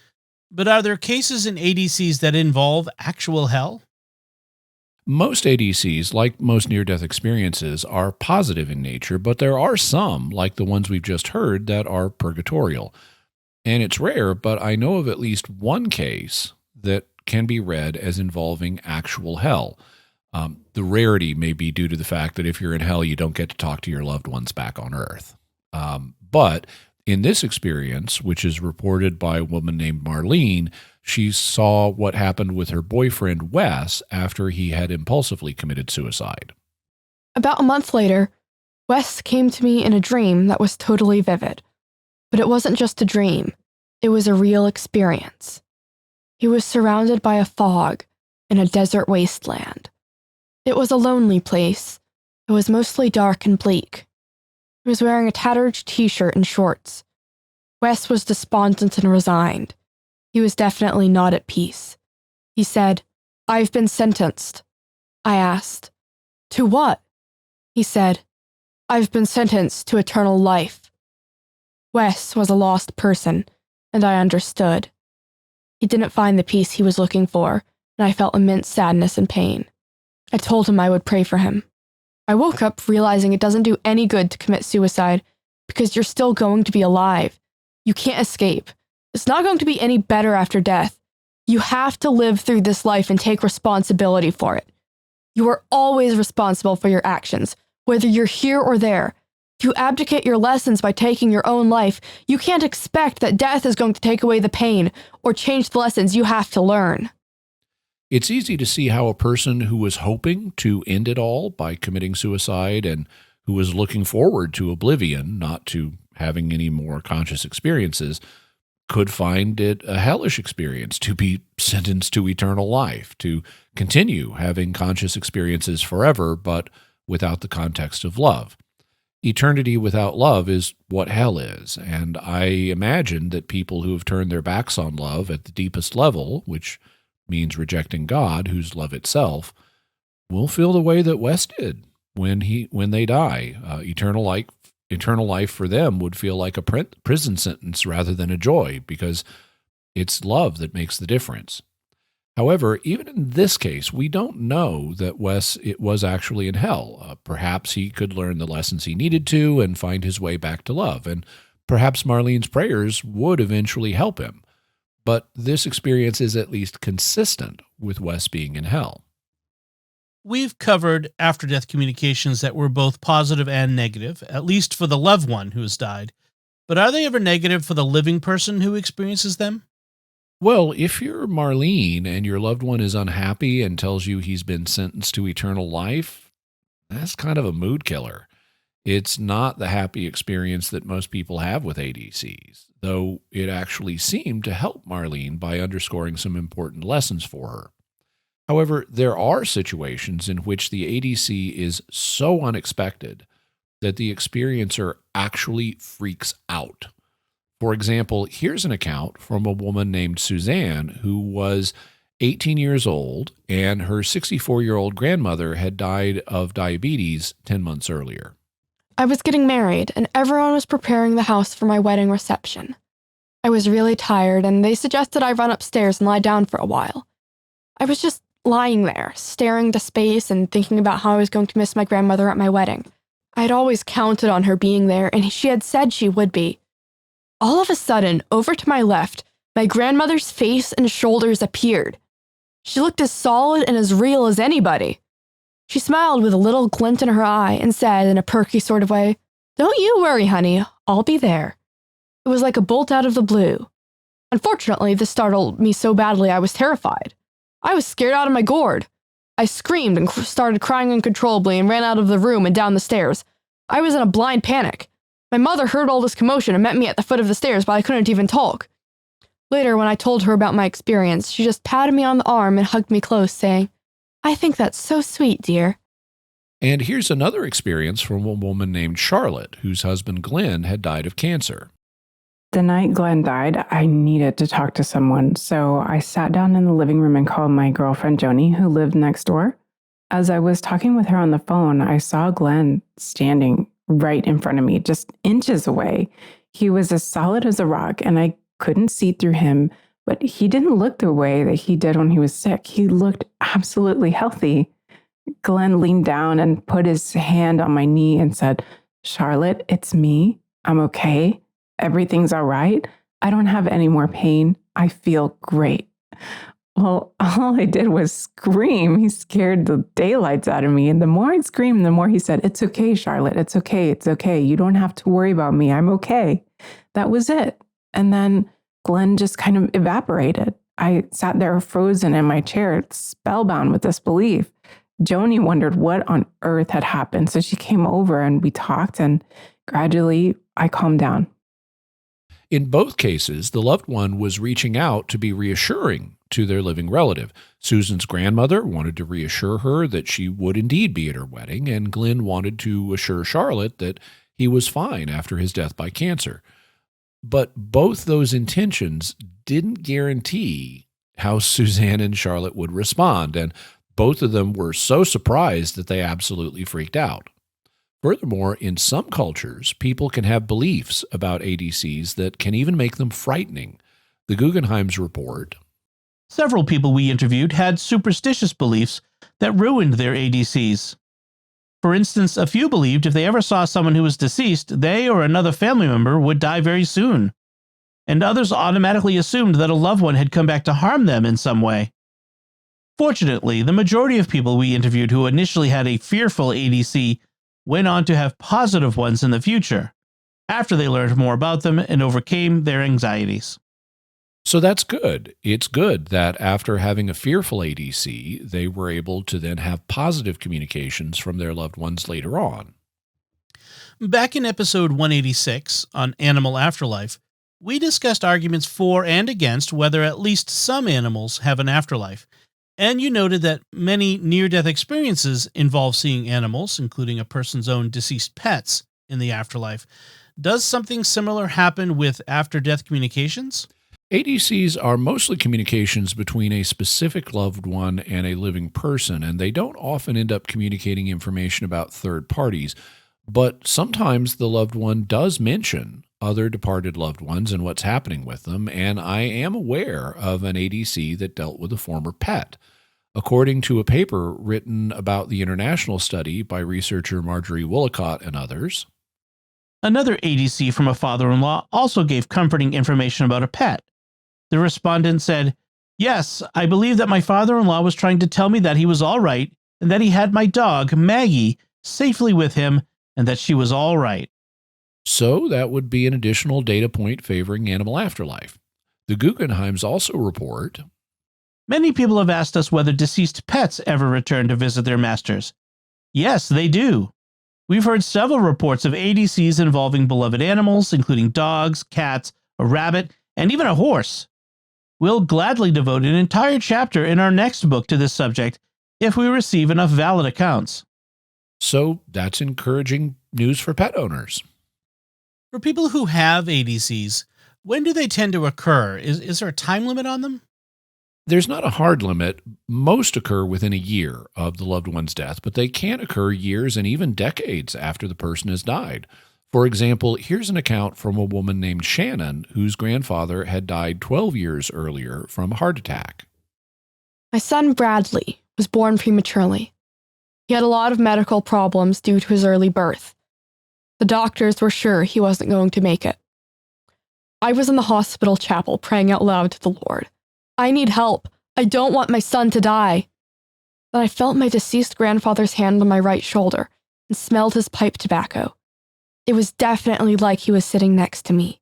but are there cases in ADCs that involve actual hell? Most ADCs, like most near-death experiences, are positive in nature, but there are some, like the ones we've just heard, that are purgatorial. And it's rare, but I know of at least one case that can be read as involving actual hell. The rarity may be due to the fact that if you're in hell, you don't get to talk to your loved ones back on earth. But in this experience, which is reported by a woman named Marlene, she saw what happened with her boyfriend, Wes, after he had impulsively committed suicide. About a month later, Wes came to me in a dream that was totally vivid. But it wasn't just a dream. It was a real experience. He was surrounded by a fog in a desert wasteland. It was a lonely place. It was mostly dark and bleak. He was wearing a tattered t-shirt and shorts. Wes was despondent and resigned. He was definitely not at peace. He said, "I've been sentenced." I asked, "To what?" He said, "I've been sentenced to eternal life." Wes was a lost person, and I understood. He didn't find the peace he was looking for, and I felt immense sadness and pain. I told him I would pray for him. I woke up realizing it doesn't do any good to commit suicide because you're still going to be alive. You can't escape. It's not going to be any better after death. You have to live through this life and take responsibility for it. You are always responsible for your actions, whether you're here or there. If you abdicate your lessons by taking your own life, you can't expect that death is going to take away the pain or change the lessons you have to learn. It's easy to see how a person who was hoping to end it all by committing suicide and who was looking forward to oblivion, not to having any more conscious experiences, could find it a hellish experience to be sentenced to eternal life, to continue having conscious experiences forever, but without the context of love. Eternity without love is what hell is, and I imagine that people who have turned their backs on love at the deepest level, which means rejecting God, who's love itself, will feel the way that Wes did when they die. Eternal life for them would feel like a prison sentence rather than a joy, because it's love that makes the difference. However, even in this case, we don't know that Wes was actually in hell. Perhaps he could learn the lessons he needed to and find his way back to love, and perhaps Marlene's prayers would eventually help him. But this experience is at least consistent with Wes being in hell. We've covered after-death communications that were both positive and negative, at least for the loved one who has died. But are they ever negative for the living person who experiences them? Well, if you're Marlene and your loved one is unhappy and tells you he's been sentenced to eternal life, that's kind of a mood killer. It's not the happy experience that most people have with ADCs, though it actually seemed to help Marlene by underscoring some important lessons for her. However, there are situations in which the ADC is so unexpected that the experiencer actually freaks out. For example, here's an account from a woman named Suzanne who was 18 years old, and her 64-year-old grandmother had died of diabetes 10 months earlier. I was getting married, and everyone was preparing the house for my wedding reception. I was really tired, and they suggested I run upstairs and lie down for a while. I was just lying there, staring into space and thinking about how I was going to miss my grandmother at my wedding. I had always counted on her being there, and she had said she would be. All of a sudden, over to my left, my grandmother's face and shoulders appeared. She looked as solid and as real as anybody. She smiled with a little glint in her eye and said in a perky sort of way, "Don't you worry, honey, I'll be there." It was like a bolt out of the blue. Unfortunately, this startled me so badly I was terrified. I was scared out of my gourd. I screamed and started crying uncontrollably and ran out of the room and down the stairs. I was in a blind panic. My mother heard all this commotion and met me at the foot of the stairs, but I couldn't even talk. Later, when I told her about my experience, she just patted me on the arm and hugged me close, saying, "I think that's so sweet, dear." And here's another experience from a woman named Charlotte, whose husband Glenn had died of cancer. The night Glenn died, I needed to talk to someone, so I sat down in the living room and called my girlfriend Joni, who lived next door. As I was talking with her on the phone, I saw Glenn standing right in front of me, just inches away. He was as solid as a rock, and I couldn't see through him, but he didn't look the way that he did when he was sick. He looked absolutely healthy. Glenn leaned down and put his hand on my knee and said, "Charlotte, it's me. I'm okay. Everything's all right. I don't have any more pain. I feel great." Well, all I did was scream. He scared the daylights out of me. And the more I screamed, the more he said, "It's okay, Charlotte. It's okay. It's okay. You don't have to worry about me. I'm okay." That was it. And then Glenn just kind of evaporated. I sat there frozen in my chair, spellbound with disbelief. Joni wondered what on earth had happened. So she came over and we talked, and gradually I calmed down. In both cases, the loved one was reaching out to be reassuring to their living relative. Susan's grandmother wanted to reassure her that she would indeed be at her wedding, and Glenn wanted to assure Charlotte that he was fine after his death by cancer. But both those intentions didn't guarantee how Suzanne and Charlotte would respond, and both of them were so surprised that they absolutely freaked out. Furthermore, in some cultures, people can have beliefs about ADCs that can even make them frightening. The Guggenheim's report. Several people we interviewed had superstitious beliefs that ruined their ADCs. For instance, a few believed if they ever saw someone who was deceased, they or another family member would die very soon. And others automatically assumed that a loved one had come back to harm them in some way. Fortunately, the majority of people we interviewed who initially had a fearful ADC went on to have positive ones in the future, after they learned more about them and overcame their anxieties. So that's good. It's good that after having a fearful ADC, they were able to then have positive communications from their loved ones later on. Back in episode 186 on Animal Afterlife, we discussed arguments for and against whether at least some animals have an afterlife. And you noted that many near-death experiences involve seeing animals, including a person's own deceased pets, in the afterlife. Does something similar happen with after-death communications? ADCs are mostly communications between a specific loved one and a living person, and they don't often end up communicating information about third parties. But sometimes the loved one does mention other departed loved ones and what's happening with them, and I am aware of an ADC that dealt with a former pet. According to a paper written about the international study by researcher Marjorie Willicott and others, another ADC from a father-in-law also gave comforting information about a pet. The respondent said, "Yes, I believe that my father-in-law was trying to tell me that he was all right and that he had my dog, Maggie, safely with him and that she was all right." So that would be an additional data point favoring animal afterlife. The Guggenheims also report, Many people have asked us whether deceased pets ever return to visit their masters. Yes, they do. We've heard several reports of ADCs involving beloved animals, including dogs, cats, a rabbit, and even a horse. We'll gladly devote an entire chapter in our next book to this subject if we receive enough valid accounts. So that's encouraging news for pet owners. For people who have ADCs, when do they tend to occur? Is there a time limit on them? There's not a hard limit. Most occur within a year of the loved one's death, but they can occur years and even decades after the person has died. For example, here's an account from a woman named Shannon, whose grandfather had died 12 years earlier from a heart attack. My son Bradley was born prematurely. He had a lot of medical problems due to his early birth. The doctors were sure he wasn't going to make it. I was in the hospital chapel praying out loud to the Lord. I need help. I don't want my son to die. Then I felt my deceased grandfather's hand on my right shoulder and smelled his pipe tobacco. It was definitely like he was sitting next to me.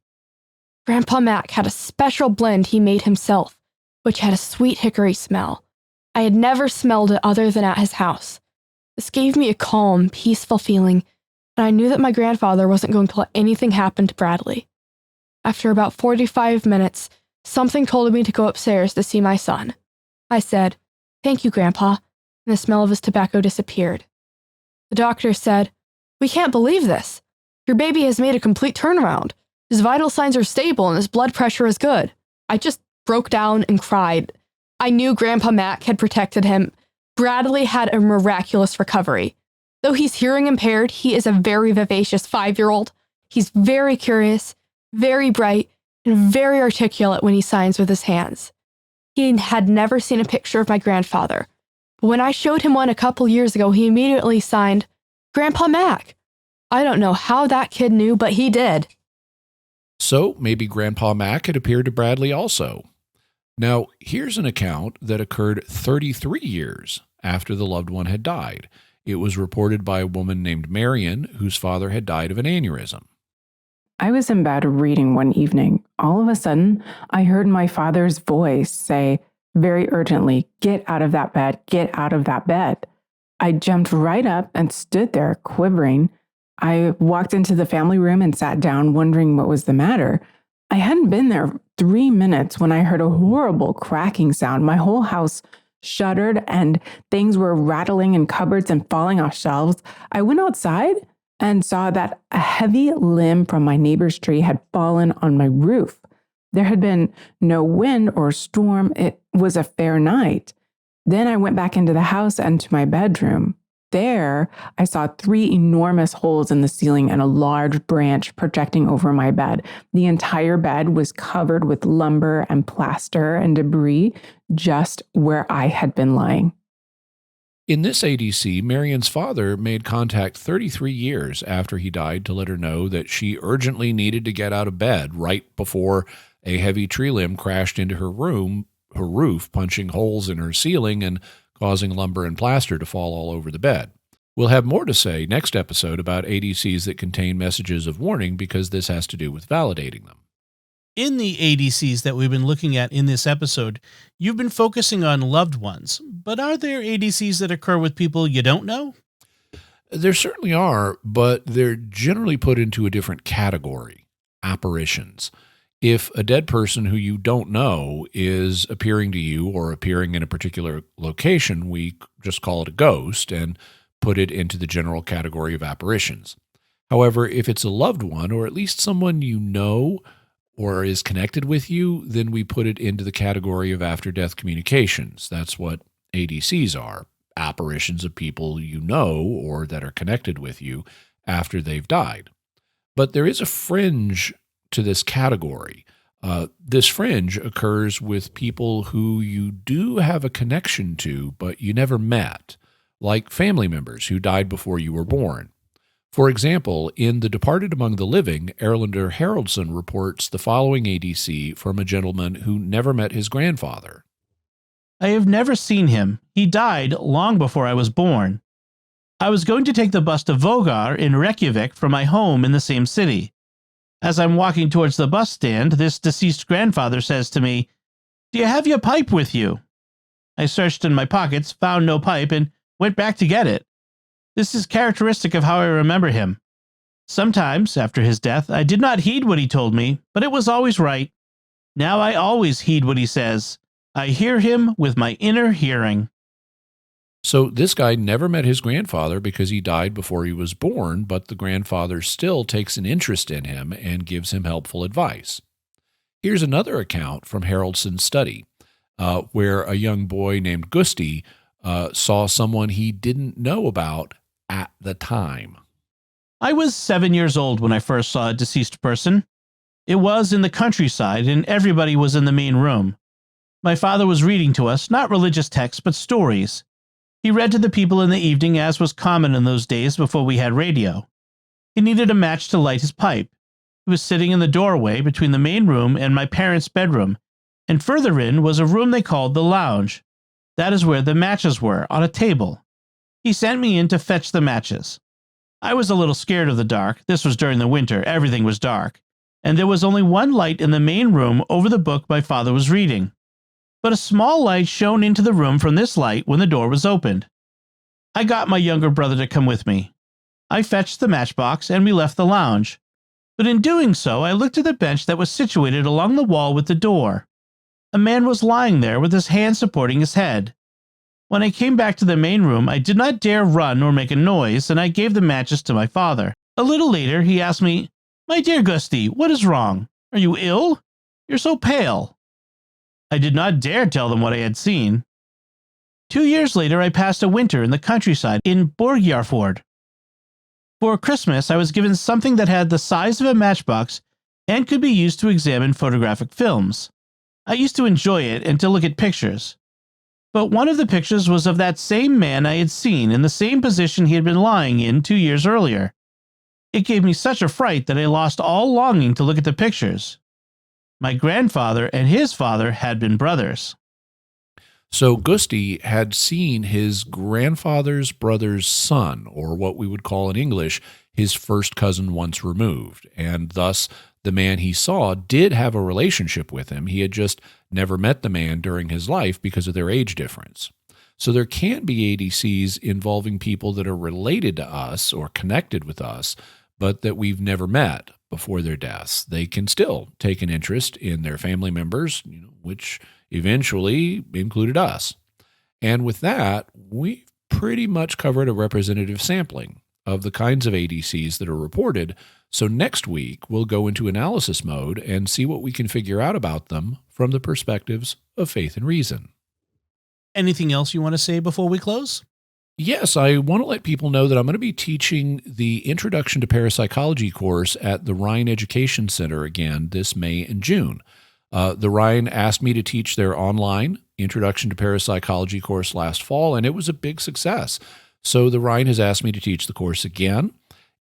Grandpa Mac had a special blend he made himself, which had a sweet hickory smell. I had never smelled it other than at his house. This gave me a calm, peaceful feeling, and I knew that my grandfather wasn't going to let anything happen to Bradley. After about 45 minutes, something told me to go upstairs to see my son. I said, "Thank you, Grandpa," and the smell of his tobacco disappeared. The doctor said, "We can't believe this. Your baby has made a complete turnaround. His vital signs are stable and his blood pressure is good." I just broke down and cried. I knew Grandpa Mac had protected him. Bradley had a miraculous recovery. Though he's hearing impaired, he is a very vivacious 5-year-old. He's very curious, very bright, and very articulate when he signs with his hands. He had never seen a picture of my grandfather, but when I showed him one a couple years ago, he immediately signed, "Grandpa Mac." I don't know how that kid knew, but he did. So maybe Grandpa Mac had appeared to Bradley also. Now, here's an account that occurred 33 years after the loved one had died. It was reported by a woman named Marion, whose father had died of an aneurysm. I was in bed reading one evening. All of a sudden, I heard my father's voice say very urgently, "Get out of that bed, get out of that bed." I jumped right up and stood there quivering. I walked into the family room and sat down, wondering what was the matter. I hadn't been there 3 minutes when I heard a horrible cracking sound. My whole house shuddered and things were rattling in cupboards and falling off shelves. I went outside and saw that a heavy limb from my neighbor's tree had fallen on my roof. There had been no wind or storm. It was a fair night. Then I went back into the house and to my bedroom. There, I saw 3 enormous holes in the ceiling and a large branch projecting over my bed. The entire bed was covered with lumber and plaster and debris just where I had been lying. In this ADC, Marion's father made contact 33 years after he died to let her know that she urgently needed to get out of bed right before a heavy tree limb crashed into her roof, punching holes in her ceiling and causing lumber and plaster to fall all over the bed. We'll have more to say next episode about ADCs that contain messages of warning because this has to do with validating them. In the ADCs that we've been looking at in this episode, you've been focusing on loved ones, but are there ADCs that occur with people you don't know? There certainly are, but they're generally put into a different category, apparitions. If a dead person who you don't know is appearing to you or appearing in a particular location, we just call it a ghost and put it into the general category of apparitions. However, if it's a loved one or at least someone you know or is connected with you, then we put it into the category of after-death communications. That's what ADCs are, apparitions of people you know or that are connected with you after they've died. But there is a fringe to this category. This fringe occurs with people who you do have a connection to, but you never met, like family members who died before you were born. For example, in The Departed Among the Living, Erlander Haraldson reports the following ADC from a gentleman who never met his grandfather. I have never seen him. He died long before I was born. I was going to take the bus to Vogar in Reykjavik from my home in the same city. As I'm walking towards the bus stand, this deceased grandfather says to me, "Do you have your pipe with you?" I searched in my pockets, found no pipe, and went back to get it. This is characteristic of how I remember him. Sometimes, after his death, I did not heed what he told me, but it was always right. Now I always heed what he says. I hear him with my inner hearing. So this guy never met his grandfather because he died before he was born, but the grandfather still takes an interest in him and gives him helpful advice. Here's another account from Haraldson's study, where a young boy named Gusti saw someone he didn't know about at the time. I was 7 years old when I first saw a deceased person. It was in the countryside, and everybody was in the main room. My father was reading to us, not religious texts, but stories. He read to the people in the evening, as was common in those days before we had radio. He needed a match to light his pipe. He was sitting in the doorway between the main room and my parents' bedroom, and further in was a room they called the lounge. That is where the matches were, on a table. He sent me in to fetch the matches. I was a little scared of the dark. This was during the winter. Everything was dark. And there was only one light in the main room over the book my father was reading. But a small light shone into the room from this light when the door was opened. I got my younger brother to come with me. I fetched the matchbox and we left the lounge. But in doing so, I looked at the bench that was situated along the wall with the door. A man was lying there with his hand supporting his head. When I came back to the main room, I did not dare run or make a noise, and I gave the matches to my father. A little later, he asked me, "My dear Gusty, what is wrong? Are you ill? You're so pale." I did not dare tell them what I had seen. 2 years later, I passed a winter in the countryside in Borgjarfjord. For Christmas, I was given something that had the size of a matchbox and could be used to examine photographic films. I used to enjoy it and to look at pictures. But one of the pictures was of that same man I had seen in the same position he had been lying in 2 years earlier. It gave me such a fright that I lost all longing to look at the pictures. My grandfather and his father had been brothers. So Gusty had seen his grandfather's brother's son, or what we would call in English, his first cousin once removed, and thus the man he saw did have a relationship with him. He had just never met the man during his life because of their age difference. So there can be ADCs involving people that are related to us or connected with us, but that we've never met before their deaths. They can still take an interest in their family members, which eventually included us. And with that, we've pretty much covered a representative sampling of the kinds of ADCs that are reported. So next week, we'll go into analysis mode and see what we can figure out about them from the perspectives of faith and reason. Anything else you want to say before we close? Yes, I want to let people know that I'm going to be teaching the Introduction to Parapsychology course at the Rhine Education Center again this May and June. The Rhine asked me to teach their online Introduction to Parapsychology course last fall, and it was a big success. So the Rhine has asked me to teach the course again.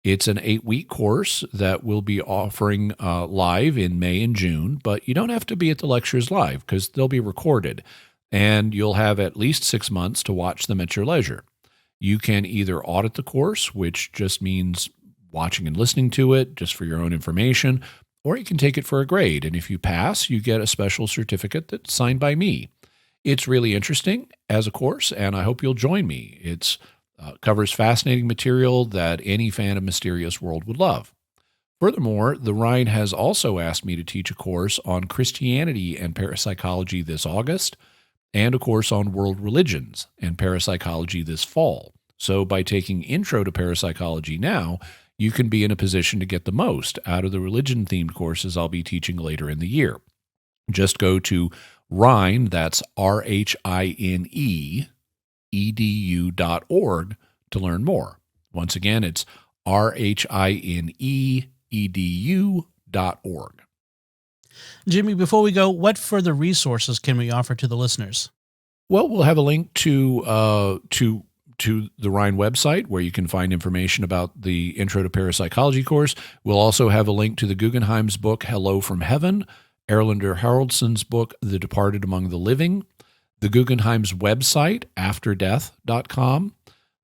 It's an 8-week course that we'll be offering live in May and June, but you don't have to be at the lectures live because they'll be recorded, and you'll have at least 6 months to watch them at your leisure. You can either audit the course, which just means watching and listening to it just for your own information, or you can take it for a grade. And if you pass, you get a special certificate that's signed by me. It's really interesting as a course, and I hope you'll join me. It covers fascinating material that any fan of Mysterious World would love. Furthermore, the Rhine has also asked me to teach a course on Christianity and parapsychology this August, and a course on world religions and parapsychology this fall. So by taking Intro to Parapsychology now, you can be in a position to get the most out of the religion-themed courses I'll be teaching later in the year. Just go to Rhine, that's RHINE, edu.org to learn more. Once again, it's RHINE, edu.org. Jimmy, before we go, what further resources can we offer to the listeners? Well, we'll have a link to the Rhine website where you can find information about the Intro to Parapsychology course. We'll also have a link to the Guggenheim's book, Hello from Heaven, Erlander Haraldsson's book, The Departed Among the Living, the Guggenheim's website, afterdeath.com,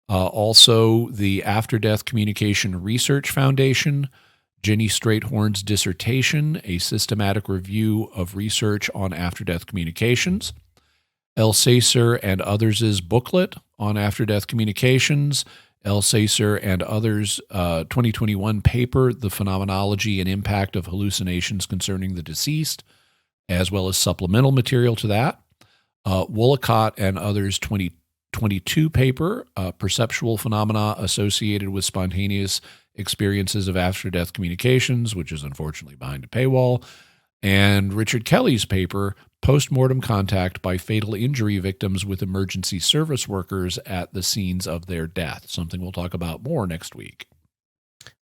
also the After Death Communication Research Foundation, Jenny Straighthorn's dissertation, A Systematic Review of Research on After-Death Communications, Elsacer and others' booklet on after-death communications, Elsacer and others' 2021 paper, The Phenomenology and Impact of Hallucinations Concerning the Deceased, as well as supplemental material to that, Woolacott and others' 2022 paper, Perceptual Phenomena Associated with Spontaneous Experiences of After-Death Communications, which is unfortunately behind a paywall, and Richard Kelly's paper, Postmortem Contact by Fatal Injury Victims with Emergency Service Workers at the Scenes of Their Death, something we'll talk about more next week.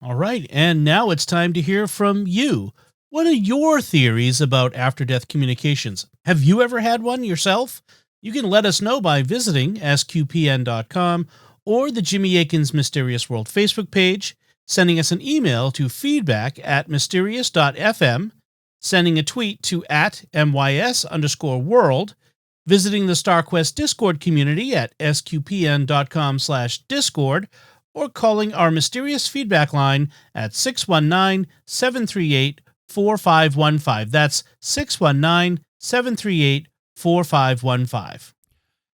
All right, and now it's time to hear from you. What are your theories about after-death communications? Have you ever had one yourself? You can let us know by visiting sqpn.com or the Jimmy Akin's Mysterious World Facebook page, sending us an email to feedback@mysterious.fm, sending a tweet to @MYS_world, visiting the StarQuest Discord community at sqpn.com/discord, or calling our mysterious feedback line at 619-738-4515. That's 619-738-4515.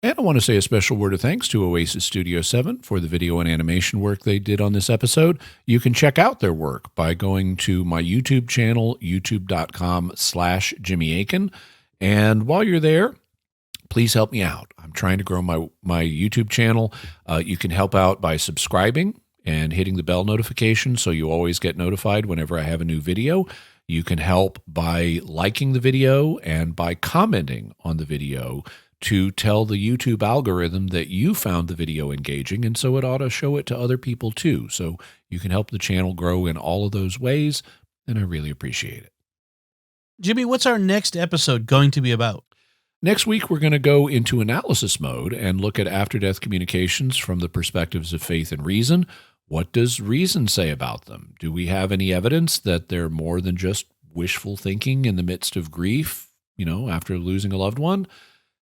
And I want to say a special word of thanks to Oasis Studio 7 for the video and animation work they did on this episode. You can check out their work by going to my YouTube channel, youtube.com/Jimmy Akin. And while you're there, please help me out. I'm trying to grow my YouTube channel. You can help out by subscribing and hitting the bell notification so you always get notified whenever I have a new video. You can help by liking the video and by commenting on the video to tell the YouTube algorithm that you found the video engaging, and so it ought to show it to other people too. So you can help the channel grow in all of those ways, and I really appreciate it. Jimmy, what's our next episode going to be about? Next week, we're going to go into analysis mode and look at after-death communications from the perspectives of faith and reason. What does reason say about them? Do we have any evidence that they're more than just wishful thinking in the midst of grief, after losing a loved one?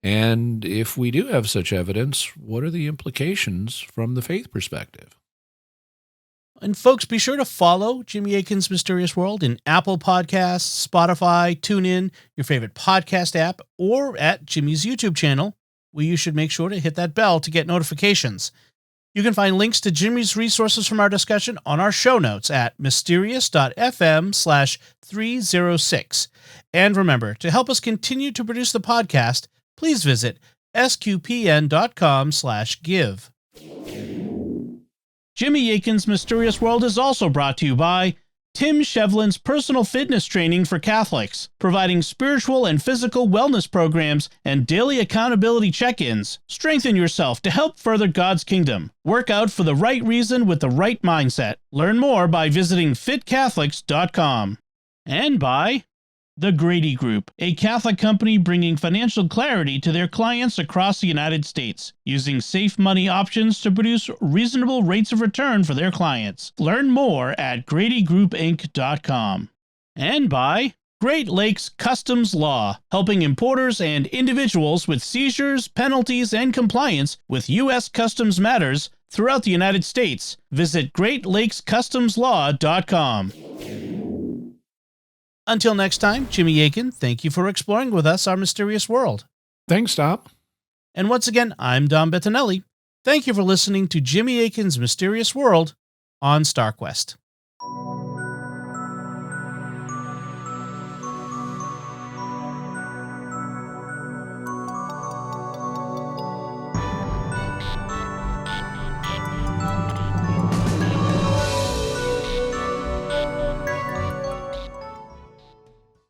And if we do have such evidence, what are the implications from the faith perspective? And folks, be sure to follow Jimmy Akin's Mysterious World in Apple Podcasts, Spotify, TuneIn, your favorite podcast app, or at Jimmy's YouTube channel, where you should make sure to hit that bell to get notifications. You can find links to Jimmy's resources from our discussion on our show notes at mysterious.fm/306. And remember, to help us continue to produce the podcast, please visit sqpn.com/give. Jimmy Akin's Mysterious World is also brought to you by Tim Shevlin's Personal Fitness Training for Catholics, providing spiritual and physical wellness programs and daily accountability check-ins. Strengthen yourself to help further God's kingdom. Work out for the right reason with the right mindset. Learn more by visiting fitcatholics.com. And by The Grady Group, a Catholic company bringing financial clarity to their clients across the United States, using safe money options to produce reasonable rates of return for their clients. Learn more at GradyGroupInc.com. And by Great Lakes Customs Law, helping importers and individuals with seizures, penalties, and compliance with U.S. customs matters throughout the United States. Visit GreatLakesCustomsLaw.com. Until next time, Jimmy Akin, thank you for exploring with us our mysterious world. Thanks, Dom. And once again, I'm Dom Bettinelli. Thank you for listening to Jimmy Akin's Mysterious World on StarQuest.